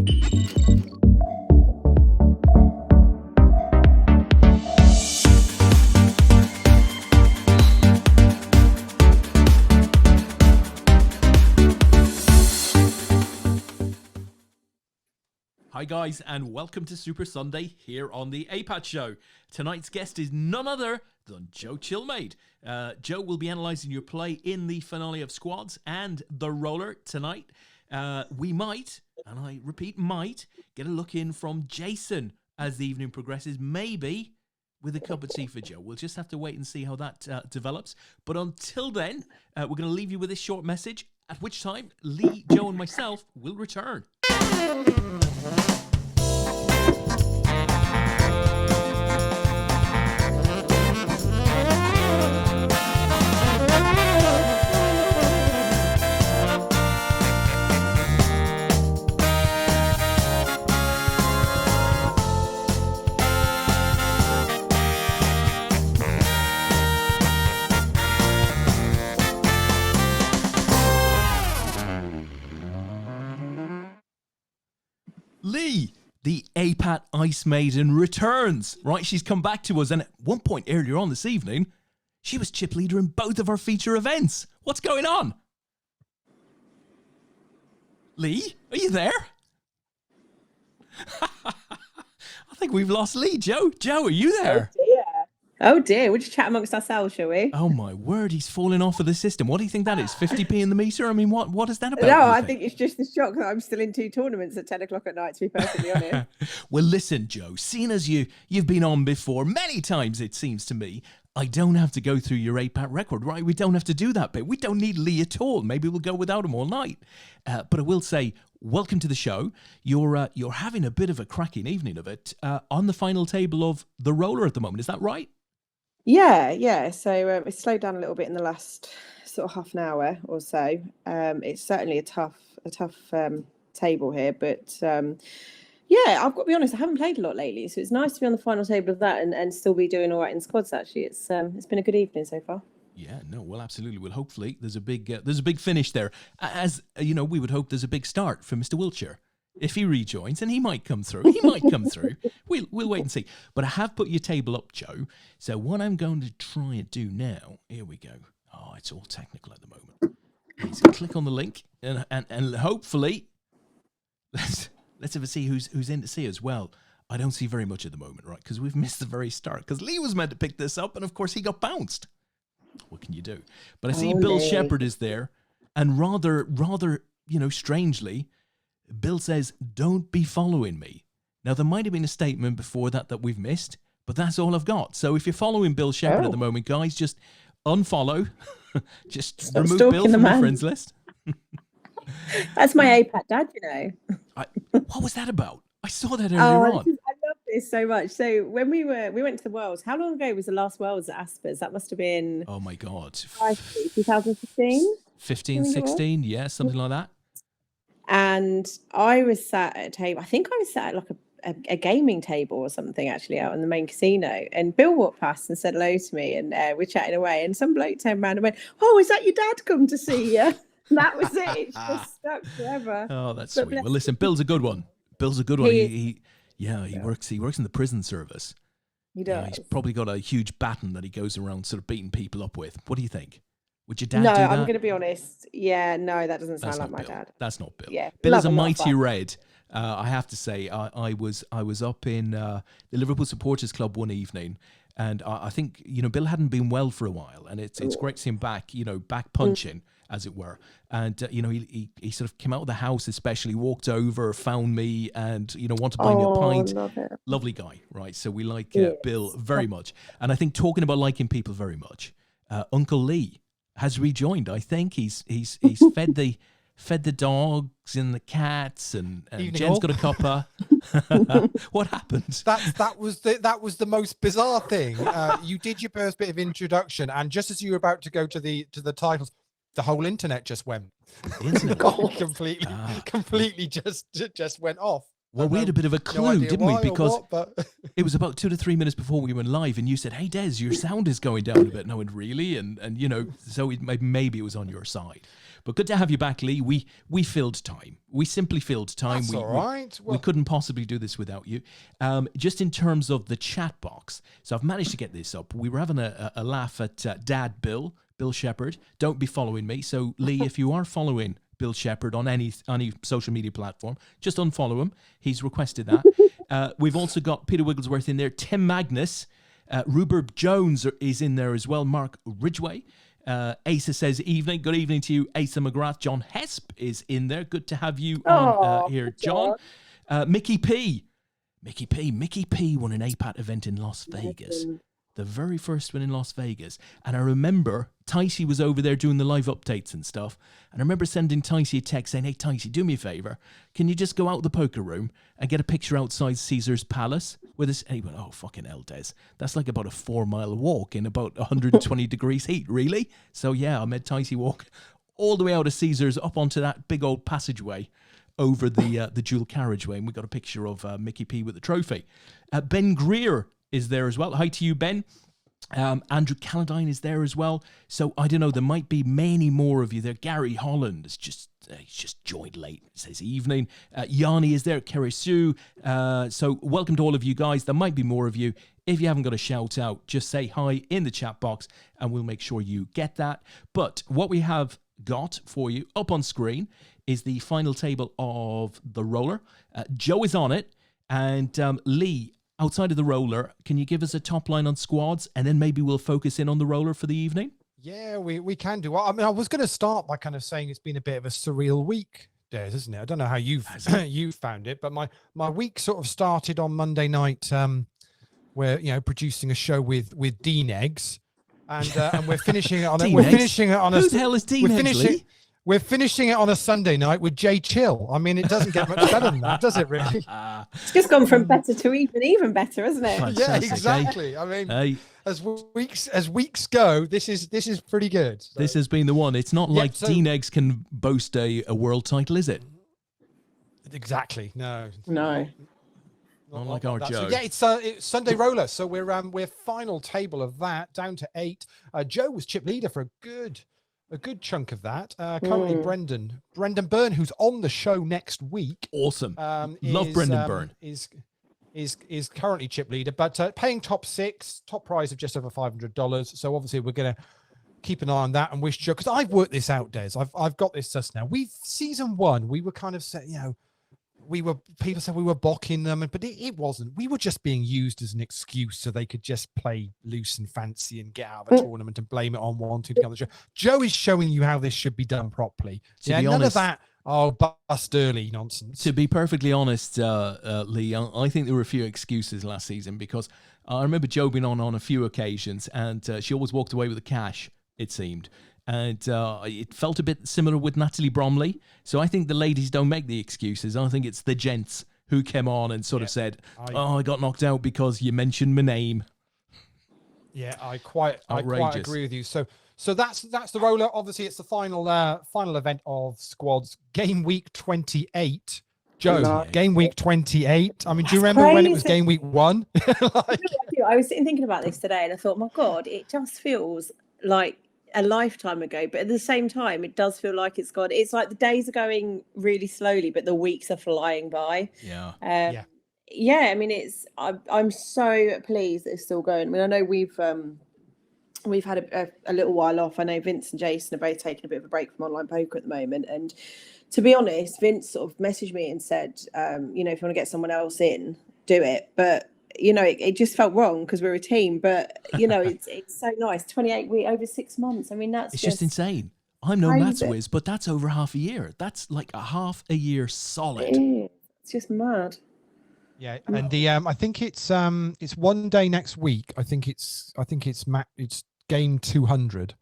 Hi guys, and welcome to Super Sunday here on the APAT Show. Tonight's guest is none other than Jo Chillmaid. Jo will be analysing your play in the finale of Squads and The Roller tonight. We might, and I repeat might, get a look in from Jason as the evening progresses, maybe with a cup of tea for Jo. We'll just have to wait and see how that develops. But until then, we're going to leave you with this short message, at which time Lee, Jo and myself will return. Lee, the APAT Ice Maiden, returns. Right, she's come back to us, and at one point earlier on this evening, she was chip leader in both of our feature events. What's going on? Lee, are you there? I think we've lost Lee. Jo, are you there? Oh dear, we'll just chat amongst ourselves, shall we? Oh my word, he's falling off of the system. What do you think that is? 50p in the meter? I mean, what is that about? No, I think it's just the shock that I'm still in two tournaments at 10 o'clock at night, to be perfectly honest. Well, listen, Jo, seeing as you've been on before many times, it seems to me, I don't have to go through your APAT record, right? We don't have to do that bit. We don't need Lee at all. Maybe we'll go without him all night. But I will say, welcome to the show. You're having a bit of a cracking evening of it on the final table of The Roller at the moment. Is that right? Yeah. So it's slowed down a little bit in the last sort of half an hour or so. It's certainly a tough table here, but yeah, I've got to be honest, I haven't played a lot lately, so it's nice to be on the final table of that and still be doing all right in Squads. Actually, it's been a good evening so far. Yeah, no, well, absolutely. Well, hopefully there's a big finish there. As you know, we would hope there's a big start for Mr. Wiltshire. If he rejoins, and he might come through. We'll wait and see. But I have put your table up, Jo. So what I'm going to try and do now, here we go. Oh, it's all technical at the moment. Is click on the link, and hopefully, let's ever see who's in to see as well. I don't see very much at the moment, right? Because we've missed the very start. Because Lee was meant to pick this up, and of course he got bounced. What can you do? But I see Bill Shepherd is there, and rather, strangely, Bill says, "Don't be following me." Now, there might have been a statement before that we've missed, but that's all I've got. So if you're following Bill Shepherd at the moment, guys, just unfollow. Just Stop remove Bill from your friends list. That's my APAT dad, you know. What was that about? I saw that earlier on. I love this so much. So when we went to the Worlds, how long ago was the last Worlds at Aspers? That must have been... Oh, my God. 2015? 15, 16, yeah, something like that. And I was sat at a table. I think I was sat at like a gaming table or something, actually, out in the main casino. And Bill walked past and said hello to me, and we're chatting away. And some bloke turned around and went, "Oh, is that your dad come to see you?" And that was it. It's just stuck forever. Oh, that's sweet. Well, listen, Bill's a good one. He works in the prison service. He does. He's probably got a huge baton that he goes around sort of beating people up with. What do you think? Would your dad do that? No, I'm going to be honest. Yeah, no, that doesn't sound like my dad. That's not Bill. Yeah, Bill is a mighty red. I have to say, I was up in the Liverpool Supporters Club one evening, and I think Bill hadn't been well for a while, and it's great to see him back, back punching, as it were. And he sort of came out of the house, especially walked over, found me, and wanted to buy me a pint. Love it. Lovely guy, right? So we like Bill very much, and I think talking about liking people very much, Uncle Lee has rejoined. I think he's fed the dogs and the cats, and Jen's got a cuppa. What happened? That was the most bizarre thing. You did your first bit of introduction, and just as you were about to go to the titles, the whole internet just went. completely just went off. Well, we had a bit of a clue, didn't we? Because it was about 2 to 3 minutes before we went live, and you said, "Hey, Des, your sound is going down a bit." No, and really, and so maybe it was on your side. But good to have you back, Lee. We filled time. We simply filled time. That's all right. We couldn't possibly do this without you. Just in terms of the chat box, so I've managed to get this up. We were having a laugh at Dad Bill Shepherd. Don't be following me. So Lee, if you are following Bill Shepherd on any social media platform, just unfollow him. He's requested that. We've also got Peter Wigglesworth in there, Tim Magnus, Rupert Jones is in there as well, Mark Ridgway. Asa says evening. Good evening to you, Asa McGrath. John Hesp is in there. Good to have you on here, John. Mickey P won an APAT event in Las Vegas. The very first one in Las Vegas. And I remember Ticey was over there doing the live updates and stuff. And I remember sending Ticey a text saying, hey, Ticey, do me a favor. Can you just go out the poker room and get a picture outside Caesar's Palace with us? And he went, oh, fucking hell, Des. That's like about a 4-mile walk in about 120 degrees heat, really? So, yeah, I made Ticey walk all the way out of Caesar's up onto that big old passageway over the dual carriageway. And we got a picture of Mickey P with the trophy. Ben Greer is there as well. Hi to you, Ben. Andrew Calladine is there as well. So I don't know, there might be many more of you there. Gary Holland is he's just joined late. It says evening. Yanni is there. Kerry Sue. So welcome to all of you guys. There might be more of you. If you haven't got a shout out, just say hi in the chat box and we'll make sure you get that. But what we have got for you up on screen is the final table of the roller. Joe is on it, and Lee, outside of the roller, can you give us a top line on squads, and then maybe we'll focus in on the roller for the evening? Yeah, we can do. I mean, I was going to start by kind of saying it's been a bit of a surreal week, Des, isn't it? I don't know how you've found it, but my week sort of started on Monday night, where producing a show with Dean Eggs, and we're finishing it on Who the hell is Dean Eggs, Lee? We're finishing it on a Sunday night with Jo Chill. I mean, it doesn't get much better than that, does it, really? It's just gone from better to even better, hasn't it? Yeah, exactly. I mean, as weeks go, this is pretty good. So. This has been the one. It's not like Dean Eggs can boast a world title, is it? Exactly. No. Not like our Joe. So, yeah, it's Sunday roller. So we're final table of that, down to 8. Joe was chip leader for a good chunk of that. Currently, Brendan Byrne, who's on the show next week. Awesome. Love Brendan Byrne. Is currently chip leader, but paying top 6, top prize of just over $500. So obviously we're going to keep an eye on that and wish Joe, because I've worked this out, Des. I've got this just now. Season 1, we were kind of set, people said we were bocking them, but it wasn't. We were just being used as an excuse so they could just play loose and fancy and get out of a tournament and blame it on wanting to be on the show. Joe is showing you how this should be done properly. None of that, bust early nonsense. To be perfectly honest, Lee, I think there were a few excuses last season, because I remember Joe being on a few occasions, and she always walked away with the cash, it seemed. And it felt a bit similar with Natalie Bromley. So I think the ladies don't make the excuses. I think it's the gents who came on and sort of said, I got knocked out because you mentioned my name. Yeah, I quite agree with you. So that's the roller. Obviously, it's the final event of squads. Game week 28. Joe, game week 28. I mean, do you remember when it was game week 1? I was sitting thinking about this today, and I thought, my God, it just feels like a lifetime ago, but at the same time it does feel like it's gone. It's like the days are going really slowly, but the weeks are flying by. I mean, I'm so pleased that it's still going. I mean, I know we've had a little while off. I know Vince and Jason are both taking a bit of a break from online poker at the moment, and to be honest, Vince sort of messaged me and said, if you want to get someone else in, do it, but it just felt wrong because we're a team, but it's so nice. 28 weeks over 6 months. I mean, it's just insane. I'm no maths whiz, but that's over half a year. That's like a half a year solid. It's just mad. Yeah, and the I think it's one day next week. I think it's game 200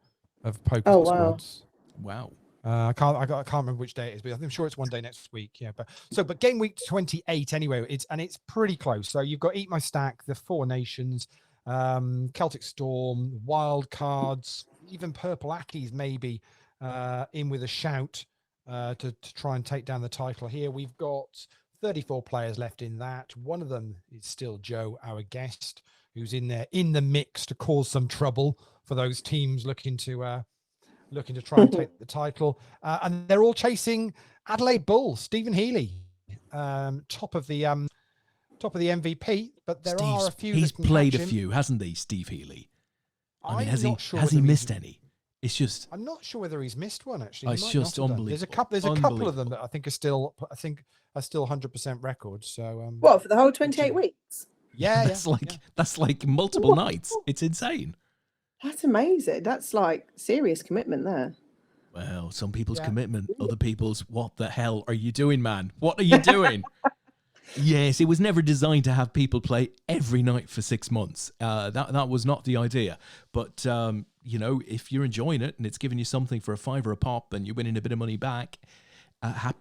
of Poker Squads. Wow. I can't remember which day it is, but I'm sure it's one day next week. Yeah, but game week 28 anyway. It's pretty close. So you've got Eat My Stack, the Four Nations, Celtic Storm, Wild Cards, even Purple Ackies maybe in with a shout to try and take down the title here. We've got 34 players left in that. One of them is still Joe, our guest, who's in there in the mix to cause some trouble for those teams looking to looking to try and take the title. And they're all chasing Adelaide Bull, Stephen Healy, top of the MVP. But there are a few. He's that can played catch a him. few, hasn't he, Steve Healy? I mean, I'm not sure has he whether missed any? It's just. I'm not sure whether he's missed one actually. It's He might just not have done. unbelievable. There's a couple of them that I think are still 100% records. So What, for the whole 28 weeks? Yeah, that's like multiple nights. It's insane. That's amazing. That's like serious commitment there. Well, some people's commitment, other people's, what the hell are you doing, man? What are you doing? Yes, it was never designed to have people play every night for 6 months. That was not the idea. But, you know, if you're enjoying it and it's giving you something for a $5 a pop and you're winning a bit of money back,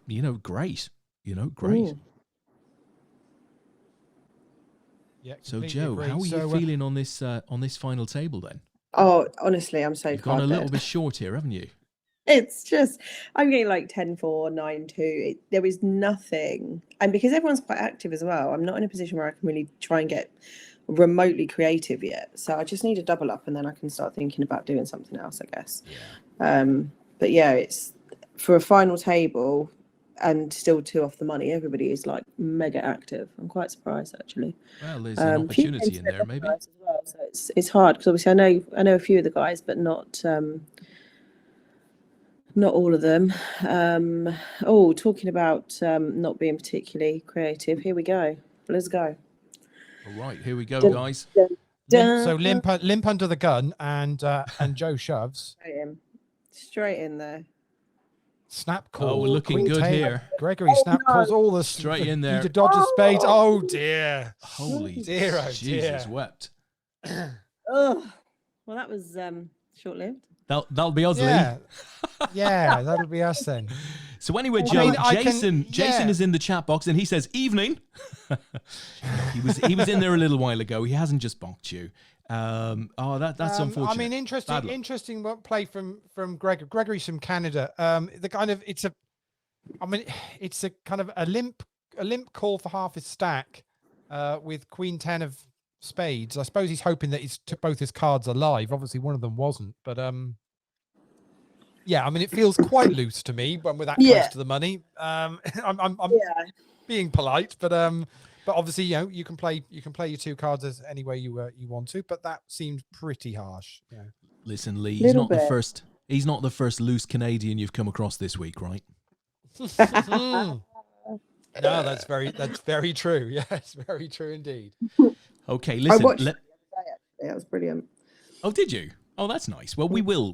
you know, great. You know, great. Ooh. Yeah. So, Joe, how are you feeling on this final table then? Oh, honestly, I'm so You've gone a little bit short here, haven't you? It's just, I'm getting like 10-4, 9-2. There is nothing. And because everyone's quite active as well, I'm not in a position where I can really try and get remotely creative yet. So I just need a double up and then I can start thinking about doing something else, I guess. Yeah. But yeah, it's for a final table and still 2 off the money. Everybody is like mega active. I'm quite surprised actually. Well, there's an opportunity in there, maybe. As well, so it's hard because obviously I know a few of the guys, but not all of them. Talking about not being particularly creative. Here we go. Let's go. All right, here we go, guys. So limp under the gun, and Joe shoves straight in there. Snap call. Oh, we're looking Queen good Taylor. here. Gregory snap calls all the straight in there. To dodge a spade. Oh dear. Holy dear, oh Jesus dear. wept. Oh, well, that was short-lived. That'll be us, Yeah, Lee. yeah, that'll be us then. So anyway, Joe, Jason yeah. is in the chat box and he says, "Evening." he was in there a little while ago. He hasn't just bonked you. That's unfortunate. I mean, interesting play from Gregory's from Canada. It's a kind of a limp call for half his stack with Queen 10 of spades. I suppose he's hoping that both his cards are live. Obviously, one of them wasn't, but yeah. I mean, it feels quite loose to me when we're that close to the money. I'm being polite, but obviously, you know, you can play your 2 cards as any way you want to, but that seems pretty harsh. Yeah. Listen, Lee, he's not the first loose Canadian you've come across this week, right? No, that's very true. Yes, very true indeed. Okay, listen. I watched that was brilliant. Oh, did you? Oh, that's nice. Well, we'll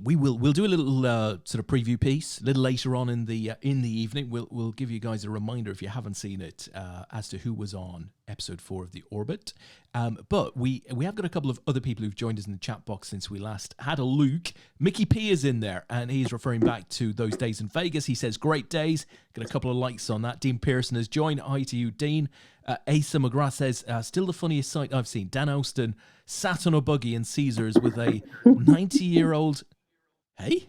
do a little sort of preview piece a little later on in the evening. We'll give you guys a reminder if you haven't seen it as to who was on episode 4 of The Orbit. But we have got a couple of other people who've joined us in the chat box since we last had a look. Mickey P is in there, and he's referring back to those days in Vegas. He says, "Great days." Got a couple of likes on that. Dean Pearson has joined. Hi to you, Dean. Asa McGrath says, "Still the funniest sight I've seen. Dan Austin sat on a buggy in Caesars with a 90-year-old, hey?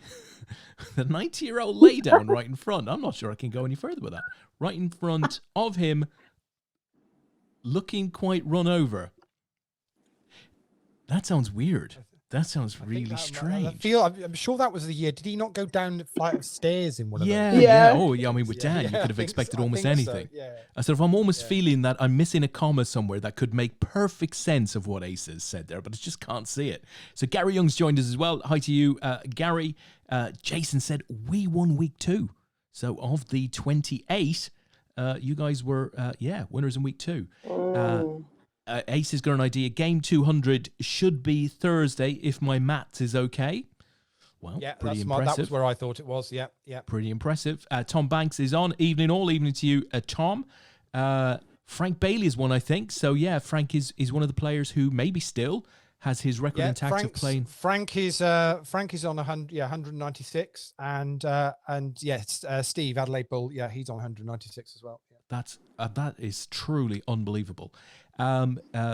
The 90-year-old lay down right in front. I'm not sure I can go any further with that. Right in front of him, looking quite run over. That sounds weird. That sounds really strange. I'm sure that was the year. Did he not go down the flight of stairs in one of those? Yeah. Oh, yeah. I mean, with Dan, you could have expected almost anything. So, yeah. I'm almost feeling that I'm missing a comma somewhere that could make perfect sense of what Ace has said there, but I just can't see it. So Gary Young's joined us as well. Hi to you, Gary. Jason said, we won week 2. So of the 28, you guys were, winners in week 2. Ace has got an idea. Game 200 should be Thursday if my maths is okay. Well, yeah, pretty that's impressive. That was where I thought it was. Yeah. Pretty impressive. Tom Banks is on. All evening to you, Tom. Frank Bailey is one, I think. So yeah, Frank is one of the players who maybe still has his record intact of playing. Frank is on 196, and yes, Steve Adelaide Bull, yeah, he's on 196 as well. Yeah. That is truly unbelievable.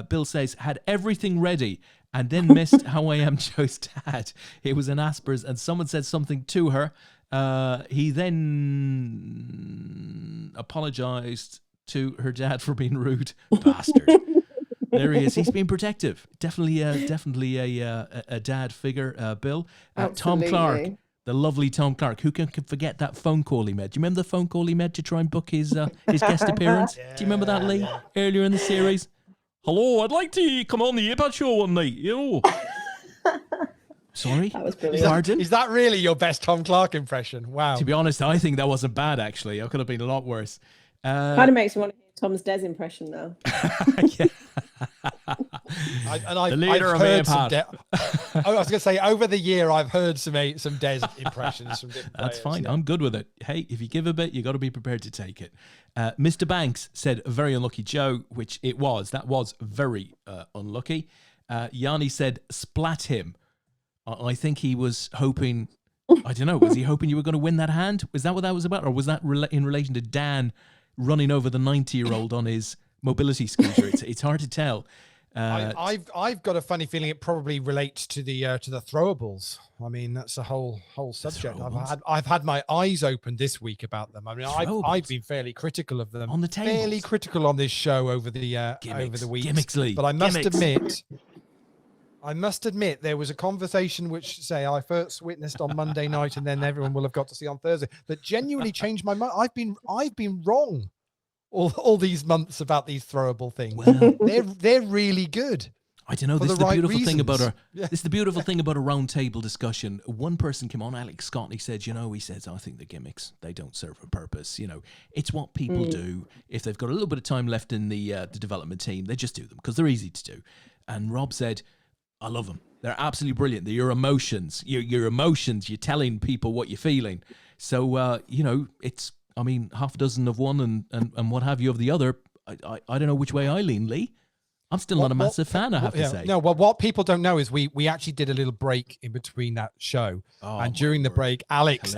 Bill says, had everything ready and then missed How I Am Joe's dad. It was an Aspers and someone said something to her. He then apologized to her dad for being rude. Bastard. There he is. He's being protective. Definitely a dad figure, Bill. Tom Clark. The lovely Tom Clark. Who can forget that phone call he made? Do you remember the phone call he made to try and book his guest appearance? Yeah, Do you remember that, Lee? yeah. Earlier in the series. Hello, I'd like to come on the APAT Show one night. Sorry? That was brilliant. Pardon? Is that really your best Tom Clark impression? Wow. To be honest, I think that wasn't bad, actually. I could have been a lot worse. Kind of makes me want to hear Tom's Des impression now. Yeah. I've leader of heard some APAT. I was going to say, over the year, I've heard some Des impressions from different That's players, fine. yeah. I'm good with it. Hey, if you give a bit, you got to be prepared to take it. Mr. Banks said a very unlucky Joe, which it was. That was very unlucky. Yanni said splat him. I think he was hoping, I don't know, was he hoping you were going to win that hand? Was that what that was about? Or was that in relation to Dan running over the 90-year-old on his mobility scooter? It's hard to tell. I've got a funny feeling it probably relates to the throwables. I mean, that's a whole subject. I've had my eyes opened this week about them. I mean, I've been fairly critical of them on the tables. Fairly critical on this show over the weeks. Gimmicks, Lee. But I must admit there was a conversation which, say, I first witnessed on Monday night, and then everyone will have got to see on Thursday, that genuinely changed my mind. I've been wrong all these months about these throwable things. Well, they're really good. I don't know. This is the beautiful thing about this is the beautiful thing about a round table discussion. One person came on, Alex Scott, and he said, I think the gimmicks, they don't serve a purpose. It's what people do. If they've got a little bit of time left in the development team, they just do them because they're easy to do. And Rob said, I love them. They're absolutely brilliant. They're your emotions. Your emotions. You're telling people what you're feeling. So, it's, half a dozen of one and what have you of the other. I don't know which way I lean, Lee. I'm still not a massive fan, I have to say. No, well, what people don't know is we actually did a little break in between that show. Oh, and during the break, Alex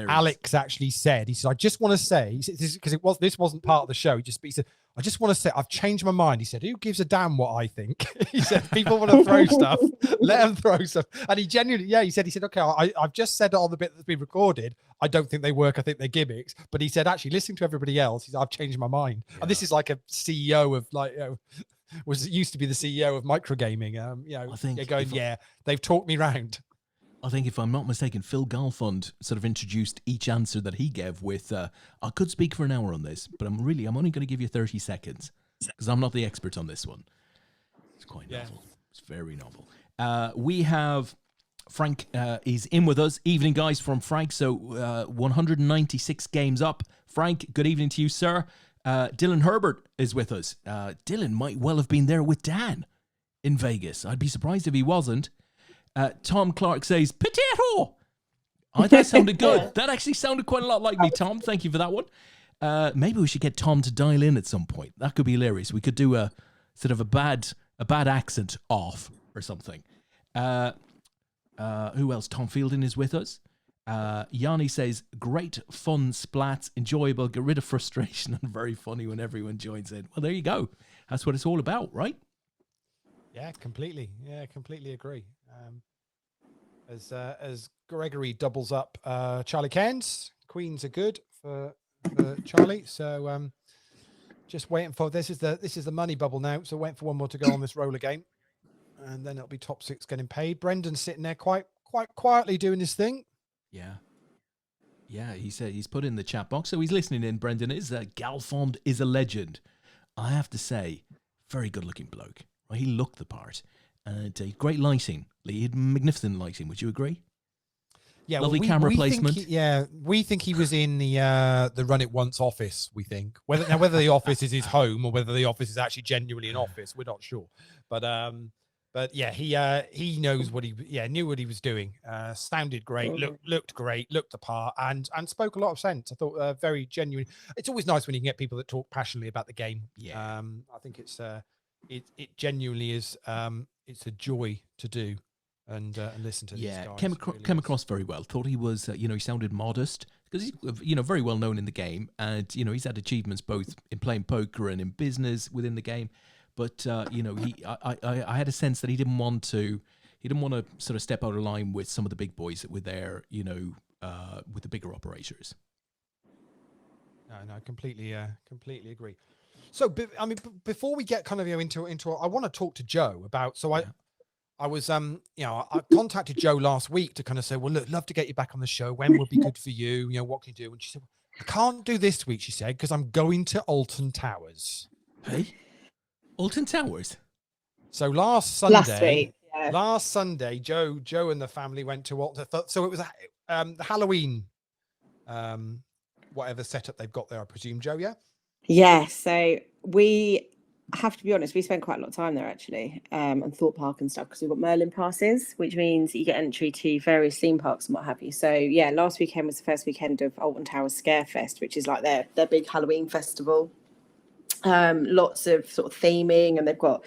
actually said, he said, I just want to say, because this wasn't part of the show. He said, I just want to say, I've changed my mind. He said, who gives a damn what I think? He said, people want to throw stuff, let them throw stuff. And he genuinely, he said, okay, I've just said all the bit that's been recorded. I don't think they work. I think they're gimmicks. But he said, actually, listening to everybody else, he said, I've changed my mind. Yeah. And this is like a CEO of used to be the CEO of microgaming. I think they've talked me round. I think if I'm not mistaken, Phil Galfond sort of introduced each answer that he gave with, I could speak for an hour on this, but I'm only going to give you 30 seconds because I'm not the expert on this one. It's quite novel. It's very novel. We have Frank is in with us. Evening, guys, from Frank. So 196 games up. Frank, good evening to you, sir. Dylan Herbert is with us. Dylan might well have been there with Dan in Vegas. I'd be surprised if he wasn't. Tom Clark says, potato. That sounded good. That actually sounded quite a lot like me, Tom. Thank you for that one. Maybe we should get Tom to dial in at some point. That could be hilarious. We could do a sort of a bad accent off or something. Who else? Tom Fielding is with us. Yanni says, great fun splats, enjoyable, get rid of frustration, and very funny when everyone joins in. Well, there you go. That's what it's all about, right? Yeah, completely. Yeah, completely agree. As Gregory doubles up, Charlie Cairns, Queens are good for Charlie. So just waiting for this is the money bubble now. So waiting for one more to go on this roller game, and then it'll be top 6 getting paid. Brendan's sitting there quite quietly doing his thing. Yeah, he said he's put in the chat box, so he's listening in. Brendan is Galfond is a legend. I have to say, very good looking bloke. He looked the part. Great lighting. He had magnificent lighting. Would you agree? Yeah, lovely camera placement. We think he was in the Run It Once office. We think whether the office is his home or whether the office is actually genuinely an office, we're not sure. But yeah, he knows what knew what he was doing. Sounded great, looked great, looked the part, and spoke a lot of sense. I thought very genuine. It's always nice when you can get people that talk passionately about the game. Yeah, I think it's it genuinely is. It's a joy to do and listen to. Yeah, these guys. came across very well. Thought he was, he sounded modest because he's, very well known in the game, and he's had achievements both in playing poker and in business within the game. But I had a sense that he didn't want to sort of step out of line with some of the big boys that were there, with the bigger operators. No, completely agree. So, before we get kind of into, I want to talk to Joe about. So I was, I contacted Jo last week to kind of say, well, look, love to get you back on the show. When would be good for you? What can you do? And she said, I can't do this week, she said, because I'm going to Alton Towers. Hey, Alton Towers. So last Sunday, Jo and the family went to Alton. So it was the Halloween, whatever setup they've got there, I presume, Jo, yeah? Yeah, so we have to be honest, we spent quite a lot of time there actually, and Thorpe Park and stuff, because we've got Merlin passes, which means you get entry to various theme parks and what have you. So yeah, last weekend was the first weekend of Alton Towers Scarefest, which is like their big Halloween festival. Lots of sort of theming, and they've got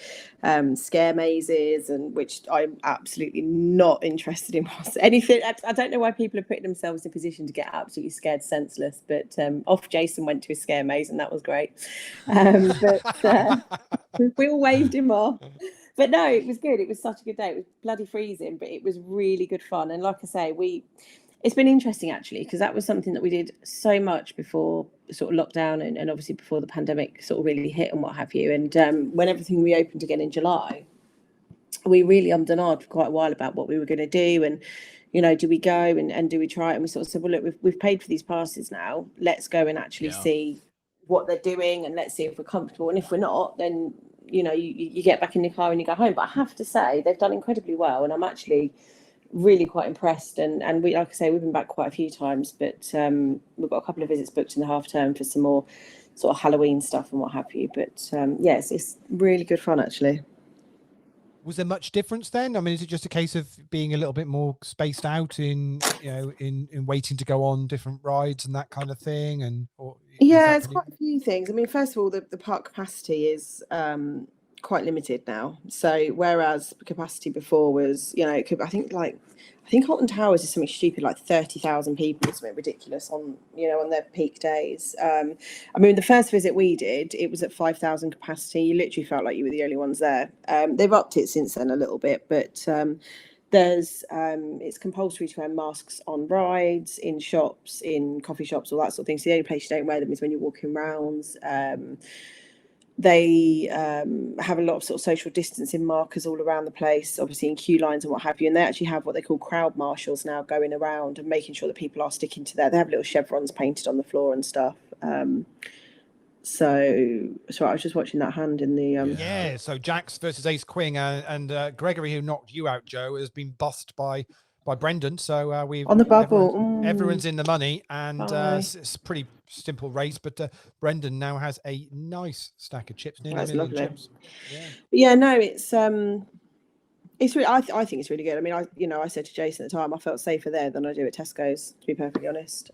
scare mazes, and which I'm absolutely not interested in anything. I don't know why people are putting themselves in a position to get absolutely scared senseless, but off Jason went to a scare maze and that was great. But we all waved him off. But no, it was good. It was such a good day. It was bloody freezing, but it was really good fun. And like I say, it's been interesting actually, because that was something that we did so much before sort of lockdown, and obviously before the pandemic sort of really hit and what have you. And when everything reopened again in July, we really ummed and ahed for quite a while about what we were going to do, and do we go and do we try it? And we sort of said, well, look, we've paid for these passes now. Let's go and actually see what they're doing, and let's see if we're comfortable. And if we're not, then you get back in your car and you go home. But I have to say, they've done incredibly well, and I'm actually really quite impressed, and we, like I say, we've been back quite a few times, but we've got a couple of visits booked in the half term for some more sort of Halloween stuff and what have you. But yes, it's really good fun actually. Was there much difference then? I mean, is it just a case of being a little bit more spaced out in waiting to go on different rides and that kind of thing? And it's quite a few things. I mean, first of all, the park capacity is quite limited now. So whereas capacity before was, I think Alton Towers is something stupid like 30,000 people or something ridiculous on their peak days. I mean, the first visit we did, it was at 5,000 capacity. You literally felt like you were the only ones there. They've upped it since then a little bit, but it's compulsory to wear masks on rides, in shops, in coffee shops, all that sort of thing. So the only place you don't wear them is when you're walking rounds. They have a lot of sort of social distancing markers all around the place, obviously in queue lines and what have you. And they actually have what they call crowd marshals now going around and making sure that people are sticking to that. They have little chevrons painted on the floor and stuff. So I was just watching that hand in the So Jax versus Ace Queen, and Gregory, who knocked you out, Jo, has been bussed by Brendan. So we on the bubble. Everyone's in the money, and it's a pretty simple race. But Brendan now has a nice stack of chips. That's lovely. Chips. No, it's really, I think it's really good. I mean, I said to Jason at the time, I felt safer there than I do at Tesco's, to be perfectly honest.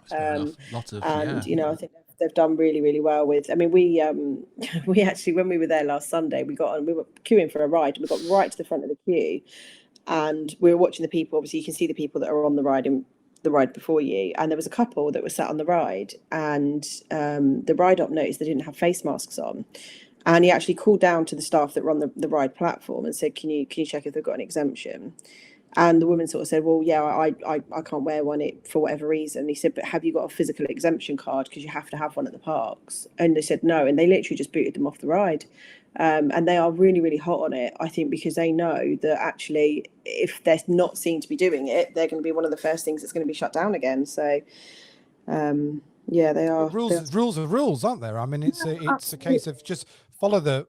Lots of, I think they've done really, really well with. I mean, we actually, when we were there last Sunday, we were queuing for a ride, and we got right to the front of the queue. And we were watching the people. Obviously, you can see the people that are on the ride and the ride before you. And there was a couple that were sat on the ride, and the ride op noticed they didn't have face masks on. And he actually called down to the staff that were on the ride platform and said, "Can you check if they've got an exemption?" And the woman sort of said, "Well, yeah, I can't wear one for whatever reason." He said, "But have you got a physical exemption card? Because you have to have one at the parks." And they said no, and they literally just booted them off the ride. And they are really, really hot on it, I think, because they know that actually, if they're not seen to be doing it, they're going to be one of the first things that's going to be shut down again. So, they are. Rules are rules, aren't there? I mean, it's a case of just follow the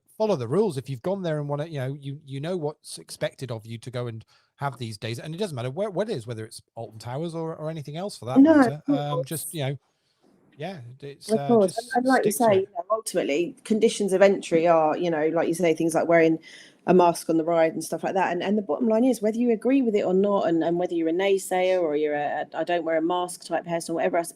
rules. If you've gone there and want to, you know what's expected of you to go and have these days, and it doesn't matter where it is, whether it's Alton Towers or anything else for that matter. It's of course. And like you say, ultimately conditions of entry are, like you say, things like wearing a mask on the ride and stuff like that. And the bottom line is, whether you agree with it or not, and whether you're a naysayer or you're I don't wear a mask type person or whatever else,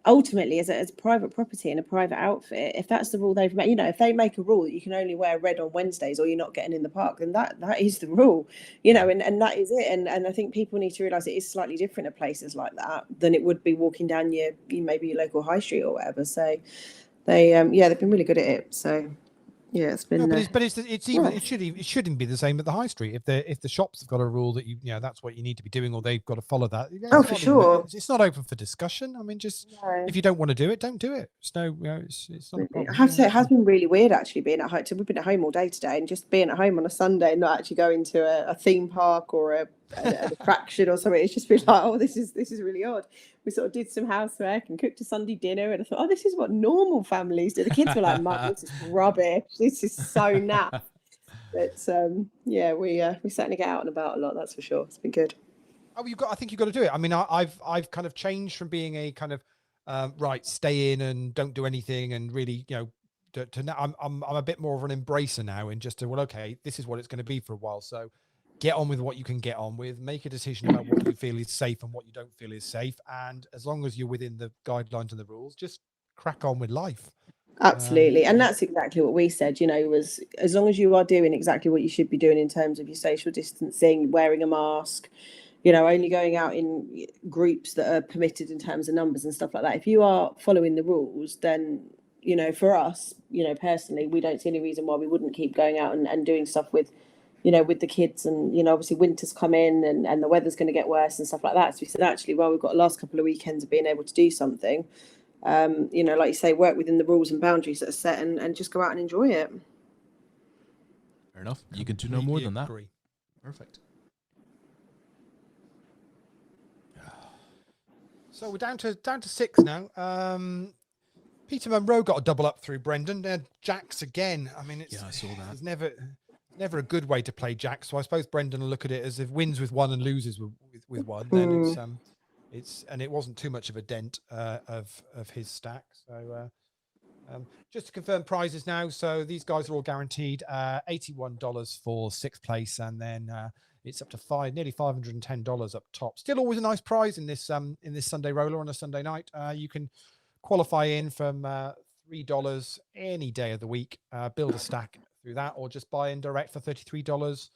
ultimately, as private property and a private outfit, if that's the rule they've made, if they make a rule that you can only wear red on Wednesdays or you're not getting in the park, then that is the rule, and that is it. And I think people need to realise it is slightly different at places like that than it would be walking down maybe your local high street or whatever. So they've been really good at it. So Yeah, it's been. No, but it's even rough. it shouldn't be the same at the high street. If the shops have got a rule that that's what you need to be doing, or they've got to follow that. Oh, for sure. It's not open for discussion. I mean, just No. if you don't want to do it, don't do it. It's no, it's not a problem. I have to say, it has been really weird actually being at home. So we've been at home all day today, and just being at home on a Sunday and not actually going to a theme park or an attraction or something. It's just been like, oh, this is really odd. We sort of did some housework and cooked a Sunday dinner, and I thought, oh, this is what normal families do. The kids were like, Mum, this is rubbish. This is so naff. But yeah, we certainly get out and about a lot. That's for sure. It's been good. Oh, I think you've got to do it. I mean, I've kind of changed from being a kind of right, stay in and don't do anything, and really, to now I'm a bit more of an embracer now, and just okay, this is what it's going to be for a while. So get on with what you can get on with, make a decision about what you feel is safe and what you don't feel is safe. And as long as you're within the guidelines and the rules, just crack on with life. Absolutely. And that's exactly what we said, was as long as you are doing exactly what you should be doing in terms of your social distancing, wearing a mask, only going out in groups that are permitted in terms of numbers and stuff like that. If you are following the rules, then, for us, personally, we don't see any reason why we wouldn't keep going out and doing stuff with the kids. And, obviously winter's come in and the weather's going to get worse and stuff like that. So we said, actually, well, we've got the last couple of weekends of being able to do something, like you say, work within the rules and boundaries that are set and just go out and enjoy it. Fair enough. You can do no more than that. Perfect. So we're down to 6 now. Peter Monroe got a double up through Brendan. Jacks again. I mean, I saw that. It's never a good way to play Jacks. So I suppose Brendan will look at it as if wins with one and loses with one. Then and it wasn't too much of a dent of his stack. So just to confirm prizes now. So these guys are all guaranteed $81 for 6th place, and then it's up to nearly $510 up top. Still always a nice prize in this Sunday roller on a Sunday night. You can qualify in from $3 any day of the week. Build a stack through that, or just buy in direct for $33,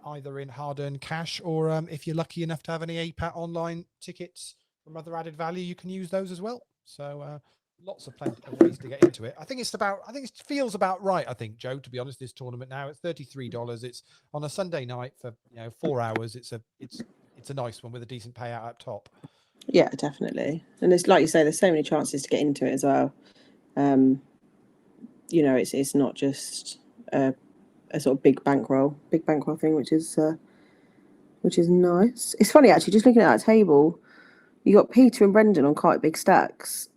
either in hard-earned cash, or if you're lucky enough to have any APAT online tickets from other added value, you can use those as well. So lots of plenty of ways to get into it. I think it feels about right. I think, Joe, to be honest, this tournament now it's $33. It's on a Sunday night for 4 hours. It's a nice one with a decent payout up top. Yeah, definitely. And it's like you say, there's so many chances to get into it as well. It's not just a sort of big bankroll thing, which is nice. It's funny actually, just looking at that table, you got Peter and Brendan on quite big stacks.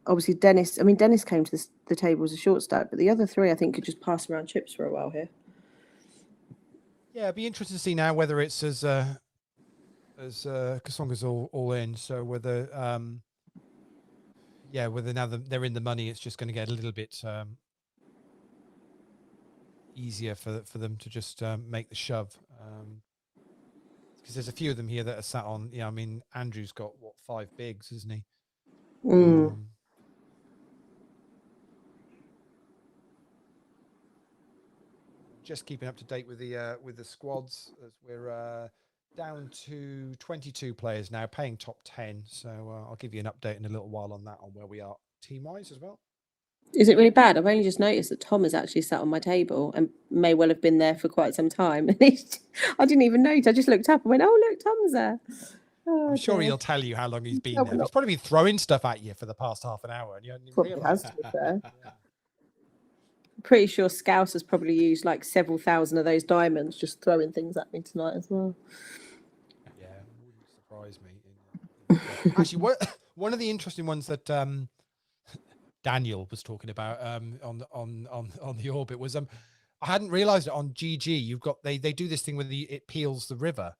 Obviously, Dennis came to the table as a short stack, but the other three, I think, could just pass around chips for a while here. Yeah, it'd be interesting to see now whether it's as Kasonga's all in. So whether now that they're in the money, it's just going to get a little bit easier for them to just make the shove. Because there's a few of them here that are sat on. I mean, Andrew's got 5 bigs, isn't he? Just keeping up to date with the squads, as we're down to 22 players now, paying top 10. So I'll give you an update in a little while on where we are team-wise as well. Is it really bad? I've only just noticed that Tom has actually sat on my table and may well have been there for quite some time. I didn't even notice. I just looked up and went, "Oh, look, Tom's there." Oh, I'm sure he'll tell you how long he's been there. He's probably been throwing stuff at you for the past half an hour, and you hadn't even realised. To be fair. Pretty sure Scouse has probably used like several thousand of those diamonds just throwing things at me tonight as well. Yeah, it wouldn't surprise me. Actually, one of the interesting ones that Daniel was talking about on the orbit was I hadn't realised it on GG. They do this thing where it peels the river.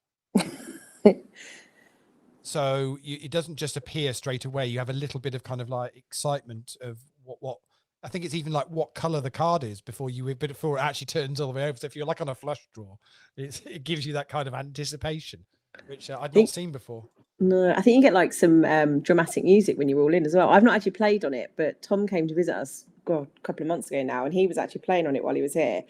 So it doesn't just appear straight away. You have a little bit of kind of like excitement of what I think it's even like what color the card is before it actually turns all the way over. So if you're like on a flush draw, it gives you that kind of anticipation, which I'd not seen before. No, I think you get like some dramatic music when you're all in as well. I've not actually played on it, but Tom came to visit us a couple of months ago now, and he was actually playing on it while he was here.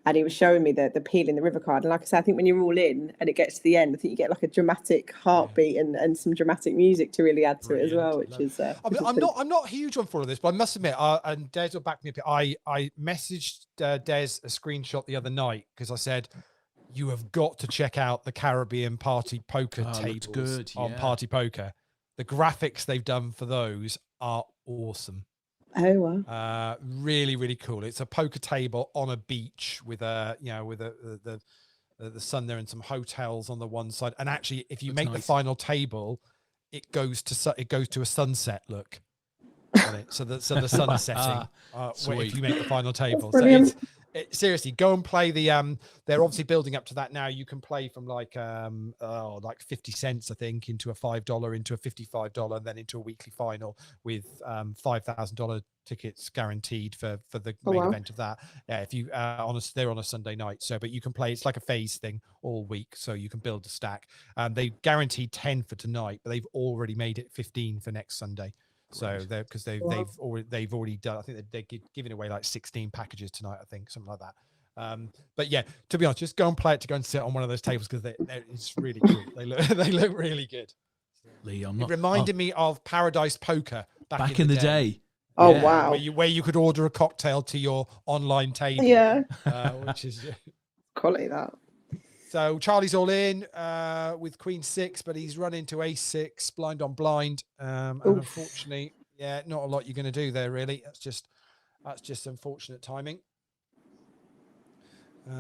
and he was showing me the peel in the river card. And like I said, I think when you're all in and it gets to the end, I think you get like a dramatic heartbeat and some dramatic music to really add to it as well, which is. I'm not huge on for all of this, but I must admit, and Des will back me up. I messaged Des a screenshot the other night because I said, you have got to check out the Caribbean Party Poker tables on Party Poker. The graphics they've done for those are awesome. Oh wow! Really, really cool. It's a poker table on a beach with the sun there and some hotels on the one side. And actually, if you make the final table, it goes to a sunset look on it. So the sun is setting if you make the final table. So seriously, go and play the they're obviously building up to that now. You can play from like 50 cents, I think, into a $5, into a $55, and then into a weekly final with $5,000 tickets guaranteed for the main event of that. Yeah, if you they're on a Sunday night. So but you can play, it's like a phase thing all week, so you can build a stack. They guaranteed 10 for tonight, but they've already made it 15 for next Sunday. So they've already done. I think they're giving away like 16 packages tonight. I think something like that. But yeah, to be honest, just go and play it to go and sit on one of those tables because it's really cool. They look really good. Lee, it reminded me of Paradise Poker back in the day. Oh wow! Where you could order a cocktail to your online table. Yeah, which is quality that. So Charlie's all in with Queen 6, but he's run into Ace 6, blind on blind. And unfortunately, not a lot you're going to do there, really. That's just unfortunate timing.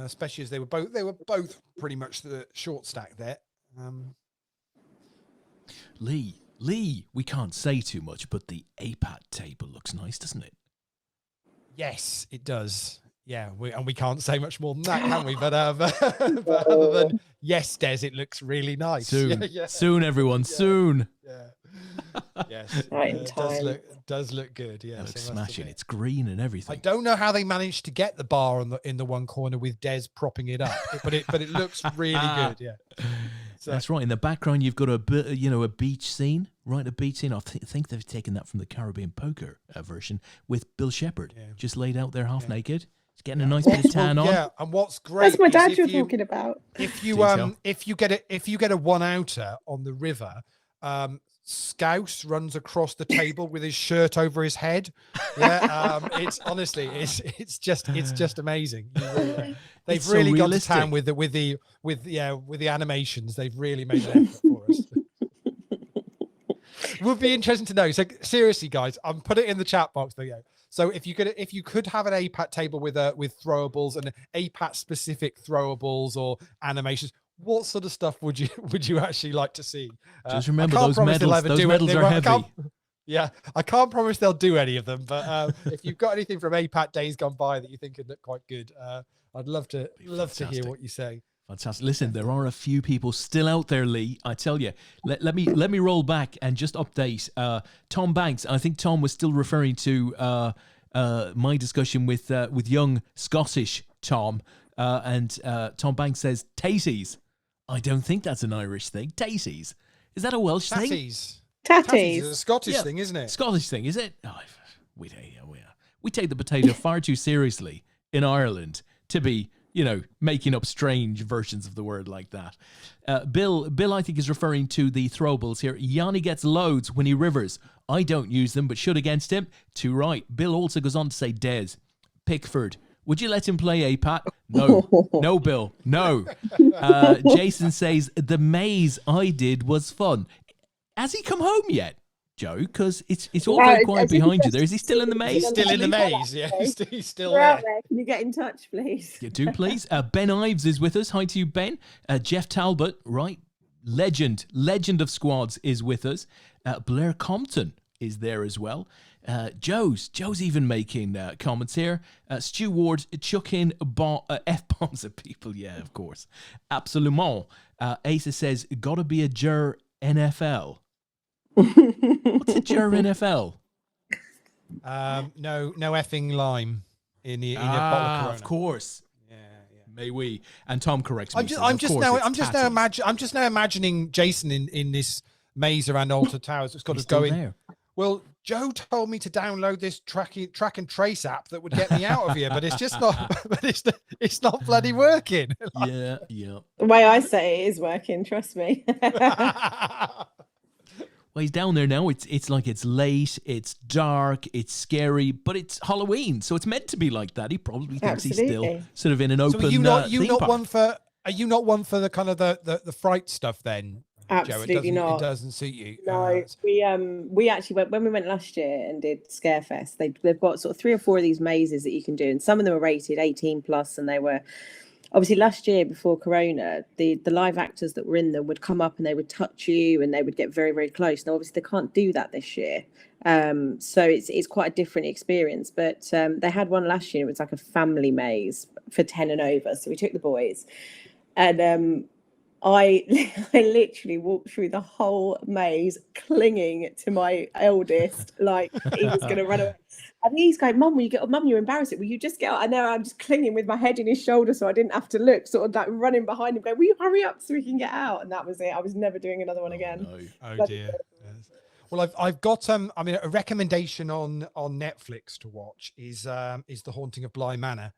Especially as they were both pretty much the short stack there. Lee, we can't say too much, but the APAT table looks nice, doesn't it? Yes, it does. Yeah, we can't say much more than that, can we? But other than yes, Des, it looks really nice. Soon, everyone, soon. Yeah. Yes, right in time. Does look good. Yeah, it looks smashing. It's green and everything. I don't know how they managed to get the bar in the one corner with Des propping it up, but it looks really good. Yeah, so that's right. In the background, you've got a beach scene, right? A beach scene. I think they've taken that from the Caribbean Poker version with Bill Shepherd, just laid out there half naked. Getting a nice bit of tan on. Yeah, and what's great? That's my dad you're talking about. If you get a one outer on the river, Scouse runs across the table with his shirt over his head. Yeah, it's honestly it's just amazing. They've really gone to town with the animations. They've really made an effort for us. It would be interesting to know. So seriously, guys, put it in the chat box there. So if you could have an APAT table with throwables and APAT specific throwables or animations, what sort of stuff would you actually like to see? Just remember those medals. Those medals are heavy. I can't promise they'll do any of them, but if you've got anything from APAT days gone by that you think would look quite good, I'd love to hear what you say. Fantastic. Listen, there are a few people still out there, Lee. I tell you. Let me roll back and just update. Tom Banks. I think Tom was still referring to my discussion with young Scottish Tom. And Tom Banks says Tatties. I don't think that's an Irish thing. Tatties. Is that a Welsh thing? Tatties. It's a Scottish thing, isn't it? Scottish thing, is it? Oh, we take the potato far too seriously in Ireland to be, making up strange versions of the word like that. Bill, I think, is referring to the throwables here. Yanni gets loads when he rivers. I don't use them, but should against him. Too right. Bill also goes on to say, Des, Pickford, would you let him play APAT? No. No, Bill. No. Jason says, the maze I did was fun. Has he come home yet, Joe? Because it's all very quiet behind you there. Is he still in the maze? He's still in the maze, yeah. He's still there. Can you get in touch, please? You do, please. Ben Ives is with us. Hi to you, Ben. Jeff Talbot, right? Legend of squads is with us. Blair Compton is there as well. Joe's even making comments here. Stu Ward chucking F-bombs at people. Yeah, of course. Absolument. Asa says, gotta be a Jur NFL. What's a Jur NFL? No effing lime in your bottle of Corona. Of course. Yeah. May we? And Tom corrects me. I'm just now imagining Jason in this maze around Altar Towers. It's got to go in. There. Well, Joe told me to download this track and trace app that would get me out of here, but it's just not. But it's not bloody working. Yeah. The way I say it is working. Trust me. Well, he's down there now. It's like it's late, it's dark, it's scary, but it's Halloween, so it's meant to be like that. He probably thinks he's still sort of in an open. So are you not park. one for? Are you not one for the kind of the fright stuff then? Absolutely Joe? not. It doesn't suit you. No, we actually went when we went last year and did Scarefest. They've got sort of 3 or 4 of these mazes that you can do, and some of them are rated 18 plus, and they were. Obviously, last year before Corona, the live actors that were in them would come up and they would touch you and they would get very, very close. Now, obviously, they can't do that this year. So it's quite a different experience. But they had one last year. It was like a family maze for 10 and over. So we took the boys. And I literally walked through the whole maze clinging to my eldest like he was going to run away. And he's going, Mum, will you get up? Mum, you're embarrassing. Will you just get out? And now I'm just clinging with my head in his shoulder so I didn't have to look, sort of like running behind him, going, will you hurry up so we can get out? And that was it. I was never doing another one again. No. Oh dear. Yes. Well, I've got a recommendation on Netflix to watch is The Haunting of Bly Manor.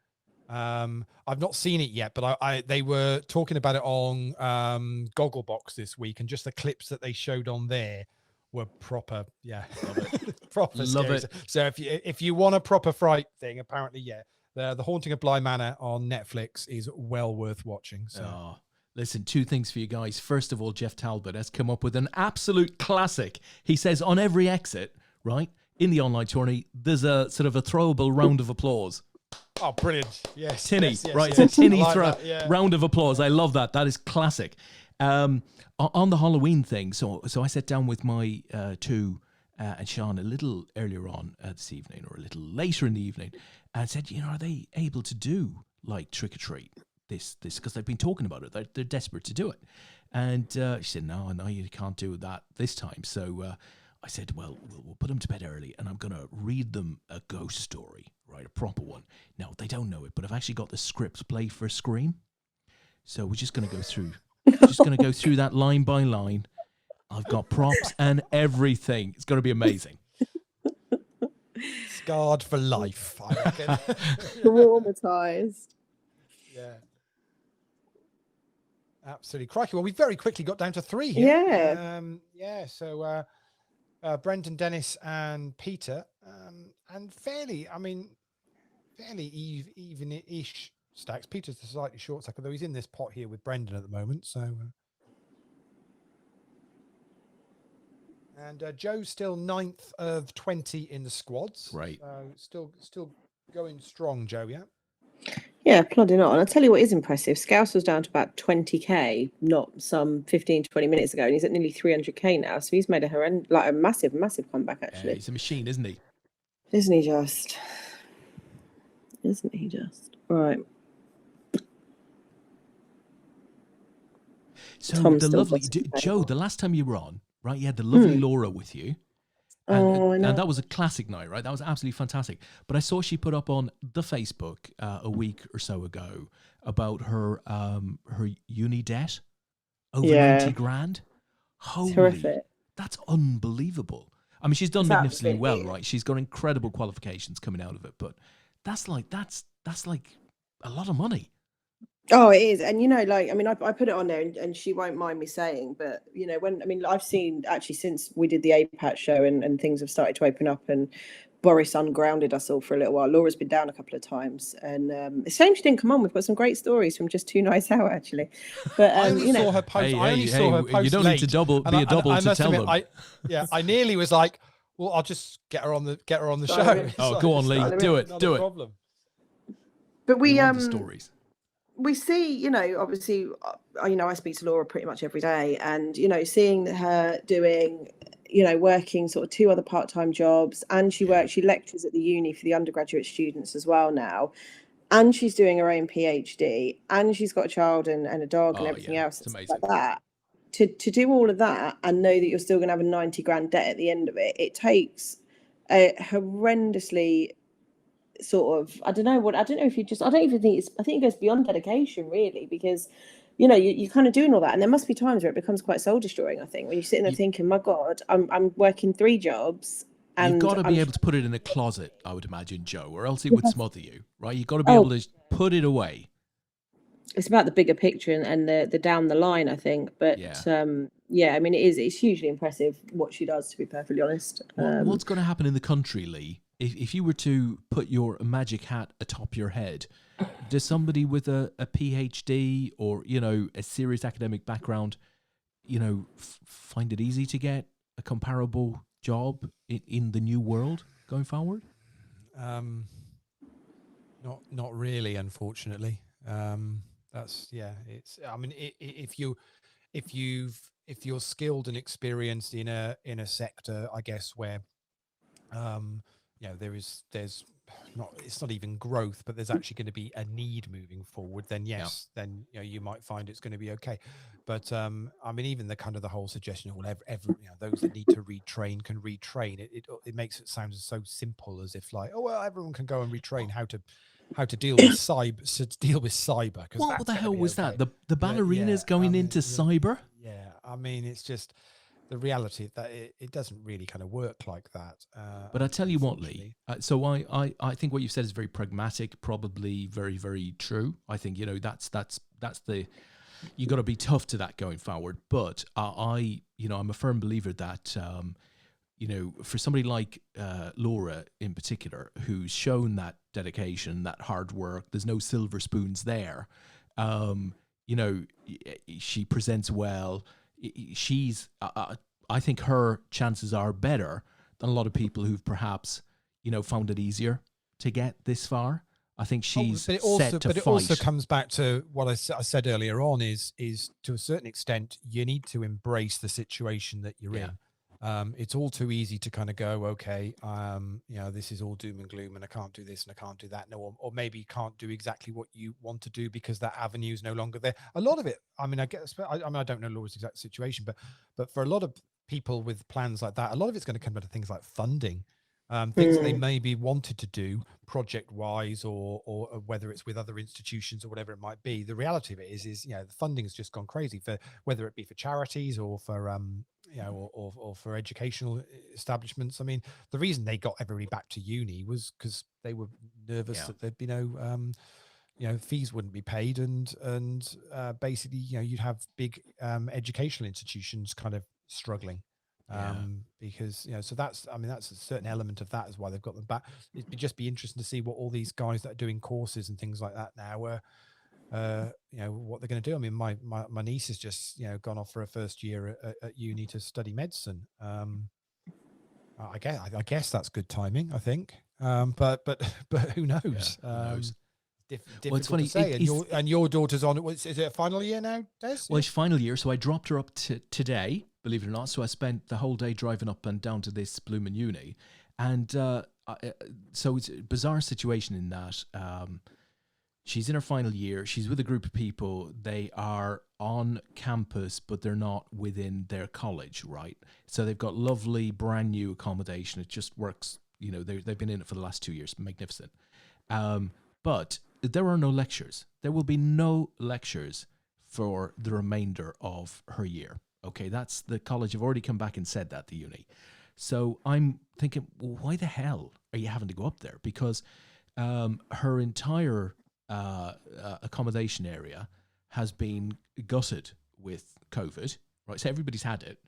I've not seen it yet, but they were talking about it on Gogglebox this week, and just the clips that they showed on there were proper, proper Love scary. it. So if you want a proper fright thing, apparently, the Haunting of Bly Manor on Netflix is well worth watching. So. Oh, listen, 2 things for you guys. First of all, Jeff Talbot has come up with an absolute classic. He says on every exit, right, in the online tourney, there's a sort of a throwable round of applause. Oh, brilliant. Yes. Tinny, yes, right? Yes. It's a tinny like that, round of applause. I love that. That is classic. On the Halloween thing, so I sat down with my 2 and Sean a little earlier on this evening, or a little later in the evening, and said, are they able to do like trick or treat this because they've been talking about it. They're desperate to do it. And she said, no, you can't do that this time. So I said, well, we'll put them to bed early, and I'm going to read them a ghost story, right, a proper one. Now, they don't know it, but I've actually got the script play for Scream. So we're just going to go through that line by line. I've got props and everything. It's going to be amazing. Scarred for life, I reckon. Traumatized. Yeah. Absolutely. Crikey. Well, we very quickly got down to 3 here. Yeah. So Brendan, Dennis and Peter, and fairly even-ish stacks. Peter's the slightly short stack, although he's in this pot here with Brendan at the moment. So, and Joe's still 9th of 20 in the squads. Right. Still going strong, Joe. Yeah. Yeah, plodding on. I'll tell you what is impressive. Scouse was down to about 20k, not some 15, 20 minutes ago, and he's at nearly 300k now. So he's made a massive, massive comeback, actually. He's a machine, isn't he? Isn't he just? Isn't he just? Right. So Tom's the still lovely Joe, the last time you were on, right? You had the lovely Laura with you. And that was a classic night, right? That was absolutely fantastic. But I saw she put up on the Facebook a week or so ago about her uni debt, over 90 grand. Holy, terrific. That's unbelievable. I mean, she's done magnificently well, right? She's got incredible qualifications coming out of it, but that's like a lot of money. Oh, it is. And, I put it on there and she won't mind me saying, but, I've seen actually since we did the APAT show and things have started to open up and Boris ungrounded us all for a little while. Laura's been down a couple of times and it's a shame she didn't come on. We've got some great stories from just 2 nights out, actually. But, I only saw her post. I only saw her post. You don't late, need to be a double to tell them. I nearly was like, well, I'll just get her on the show. Oh, go on, Lee. Do it. Problem. But we stories. We see, obviously, I speak to Laura pretty much every day and, seeing her doing, working sort of 2 other part-time jobs and she lectures at the uni for the undergraduate students as well now. And she's doing her own PhD and she's got a child and a dog and everything else like that. To do all of that and know that you're still going to have a 90 grand debt at the end of it, it takes a horrendously sort of, I don't know if you just, I don't even think I think it goes beyond dedication really, because you're kind of doing all that and there must be times where it becomes quite soul destroying. I think when you're sitting there thinking, my God, I'm working 3 jobs You've And got to I'm be able to put it in a closet, I would imagine, Joe, or else it would smother you, right? You've got to be Oh, able to put it away. it's about the bigger picture and the down the line, I think. But Yeah. yeah, I mean, it's hugely impressive what she does, to be perfectly honest. What's going to happen in the country, Lee? If you were to put your magic hat atop your head, does somebody with a PhD or, you know, a serious academic background, you know, find it easy to get a comparable job in the new world going forward? Not really, unfortunately. That's it's. I mean, if you're skilled and experienced in a sector, I guess where you know there's not, it's not even growth, but there's actually going to be a need moving forward, then yes, then you know you might find it's going to be okay. But I mean, even the kind of the whole suggestion of, well, every you know, those that need to retrain can retrain. It makes it sound so simple, as if like, oh well, everyone can go and retrain how to deal with cyber. What the hell was okay. that? The ballerinas going into cyber? Yeah, I mean, it's just the reality that it doesn't really kind of work like that. But I tell you what, Lee. So I think what you said is very pragmatic, probably very, very true. I think, you know, that's the, you got to be tough to that going forward. But you know, I'm a firm believer that, you know, for somebody like Laura in particular, who's shown that dedication, that hard work, there's no silver spoons there. You know, she presents well. She's, I think her chances are better than a lot of people who've perhaps, you know, found it easier to get this far. I think she's set to fight. But it also comes back to what I said earlier on, is to a certain extent, you need to embrace the situation that you're in. It's all too easy to kind of go, okay, you know, this is all doom and gloom and I can't do this and I can't do that. No, or maybe you can't do exactly what you want to do because that avenue is no longer there. A lot of it, I mean, I don't know Laura's exact situation, but for a lot of people with plans like that, a lot of it's going to come down to things like funding. Things that they maybe wanted to do project-wise, or whether it's with other institutions or whatever it might be. The reality of it is you know, the funding has just gone crazy, for whether it be for charities or for you know, or for educational establishments. I mean, the reason they got everybody back to uni was because they were nervous that there'd be no you know, fees wouldn't be paid, and basically, you know, you'd have big educational institutions kind of struggling. Because, you know, so that's, I mean, that's a certain element of that is why they've got them back. It'd just be interesting to see what all these guys that are doing courses and things like that now you know, what they're going to do. I mean, my niece has just, you know, gone off for her first year at uni to study medicine. I guess that's good timing, I think. But who knows? Who knows? Well, it's funny to say. And your daughter's on, is it a final year now, Des? Well, it's final year, so I dropped her up to today, believe it or not. So I spent the whole day driving up and down to this blooming uni. And so it's a bizarre situation in that she's in her final year. She's with a group of people. They are on campus, but they're not within their college, right? So they've got lovely, brand new accommodation. It just works. You know, they've been in it for the last 2 years. Magnificent. But there are no lectures. There will be no lectures for the remainder of her year. Okay, that's the college have already come back and said that, the uni. So I'm thinking, well, why the hell are you having to go up there? Because her entire accommodation area has been gutted with COVID, right? So everybody's had it,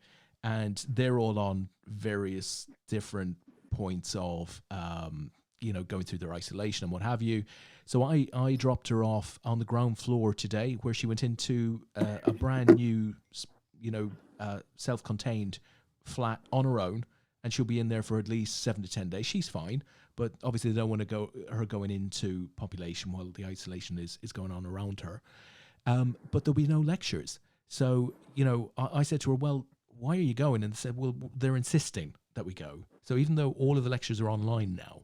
and they're all on various different points of you know, going through their isolation and what have you. So I dropped her off on the ground floor today, where she went into a brand new, you know, self-contained flat on her own, and she'll be in there for at least 7 to 10 days. She's fine, but obviously they don't want to her going into population while the isolation is going on around her. But there'll be no lectures. So, you know, I said to her, well, why are you going? And they said, well, they're insisting that we go. So even though all of the lectures are online now,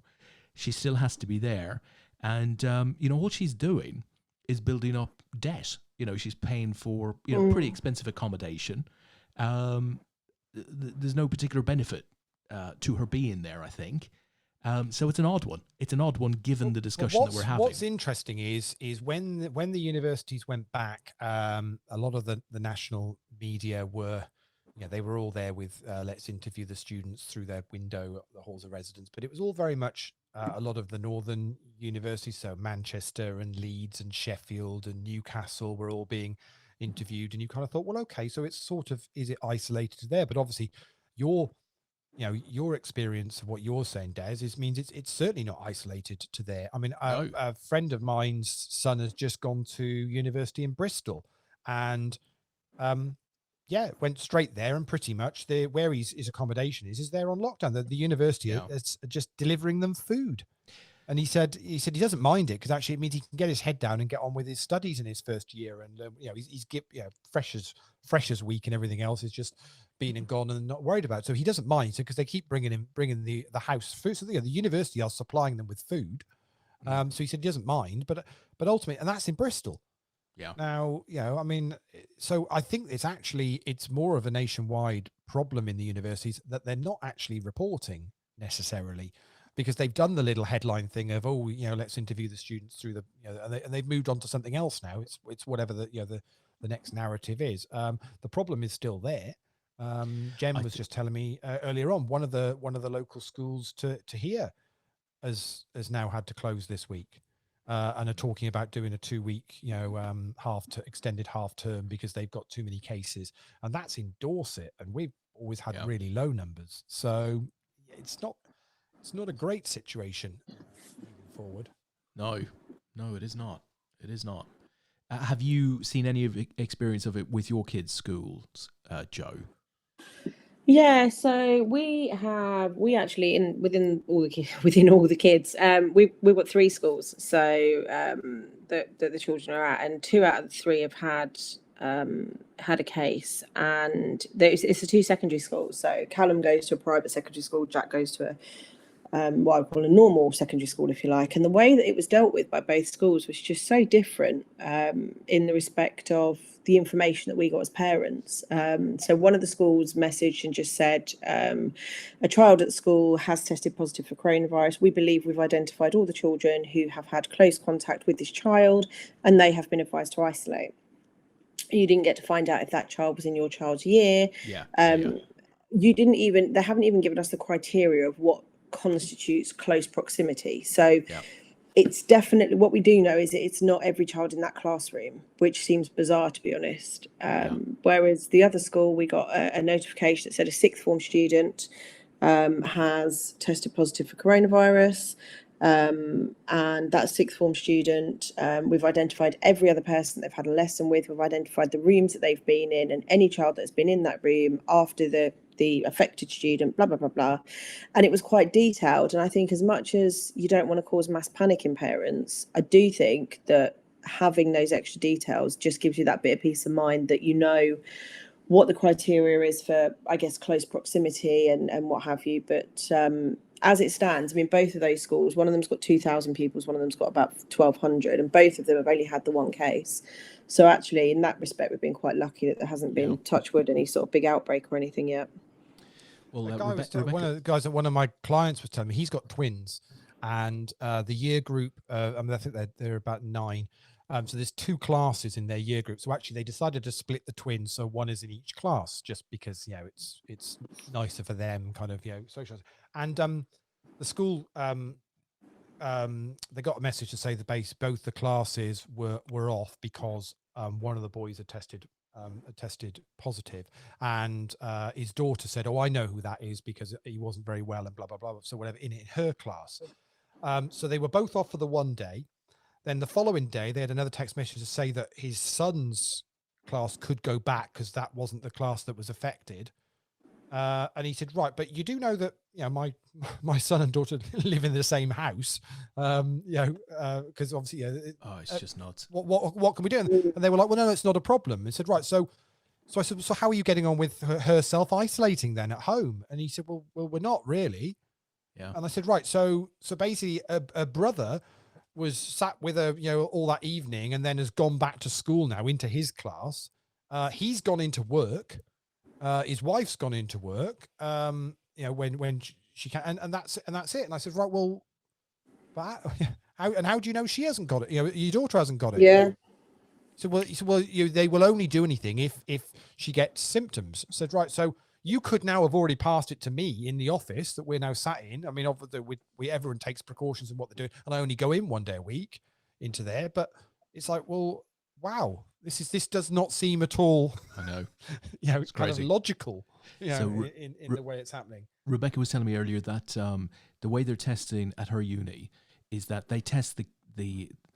she still has to be there. And, you know, all she's doing is building up debt. You know, she's paying for, you know, pretty expensive accommodation. There's no particular benefit to her being there, I think. So it's an odd one. It's an odd one given the discussion that we're having. What's interesting is when the universities went back, a lot of the national media were, they were all there with let's interview the students through their window at the halls of residence, but it was all very much a lot of the northern universities, so Manchester and Leeds and Sheffield and Newcastle were all being interviewed, and you kind of thought, well, okay, so it's sort of, is it isolated to there? But obviously your experience of what you're saying, Des, means it's certainly not isolated to there. I mean, a friend of mine's son has just gone to university in Bristol, and went straight there, and pretty much where his accommodation is there on lockdown. The university is just delivering them food. And he said he doesn't mind it, because actually it means he can get his head down and get on with his studies in his first year. And he's freshers week and everything else is just been and gone and not worried about it. So he doesn't mind, because they keep bringing the house food. So the university are supplying them with food. So he said he doesn't mind, but ultimately, and that's in Bristol. Yeah. Now, I mean, so I think it's more of a nationwide problem in the universities that they're not actually reporting necessarily, because they've done the little headline thing of, let's interview the students through the, and they've moved on to something else now. It's whatever the next narrative is. The problem is still there. Jen was just telling me earlier on, one of the local schools to here has now had to close this week. And are talking about doing a 2-week, extended half term, because they've got too many cases, and that's in Dorset, and we've always had really low numbers. So it's not a great situation moving forward. No, it is not. It is not. Have you seen any of experience of it with your kids' schools, Jo? Yeah, so we actually within all the kids, we've got 3 schools, so that the children are at, and 2 out of the 3 have had a case, and it's a 2 secondary schools. So Callum goes to a private secondary school, Jack goes to what I call a normal secondary school, if you like. And the way that it was dealt with by both schools was just so different in the respect of the information that we got as parents. So one of the schools messaged and just said, a child at the school has tested positive for coronavirus. We believe we've identified all the children who have had close contact with this child, and they have been advised to isolate. You didn't get to find out if that child was in your child's year. They haven't even given us the criteria of what constitutes close proximity. So it's definitely, what we do know is it's not every child in that classroom, which seems bizarre, to be honest. Whereas the other school, we got a notification that said a 6th form student has tested positive for coronavirus. And that 6th form student, we've identified every other person they've had a lesson with. We've identified the rooms that they've been in, and any child that's been in that room after the affected student, blah, blah, blah, blah. And it was quite detailed. And I think, as much as you don't want to cause mass panic in parents, I do think that having those extra details just gives you that bit of peace of mind that you know what the criteria is for, I guess, close proximity and what have you. But as it stands, I mean, both of those schools, one of them's got 2,000 pupils, one of them's got about 1,200, and both of them have only had the one case. So actually, in that respect, we've been quite lucky that there hasn't been, touch wood, any sort of big outbreak or anything yet. Well, one of the guys that one of my clients was telling me, he's got twins, and the year group, I think they're about 9. So there's 2 classes in their year group. So actually, they decided to split the twins, so one is in each class, just because it's nicer for them, kind of socialize. And the school, they got a message to say both the classes were off because one of the boys had tested positive, and his daughter said, "Oh, I know who that is because he wasn't very well," and blah blah blah. So whatever, in her class. So they were both off for the one day. Then the following day, they had another text message to say that his son's class could go back because that wasn't the class that was affected. And he said, "Right, but you do know that my son and daughter live in the same house, because obviously, it's just not. What can we do?" And they were like, "Well, no, it's not a problem." And said, "Right, so I said, so how are you getting on with her self-isolating then at home?" And he said, "Well, we're not really." Yeah. And I said, "Right, so basically, a brother was sat with her, all that evening, and then has gone back to school now into his class. He's gone into work. His wife's gone into work. When she can, and that's it." And I said, "Right, well, but how do you know she hasn't got it? Your daughter hasn't got it." Yeah. They will only do anything if she gets symptoms. Said, right, so you could now have already passed it to me in the office that we're now sat in. I mean, obviously, everyone takes precautions in what they're doing, and I only go in one day a week into there. But it's like, well, wow, this does not seem at all. I know. It's kind of logical. In the way it's happening. Rebecca was telling me earlier that the way they're testing at her uni is that they test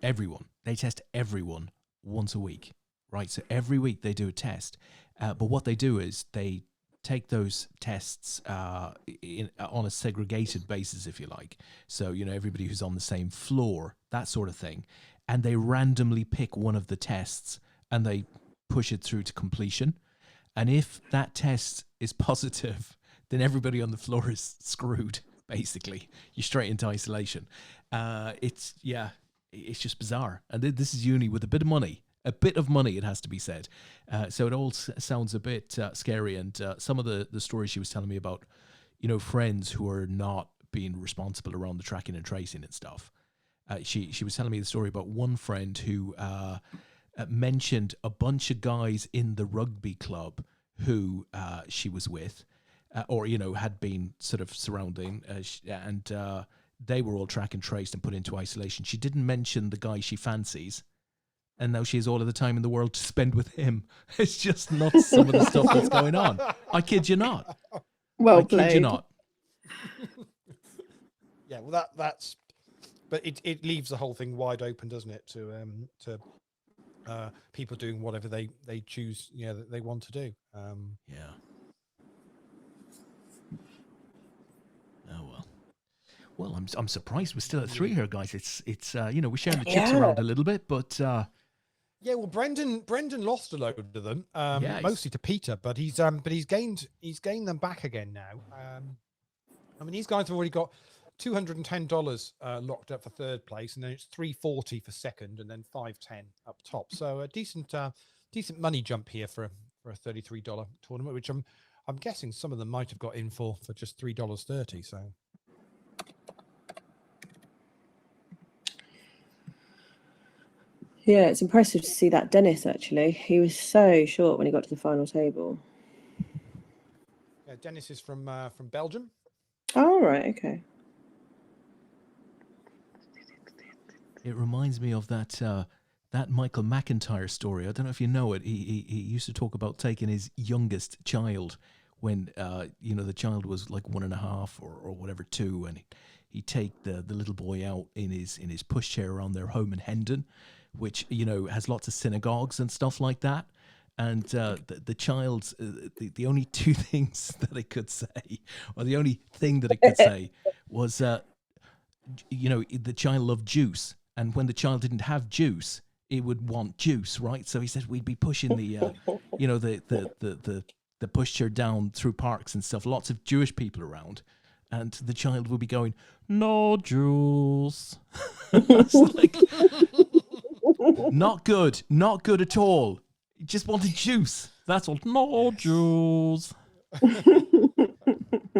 everyone. They test everyone once a week, right? So every week they do a test. But what they do is they take those tests on a segregated basis, if you like. So, everybody who's on the same floor, that sort of thing. And they randomly pick one of the tests and they push it through to completion. And if that test is positive, then everybody on the floor is screwed, basically. You're straight into isolation. It's just bizarre. And this is uni with a bit of money, it has to be said. So it all sounds a bit scary. And some of the stories she was telling me about, friends who are not being responsible around the tracking and tracing and stuff. She was telling me the story about one friend who mentioned a bunch of guys in the rugby club who she was with, or had been sort of surrounding, and they were all track and traced and put into isolation. She didn't mention the guy she fancies, and now she has all of the time in the world to spend with him. It's just nuts, some of the stuff that's going on. I kid you not. Well I played. kid you not. Yeah, well, that's. But it leaves the whole thing wide open, doesn't it, to people doing whatever they choose, that they want to do. Yeah. Oh well. Well, I'm surprised we're still at 3 here, guys. It's we're sharing the chips around a little bit, but yeah. Well, Brendan lost a load of them, mostly to Peter, but he's gained them back again now. I mean, these guys have already got $210 locked up for third place, and then it's $340 for second, and then $510 up top. So a decent money jump here for a $33 tournament, which I'm guessing some of them might have got in for just $3.30. So yeah, it's impressive to see that Dennis. Actually, he was so short when he got to the final table. yeah, Dennis is from Belgium. Oh right, okay. it reminds me of that Michael McIntyre story. I don't know if you know it. He used to talk about taking his youngest child when the child was like 1.5 or whatever, 2, and he'd take the little boy out in his pushchair around their home in Hendon, which has lots of synagogues and stuff like that. And the child's the only 2 things that it could say, or the only thing that it could say was the child loved juice, and when the child didn't have juice, it would want juice, right? So he said we'd be pushing the pushchair down through parks and stuff, lots of Jewish people around, and the child would be going, "No juice." It's like, not good at all. He just wanted juice. That's all. No juice.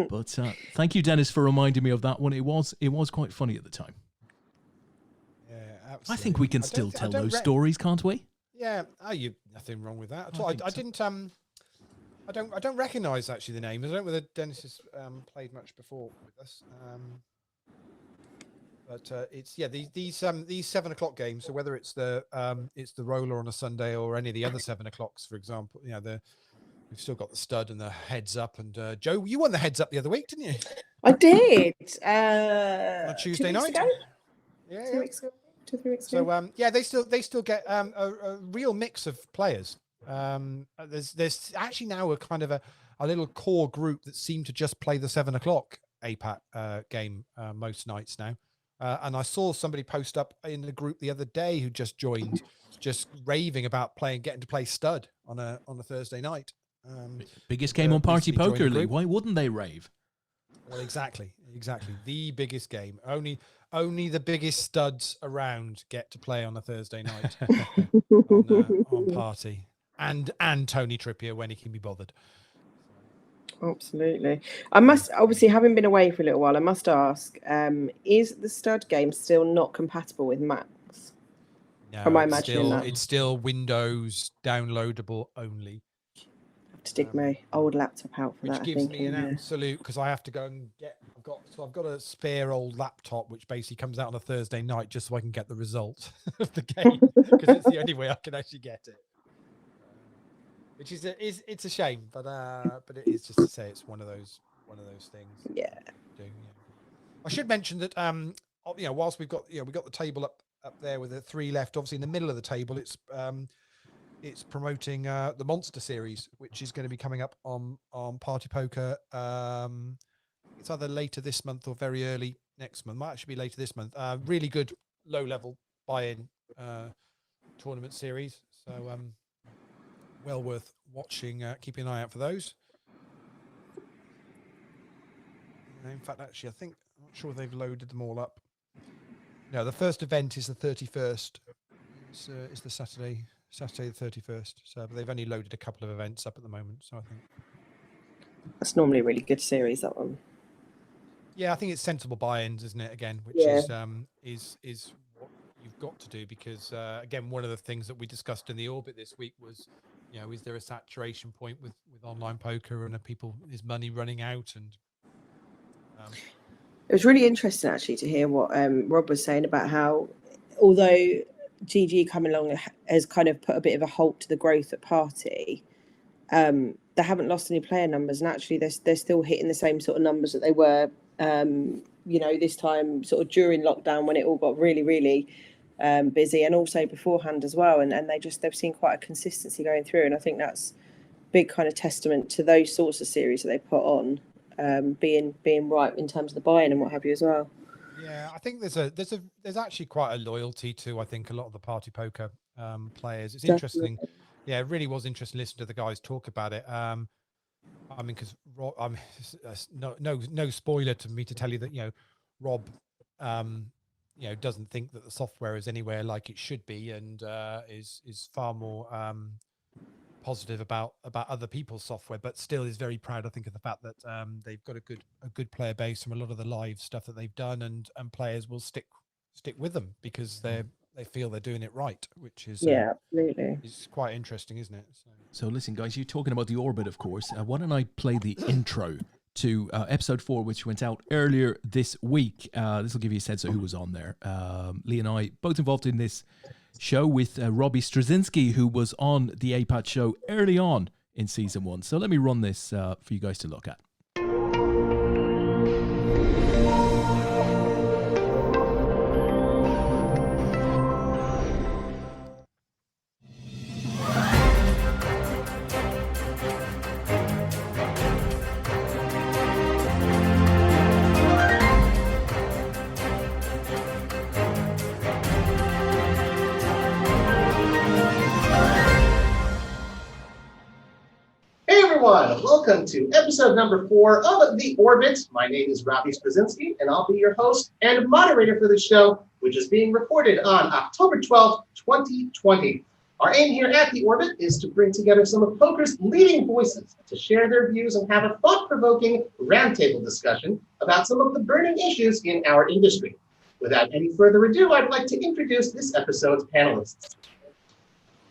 But thank you, Dennis, for reminding me of that one. It was quite funny at the time. Yeah, absolutely. I think we can still tell those stories, can't we? Yeah, you nothing wrong with that at all. I didn't. I don't recognise actually the name. I don't know whether Dennis has played much before with us. But it's these 7 o'clock games. So whether it's the roller on a Sunday or any of the other 7 o'clocks, for example, we've still got the stud and the heads up. And Joe, you won the heads up the other week, didn't you? I did. On Tuesday night. Ago? Yeah, 2 weeks ago. 2 or 3 weeks ago. So they still get a real mix of players. There's actually now a kind of a little core group that seem to just play the 7 o'clock APAT game most nights now. And I saw somebody post up in the group the other day who just joined, just raving about getting to play stud on a Thursday night. Biggest game on Party Poker League. Why wouldn't they rave? Well, exactly. The biggest game. Only the biggest studs around get to play on a Thursday night on Party, and Tony Trippier when he can be bothered. Absolutely. I must, obviously, having been away for a little while, I must ask, is the stud game still not compatible with Macs? Am I imagining that? It's still Windows downloadable only. To dig my old laptop out for which that, gives me an absolute, because I have to go and get. I've got a spare old laptop which basically comes out on a Thursday night just so I can get the result of the game, because it's the only way I can actually get it. Which is it's a shame, but it is just to say it's one of those things. Yeah. I should mention that whilst we've got the table up there with the 3 left, obviously in the middle of the table it's promoting the Monster series, which is going to be coming up on Party Poker. It's either later this month or very early next month. Might actually be later this month. Really good low level buy-in tournament series. So well worth watching. Keeping an eye out for those. In fact, actually, I'm not sure they've loaded them all up. No, the first event is the 31st. It's the Saturday the 31st. So they've only loaded a couple of events up at the moment. So I think that's normally a really good series, that one. Yeah, I think it's sensible buy-ins, isn't it? Again, which is what you've got to do, because again, one of the things that we discussed in the orbit this week was, is there a saturation point with online poker, and is money running out? And it was really interesting actually to hear what Rob was saying about how, although GG coming along has kind of put a bit of a halt to the growth at Party, they haven't lost any player numbers, and actually they're still hitting the same sort of numbers that they were this time sort of during lockdown, when it all got really, really busy, and also beforehand as well, and they've seen quite a consistency going through, and I think that's big kind of testament to those sorts of series that they put on being right in terms of the buy-in and what have you as well. Yeah, I think there's actually quite a loyalty to, I think, a lot of the Party Poker players. It's interesting. Yeah, it really was interesting listening to the guys talk about it. I mean, because no spoiler to me to tell you that Rob doesn't think that the software is anywhere like it should be, and is far more positive about other people's software, but still is very proud, I think, of the fact that they've got a good player base from a lot of the live stuff that they've done, and players will stick with them because they feel they're doing it right, which is absolutely, is quite interesting, isn't it? So listen, guys, you're talking about the orbit, of course. Why don't I play the intro to episode 4, which went out earlier this week. This will give you a sense of who was on there. Lee and I both involved in this show with Robbie Straczynski, who was on the APAT Show early on in season 1. So let me run this for you guys to look at. Welcome to episode number 4 of The Orbit. My name is Robbie Straczynski, and I'll be your host and moderator for the show, which is being recorded on October 12th, 2020. Our aim here at The Orbit is to bring together some of poker's leading voices to share their views and have a thought-provoking roundtable discussion about some of the burning issues in our industry. Without any further ado, I'd like to introduce this episode's panelists.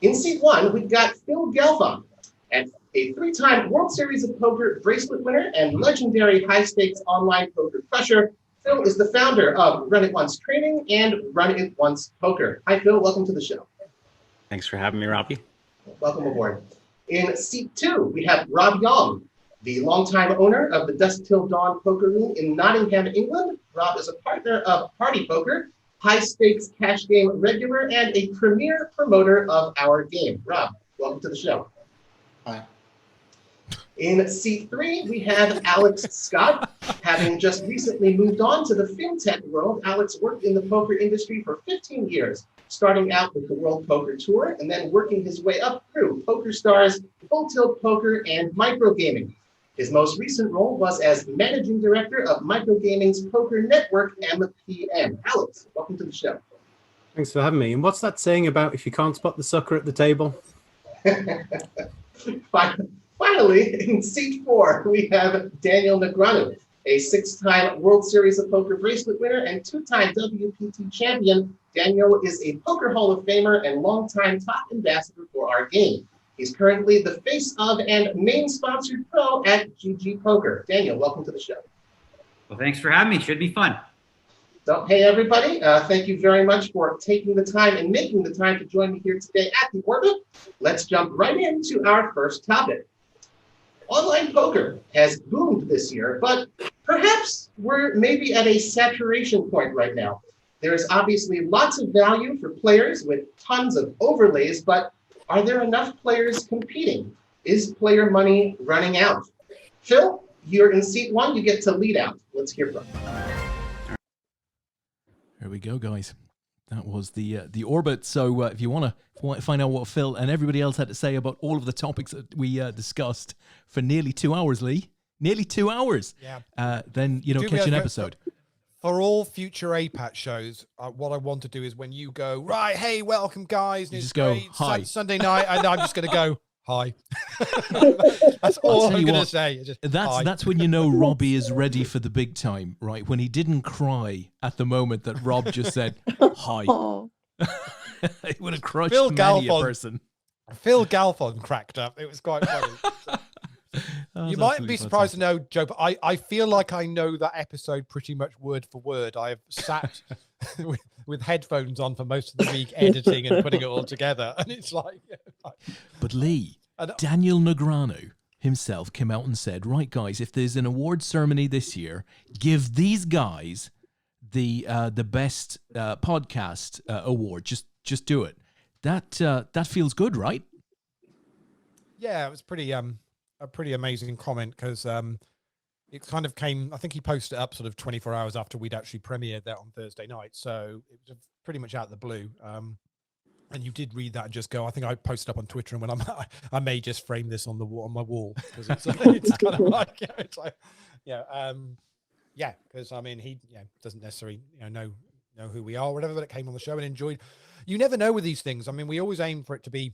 In seat 1, we've got Phil Gelfand, and a 3-time World Series of Poker bracelet winner and legendary high-stakes online poker crusher. Phil is the founder of Run It Once Training and Run It Once Poker. Hi, Phil. Welcome to the show. Thanks for having me, Robbie. Welcome aboard. In seat 2, we have Rob Young, the longtime owner of the Dusk Till Dawn Poker Room in Nottingham, England. Rob is a partner of Party Poker, high-stakes cash game regular, and a premier promoter of our game. Rob, welcome to the show. Hi. In seat 3, we have Alex Scott. Having just recently moved on to the fintech world, Alex worked in the poker industry for 15 years, starting out with the World Poker Tour and then working his way up through Poker Stars, Full Tilt Poker, and Microgaming. His most recent role was as managing director of Microgaming's Poker Network, MPN. Alex, welcome to the show. Thanks for having me. And what's that saying about if you can't spot the sucker at the table? Finally, in seat 4, we have Daniel Negreanu. a 6-time World Series of Poker bracelet winner and 2-time WPT champion, Daniel is a Poker Hall of Famer and longtime top ambassador for our game. He's currently the face of and main sponsored pro at GG Poker. Daniel, welcome to the show. Well, thanks for having me. Should be fun. So, hey, everybody. Thank you very much for taking the time and making the time to join me here today at the Orbit. Let's jump right into our first topic. Online poker has boomed this year, but perhaps we're maybe at a saturation point right now. There's obviously lots of value for players with tons of overlays, but are there enough players competing? Is player money running out? Phil, you're in seat 1. You get to lead out. Let's hear from you. There we go, guys. That was the Orbit. So if you want to find out what Phil and everybody else had to say about all of the topics that we discussed for nearly 2 hours, Lee, nearly 2 hours, then, catch an episode. For all future APAT shows, what I want to do is when you go, right, hey, welcome, guys. You just go, hi. Sunday night, and I'm just going to go, hi. That's all I'm going to say. That's when you know Robbie is ready for the big time, right? When he didn't cry at the moment that Rob just said, hi. It would have crushed many a person. Phil Galfond cracked up. It was quite funny. You might be surprised to know, Joe, but I feel like I know that episode pretty much word for word. I have sat with headphones on for most of the week editing and putting it all together. And it's like... But Lee, Daniel Negreanu himself came out and said, right, guys, if there's an award ceremony this year, give these guys the best podcast award. Just do it. That feels good, right? Yeah, it was pretty... a pretty amazing comment because it kind of came, I think he posted it up sort of 24 hours after we'd actually premiered that on Thursday night. So it was pretty much out of the blue. And you did read that and just go, I think I posted up on Twitter and when I may just frame this on the wall, on my wall because it's kind of like, it's like, because I mean, he doesn't necessarily, know who we are or whatever, but it came on the show and enjoyed. You never know with these things. I mean, we always aim for it to be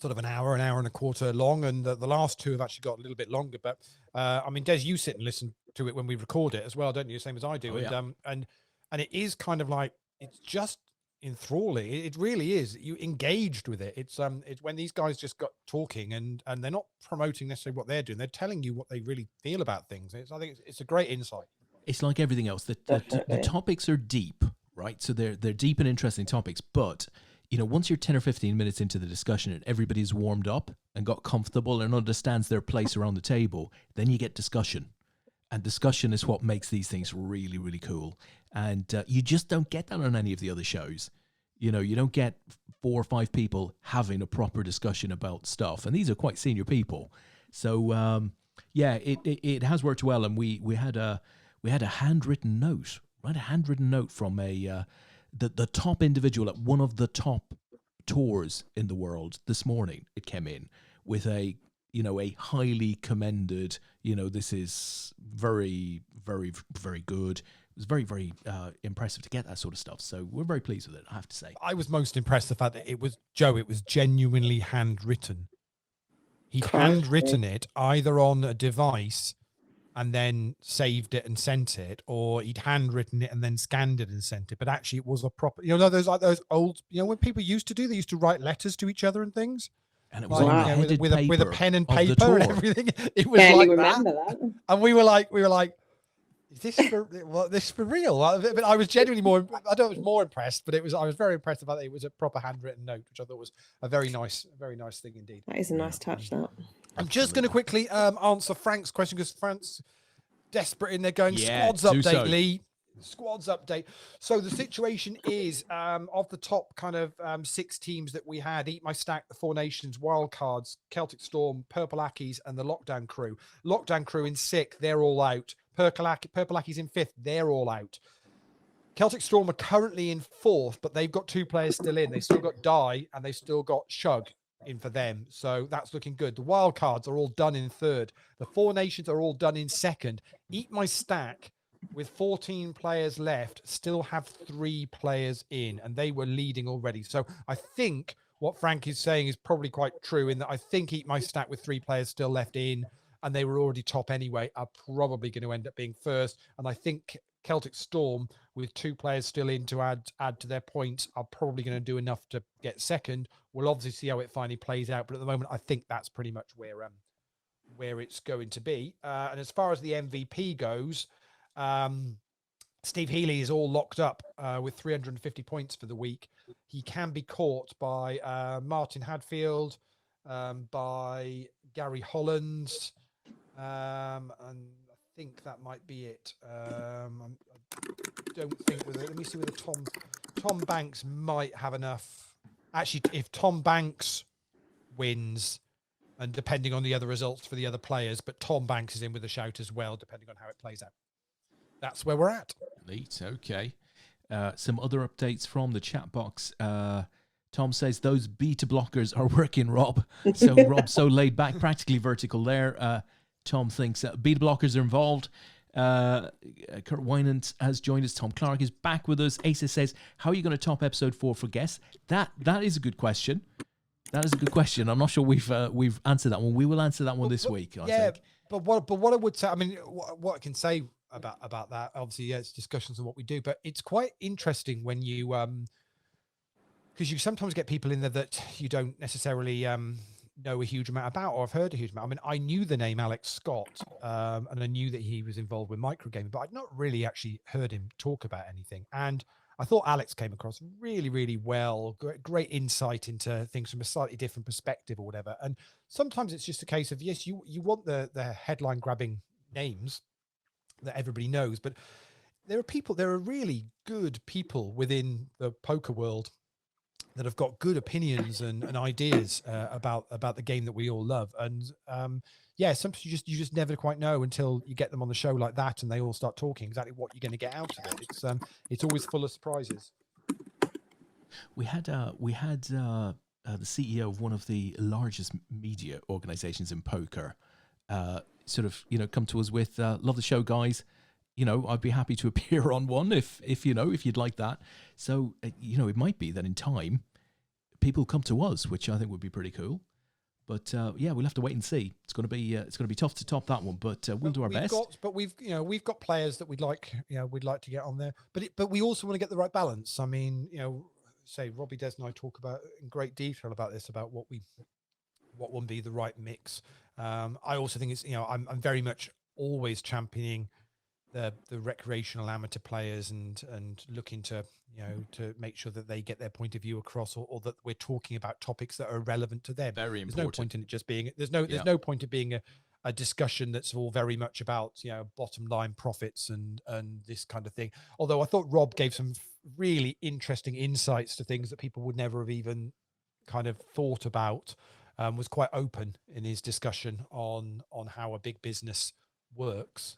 sort of an hour and a quarter long, and the last two have actually got a little bit longer. But I mean, Des, you sit and listen to it when we record it as well, don't you? Same as I do. And it is kind of like it's just enthralling. It really is. You engaged with it. It's when these guys just got talking and they're not promoting necessarily what they're doing. They're telling you what they really feel about things. I think it's a great insight. It's like everything else. The topics are deep, right? So they're deep and interesting topics, but once you're 10 or 15 minutes into the discussion and everybody's warmed up and got comfortable and understands their place around the table, then you get discussion. And discussion is what makes these things really, really cool. And you just don't get that on any of the other shows. You don't get 4 or 5 people having a proper discussion about stuff. And these are quite senior people. So, it has worked well. And we had a handwritten note, right? A handwritten note from the top individual at one of the top tours in the world this morning. It came in with a highly commended, this is very, very, very good. It was very, very impressive to get that sort of stuff. So we're very pleased with it, I have to say. I was most impressed the fact that it was genuinely handwritten. He'd handwritten it either on a device and then saved it and sent it, or he'd handwritten it and then scanned it and sent it. But actually it was a proper, those old, when people used to do, they used to write letters to each other and things. And it was on the headed with a pen and paper and everything. It was Barely like remember that. And we were like, is this for real? But I was genuinely more impressed, but I was very impressed about it. It was a proper handwritten note, which I thought was a very nice thing indeed. That is a nice touch, that. I'm just going to quickly answer Frank's question because Frank's desperate in there going, squads update, so. Lee. Squads update. So the situation is of the top kind of 6 teams that we had: Eat My Stack, the Four Nations, Wildcards, Celtic Storm, Purple Ackies, and the Lockdown Crew. Lockdown Crew in 6th, they're all out. Purple Ackies in 5th, they're all out. Celtic Storm are currently in 4th, but they've got 2 players still in. They still got Die and they still got Shug in for them. So that's looking good. The Wildcards are all done in 3rd. The Four Nations are all done in 2nd. Eat My Stack, with 14 players left, still have 3 players in, and they were leading already. So I think what Frank is saying is probably quite true in that I think Eat My Stack with 3 players still left in and they were already top anyway, are probably going to end up being first. And I think Celtic Storm, with 2 players still in to add to their points, are probably going to do enough to get second. We'll obviously see how it finally plays out, but at the moment, I think that's pretty much where it's going to be. And as far as the MVP goes, Steve Healy is all locked up with 350 points for the week. He can be caught by Martin Hadfield, by Gary Hollands, and I think that might be it. I don't think whether, let me see whether Tom Banks might have enough. Actually, if Tom Banks wins, and depending on the other results for the other players, but Tom Banks is in with a shout as well, depending on how it plays out. That's where we're at. Neat. Okay. Some other updates from the chat box. Tom says those beta blockers are working, Rob. So Rob's so laid back, practically vertical there. Tom thinks beta blockers are involved. Kurt Wynant has joined us. Tom Clark is back with us. Asa says, how are you going to top episode 4 for guests? That is a good question. That is a good question. I'm not sure we've answered that one. We will answer that one this week, I think. But what I would say, I mean, what I can say about that, obviously, it's discussions on what we do, but it's quite interesting when you because you sometimes get people in there that you don't necessarily know a huge amount about or have heard a huge amount. I mean, I knew the name Alex Scott, and I knew that he was involved with microgaming, but I'd not really actually heard him talk about anything. And I thought Alex came across really, really well, great insight into things from a slightly different perspective or whatever. And sometimes it's just a case of, yes, you want the headline grabbing names that everybody knows, but there are really good people within the poker world that have got good opinions and ideas about the game that we all love. And sometimes you just never quite know until you get them on the show like that and they all start talking exactly what you're going to get out of it. It's always full of surprises. We had the CEO of one of the largest media organizations in poker sort of, come to us with, love the show, guys. I'd be happy to appear on one if you'd like that. So, it might be that in time people come to us, which I think would be pretty cool. But we'll have to wait and see. It's going to be tough to top that one, but we'll do our best. We've got players that we'd like to get on there, but we also want to get the right balance. I mean, say Robbie Des and I talk about in great detail about this, about what would be the right mix. I also think it's, I'm very much always championing the recreational amateur players and looking to to make sure that they get their point of view across, or that we're talking about topics that are relevant to them. Very important. There's no point in it just being there's no point in being a discussion that's all very much about bottom line profits and this kind of thing. Although I thought Rob gave some really interesting insights to things that people would never have even kind of thought about. Was quite open in his discussion on how a big business works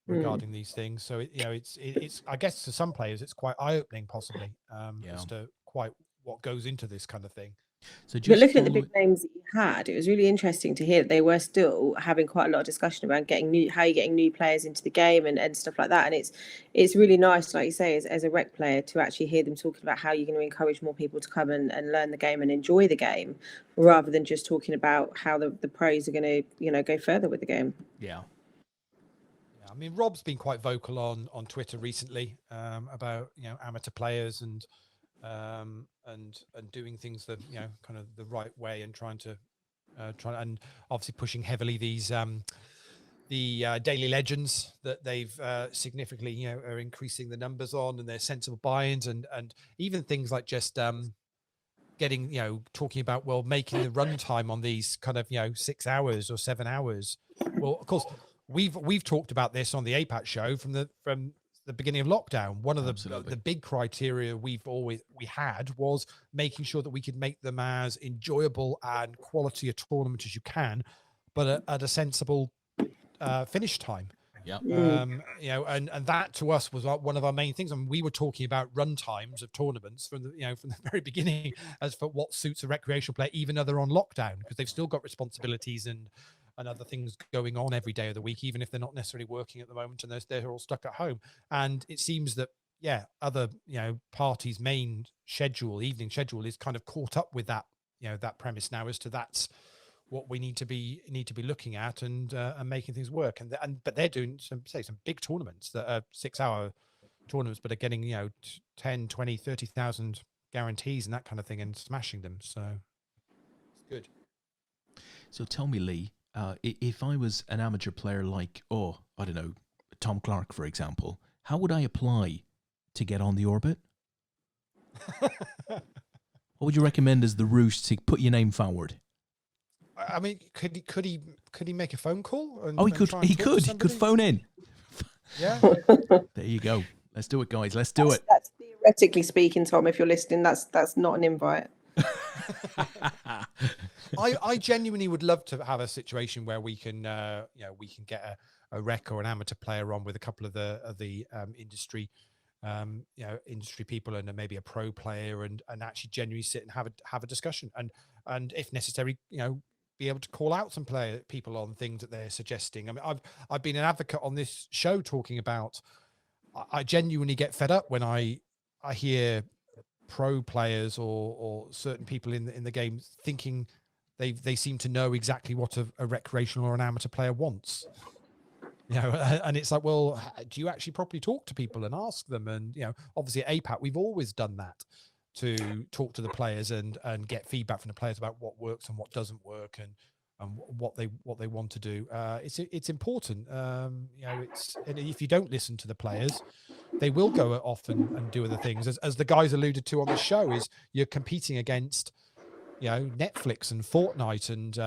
regarding these things. So it's I guess to some players it's quite eye-opening possibly as to quite what goes into this kind of thing. So but looking at the big names that you had, it was really interesting to hear that they were still having quite a lot of discussion around how you're getting new players into the game and stuff like that. And it's really nice, like you say, as a rec player, to actually hear them talking about how you're going to encourage more people to come and learn the game and enjoy the game, rather than just talking about how the pros are going to go further with the game. Yeah. I mean, Rob's been quite vocal on Twitter recently about amateur players and doing things that kind of the right way, and trying and obviously pushing heavily these the daily legends that they've significantly are increasing the numbers on, and their sensible buy-ins and even things like just getting talking about making the runtime on these kind of 6 hours or 7 hours. Well, of course. We've talked about this on the APAT show from the beginning of lockdown. One of the big criteria we had was making sure that we could make them as enjoyable and quality a tournament as you can, but at a sensible finish time. Yeah. And that to us was one of our main things. I mean, we were talking about run times of tournaments from the very beginning as for what suits a recreational player, even though they're on lockdown, because they've still got responsibilities and other things going on every day of the week, even if they're not necessarily working at the moment and they're all stuck at home. And it seems that, other, parties' main schedule, evening schedule, is kind of caught up with that, that premise now as to that's what we need to be looking at and making things work. But they're doing some big tournaments that are 6-hour tournaments, but are getting 10, 20, 30,000 guarantees and that kind of thing, and smashing them. So it's good. So tell me, Lee, if I was an amateur player like, I don't know, Tom Clark, for example, how would I apply to get on the orbit? What would you recommend as the route to put your name forward? I mean, could he make a phone call? He could. He could phone in. Yeah. There you go. Let's do it, guys. Let's do it. That's theoretically speaking, Tom. If you're listening, that's not an invite. I genuinely would love to have a situation where we can get a rec or an amateur player on with a couple of the industry industry people and maybe a pro player and actually genuinely sit and have a discussion and if necessary be able to call out some people on things that they're suggesting. I mean, I've been an advocate on this show talking about, I genuinely get fed up when I hear pro players or certain people in the game thinking they seem to know exactly what a recreational or an amateur player wants. And it's like, well, do you actually properly talk to people and ask them? And obviously at APAT we've always done that, to talk to the players and get feedback from the players about what works and what doesn't work and what they want to do. It's important. And if you don't listen to the players, they will go off and do other things. As the guys alluded to on the show, is you're competing against Netflix and Fortnite and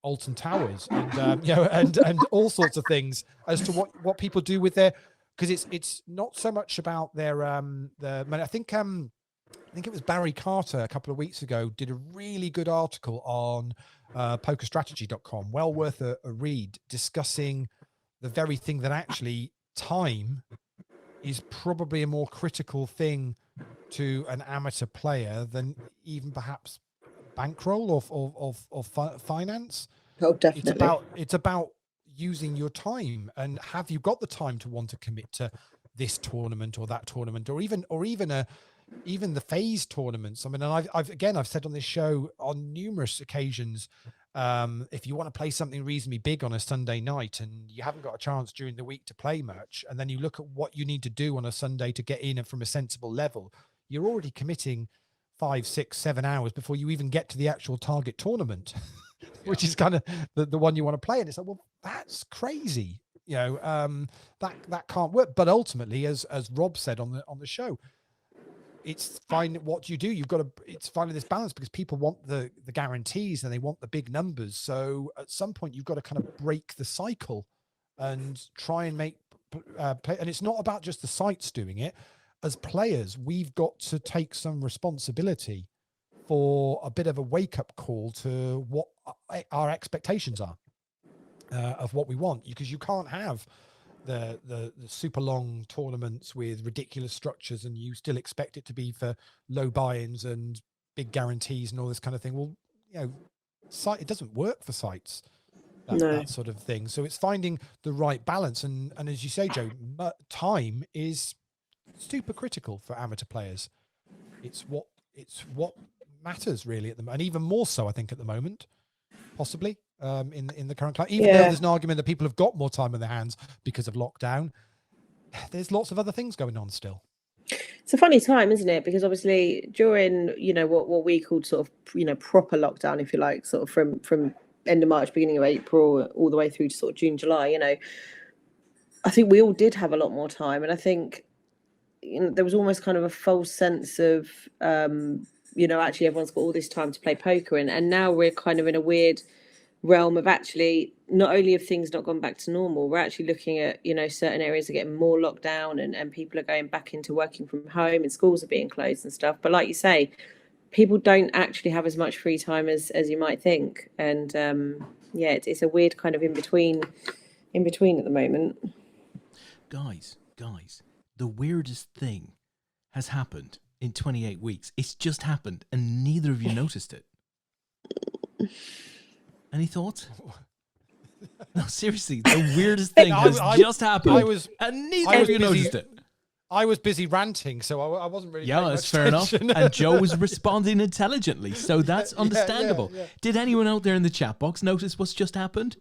Alton Towers and all sorts of things as to what people do with their, because it's not so much about their I think it was Barry Carter a couple of weeks ago did a really good article on pokerstrategy.com, well worth a read, discussing the very thing that actually time is probably a more critical thing to an amateur player than even perhaps bankroll or finance. Oh, definitely. It's about using your time, and have you got the time to want to commit to this tournament or that tournament, or even the phase tournaments. I mean, and I've said on this show on numerous occasions, if you want to play something reasonably big on a Sunday night and you haven't got a chance during the week to play much, and then you look at what you need to do on a Sunday to get in from a sensible level, you're already committing 5, 6, 7 hours before you even get to the actual target tournament, which is kind of the one you want to play. And it's like, well, that's crazy. That can't work. But ultimately, as Rob said on the show, it's fine. What do? It's finding this balance, because people want the guarantees and they want the big numbers. So at some point you've got to kind of break the cycle and try and make play. And it's not about just the sites doing it. As players, we've got to take some responsibility for a bit of a wake-up call to what our expectations are of what we want, because you can't have the super long tournaments with ridiculous structures and you still expect it to be for low buy-ins and big guarantees and all this kind of thing. Well, it doesn't work for sites, that sort of thing. So it's finding the right balance, and as you say, Joe, time is super critical for amateur players. It's what matters really at the moment, and even more so I think at the moment, possibly in the current climate. Even though there's an argument that people have got more time on their hands because of lockdown, there's lots of other things going on still. It's a funny time, isn't it? Because obviously during what we called sort of proper lockdown, if you like, sort of from end of March, beginning of April, all the way through to sort of June, July, I think we all did have a lot more time, and I think there was almost kind of a false sense of actually everyone's got all this time to play poker, and now we're kind of in a weird realm of actually not only have things not gone back to normal, we're actually looking at certain areas are getting more locked down, and people are going back into working from home, and schools are being closed and stuff. But like you say, people don't actually have as much free time as you might think, and it's a weird kind of in between at the moment. Guys, the weirdest thing has happened in 28 weeks. It's just happened, and neither of you noticed it. Any thoughts? No, seriously, the weirdest thing has just happened, and neither of you noticed it. I was busy ranting, so I wasn't really. Yeah, paying that's much fair enough. attention. And Joe was responding intelligently, so that's understandable. yeah. Did anyone out there in the chat box notice what's just happened?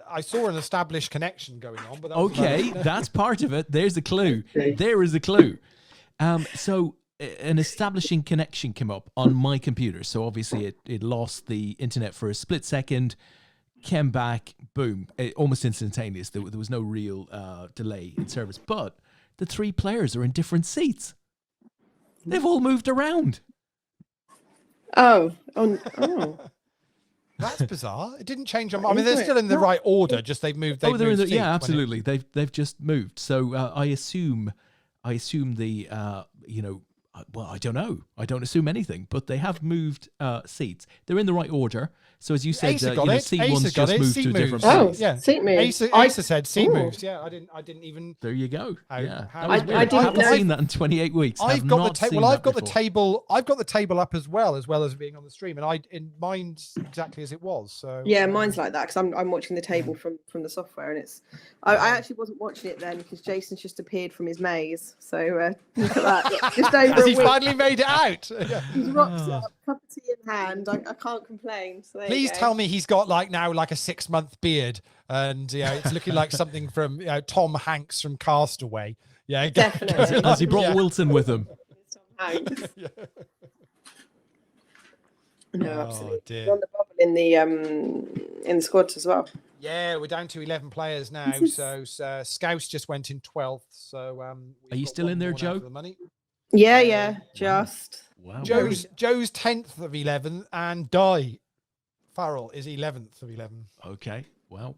I saw an established connection going on, but that was about Okay, it. that's part of it. There's a clue. There is a clue. So an establishing connection came up on my computer. So obviously it lost the internet for a split second, came back, boom, almost instantaneous. There was no real delay in service. But the three players are in different seats. They've all moved around. Oh. That's bizarre. It didn't change. I mean, they're still in the right order. Just they've moved. They're in moved the, seats yeah, when absolutely. They've just moved. So I assume the well, I don't know. I don't assume anything, but they have moved seats. They're in the right order. So as you said, Asa got it. C1's Asa got just it. moved Seat to a different moves. Oh, place. yeah. seat moves. Asa said seat moves. Yeah, I didn't even. There you go. How- Yeah, how- that was I weird. didn't haven't know. seen that in 28 weeks. I've Have got the not table. seen Well, that I've got the before. table. I've got the table up as well as being on the stream, and in mine's exactly as it was. So Yeah, mine's like that because I'm watching the table from the software, and it's. I actually wasn't watching it then because Jason's just appeared from his maze. So look at that, just over Has a he week. finally made it out? Yeah. He's rocks up, cup of tea in hand. I can't complain. So there Please you go. tell me he's got like a 6-month beard, and it's looking like something from Tom Hanks from Castaway. Yeah, Definitely. Has he brought Yeah. Wilson with him? Hanks. No, Oh, absolutely. dear. We're on the bubble in the squads as well. Yeah, we're down to 11 players now. This is- So Scouse just went in 12th. So Are you still in there, Joe? The money. Yeah, just. Wow. Joe's 10th of 11, and Di Farrell is 11th of 11. Okay. Well,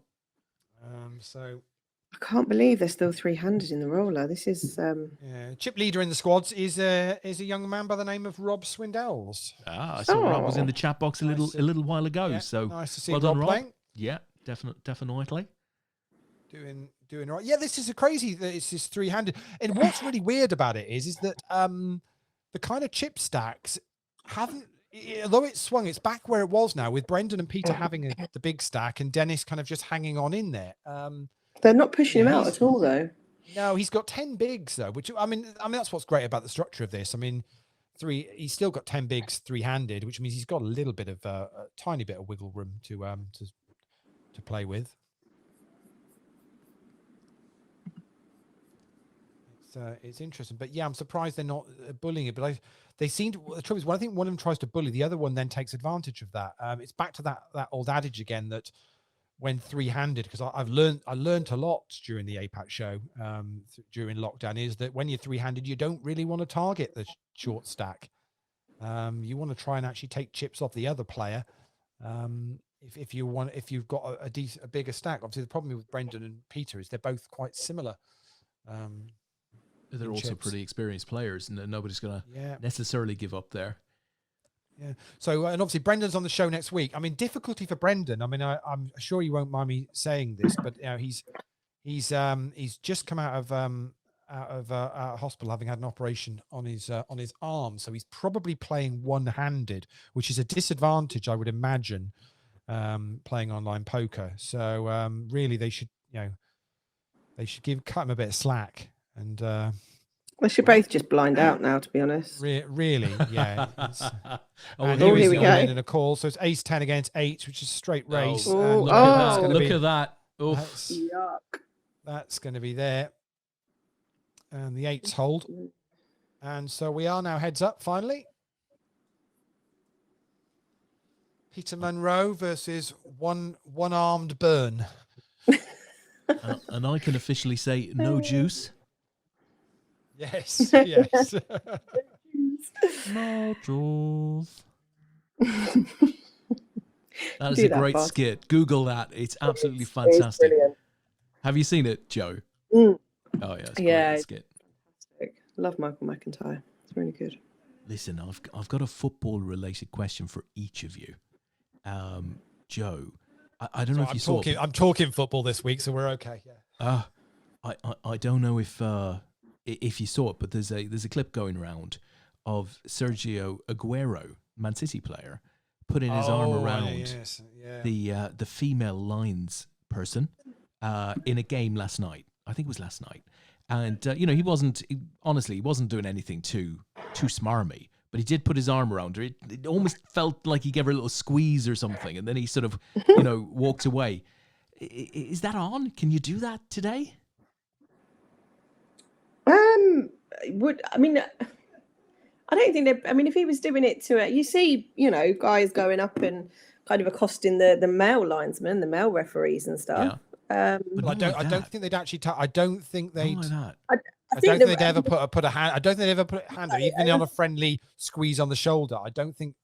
So I can't believe they're still 300 in the roller. This is yeah, chip leader in the squads is a young man by the name of Rob Swindells. I saw Rob was in the chat box a little while ago. Yeah, So nice to see well Rob done, Rob. playing. Yeah, definitely. Doing right. Yeah, this is a crazy that it's this 300. And what's really weird about it is that the kind of chip stacks haven't, although it's swung, it's back where it was now with Brendan and Peter having the big stack and Dennis kind of just hanging on in there. they're not pushing him out at all though. No, he's got 10 bigs though, which I mean that's what's great about the structure of this. I mean, he's still got 10 bigs three-handed, which means he's got a little bit of a tiny bit of wiggle room to play with. It's interesting, but yeah, I'm surprised they're not bullying it. But they seem to. The trouble is, I think one of them tries to bully, the other one then takes advantage of that. It's back to that old adage again that when three-handed, because I learned a lot during the APAT show during lockdown, is that when you're three-handed, you don't really want to target the short stack. You want to try and actually take chips off the other player. If you've got a bigger stack. Obviously, the problem with Brendan and Peter is they're both quite similar. They're also chips. pretty experienced players, and nobody's going to Yeah. necessarily give up there. Yeah. So, and obviously Brendan's on the show next week. I mean, difficulty for Brendan. I mean, I'm sure you won't mind me saying this, but he's just come out of hospital, having had an operation on his arm. So he's probably playing one-handed, which is a disadvantage, I would imagine, playing online poker. So really, they should cut him a bit of slack. And They should both just blind out now, to be honest. really, yeah. And here here we we go. In a call, so it's ace 10 against 8, which is straight race. Oh, and look that's at that! gonna Look be- at that! Oof. That's, Yuck. that's going to be there, and the 8s hold, and so we are now heads up finally. Peter Monroe versus one-armed Burn. And I can officially say no juice. Yes, yes. No juice. That is Do a that, great boss. skit. Google that. It's absolutely It's fantastic. brilliant. Have you seen it, Joe? Mm. Oh yeah, it's a Yeah, great it's skit. Love Michael McIntyre. It's really good. Listen, I've got a football related question for each of you. Joe, I don't know if you saw it. I'm talking football this week, so we're okay. Yeah. I don't know if you saw it, but there's a clip going around of Sergio Aguero, Man City player, putting his arm around the female lines person in a game last night. I think it was last night, And honestly, he wasn't doing anything too smarmy. But he did put his arm around her. It almost felt like he gave her a little squeeze or something, and then he sort of, walked away. Is that on? Can you do that today? I don't think if he was doing it to you see, guys going up and kind of accosting the male linesmen, the male referees and stuff. Yeah. But I don't think they'd actually. I don't think they'd. Not like that. I don't think they'd ever put a hand. I don't think they'd ever put a hand, even on a friendly squeeze on the shoulder. I don't think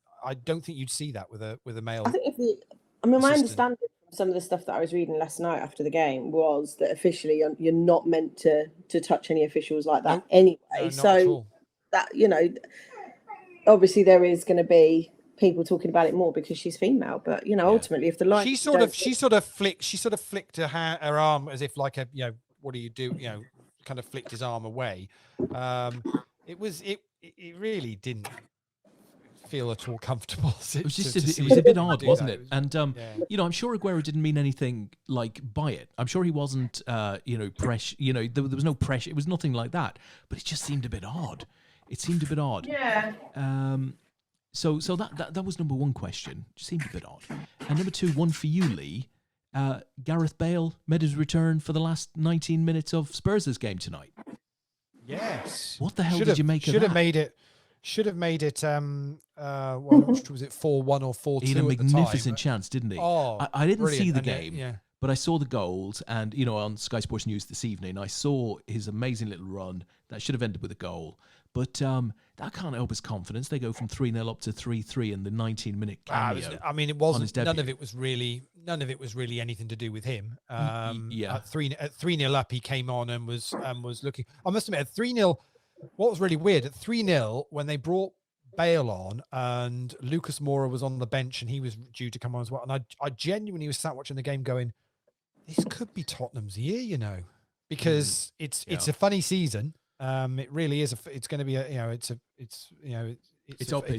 you'd see that with a male. I think my understanding from some of the stuff that I was reading last night after the game was that officially you're not meant to touch any officials like that anyway. No, so that obviously there is going to be people talking about it more because she's female, but ultimately if the line she sort of flicked her arm as if like what do you do, kind of flicked his arm away. It really didn't feel at all comfortable. It was just it was a bit odd, wasn't it? And I'm sure Aguero didn't mean anything like by it. I'm sure he wasn't pressure. There was no pressure. It was nothing like that. But it just seemed a bit odd. Yeah. So that was number one question. Just seemed a bit odd. And number two, one for you, Lee. Gareth Bale made his return for the last 19 minutes of Spurs' game tonight. Yes. What the hell did you make of that? Should have made it. What was it, 4-1 or 4-2? He had a magnificent chance, didn't he? Oh, I didn't see the brilliant. game, but I saw the goals, and on Sky Sports News this evening, I saw his amazing little run that should have ended with a goal. But that can't help his confidence. They go from 3-0 up to 3-3 in the 19-minute cameo. It wasn't. None of it was really anything to do with him. At 3-0 up, he came on and was looking. I must admit, at 3-0, what was really weird at 3-0 when they brought Bale on and Lucas Moura was on the bench and he was due to come on as well. And I genuinely was sat watching the game going, this could be Tottenham's year, because it's a funny season. It really is. It's going to be it's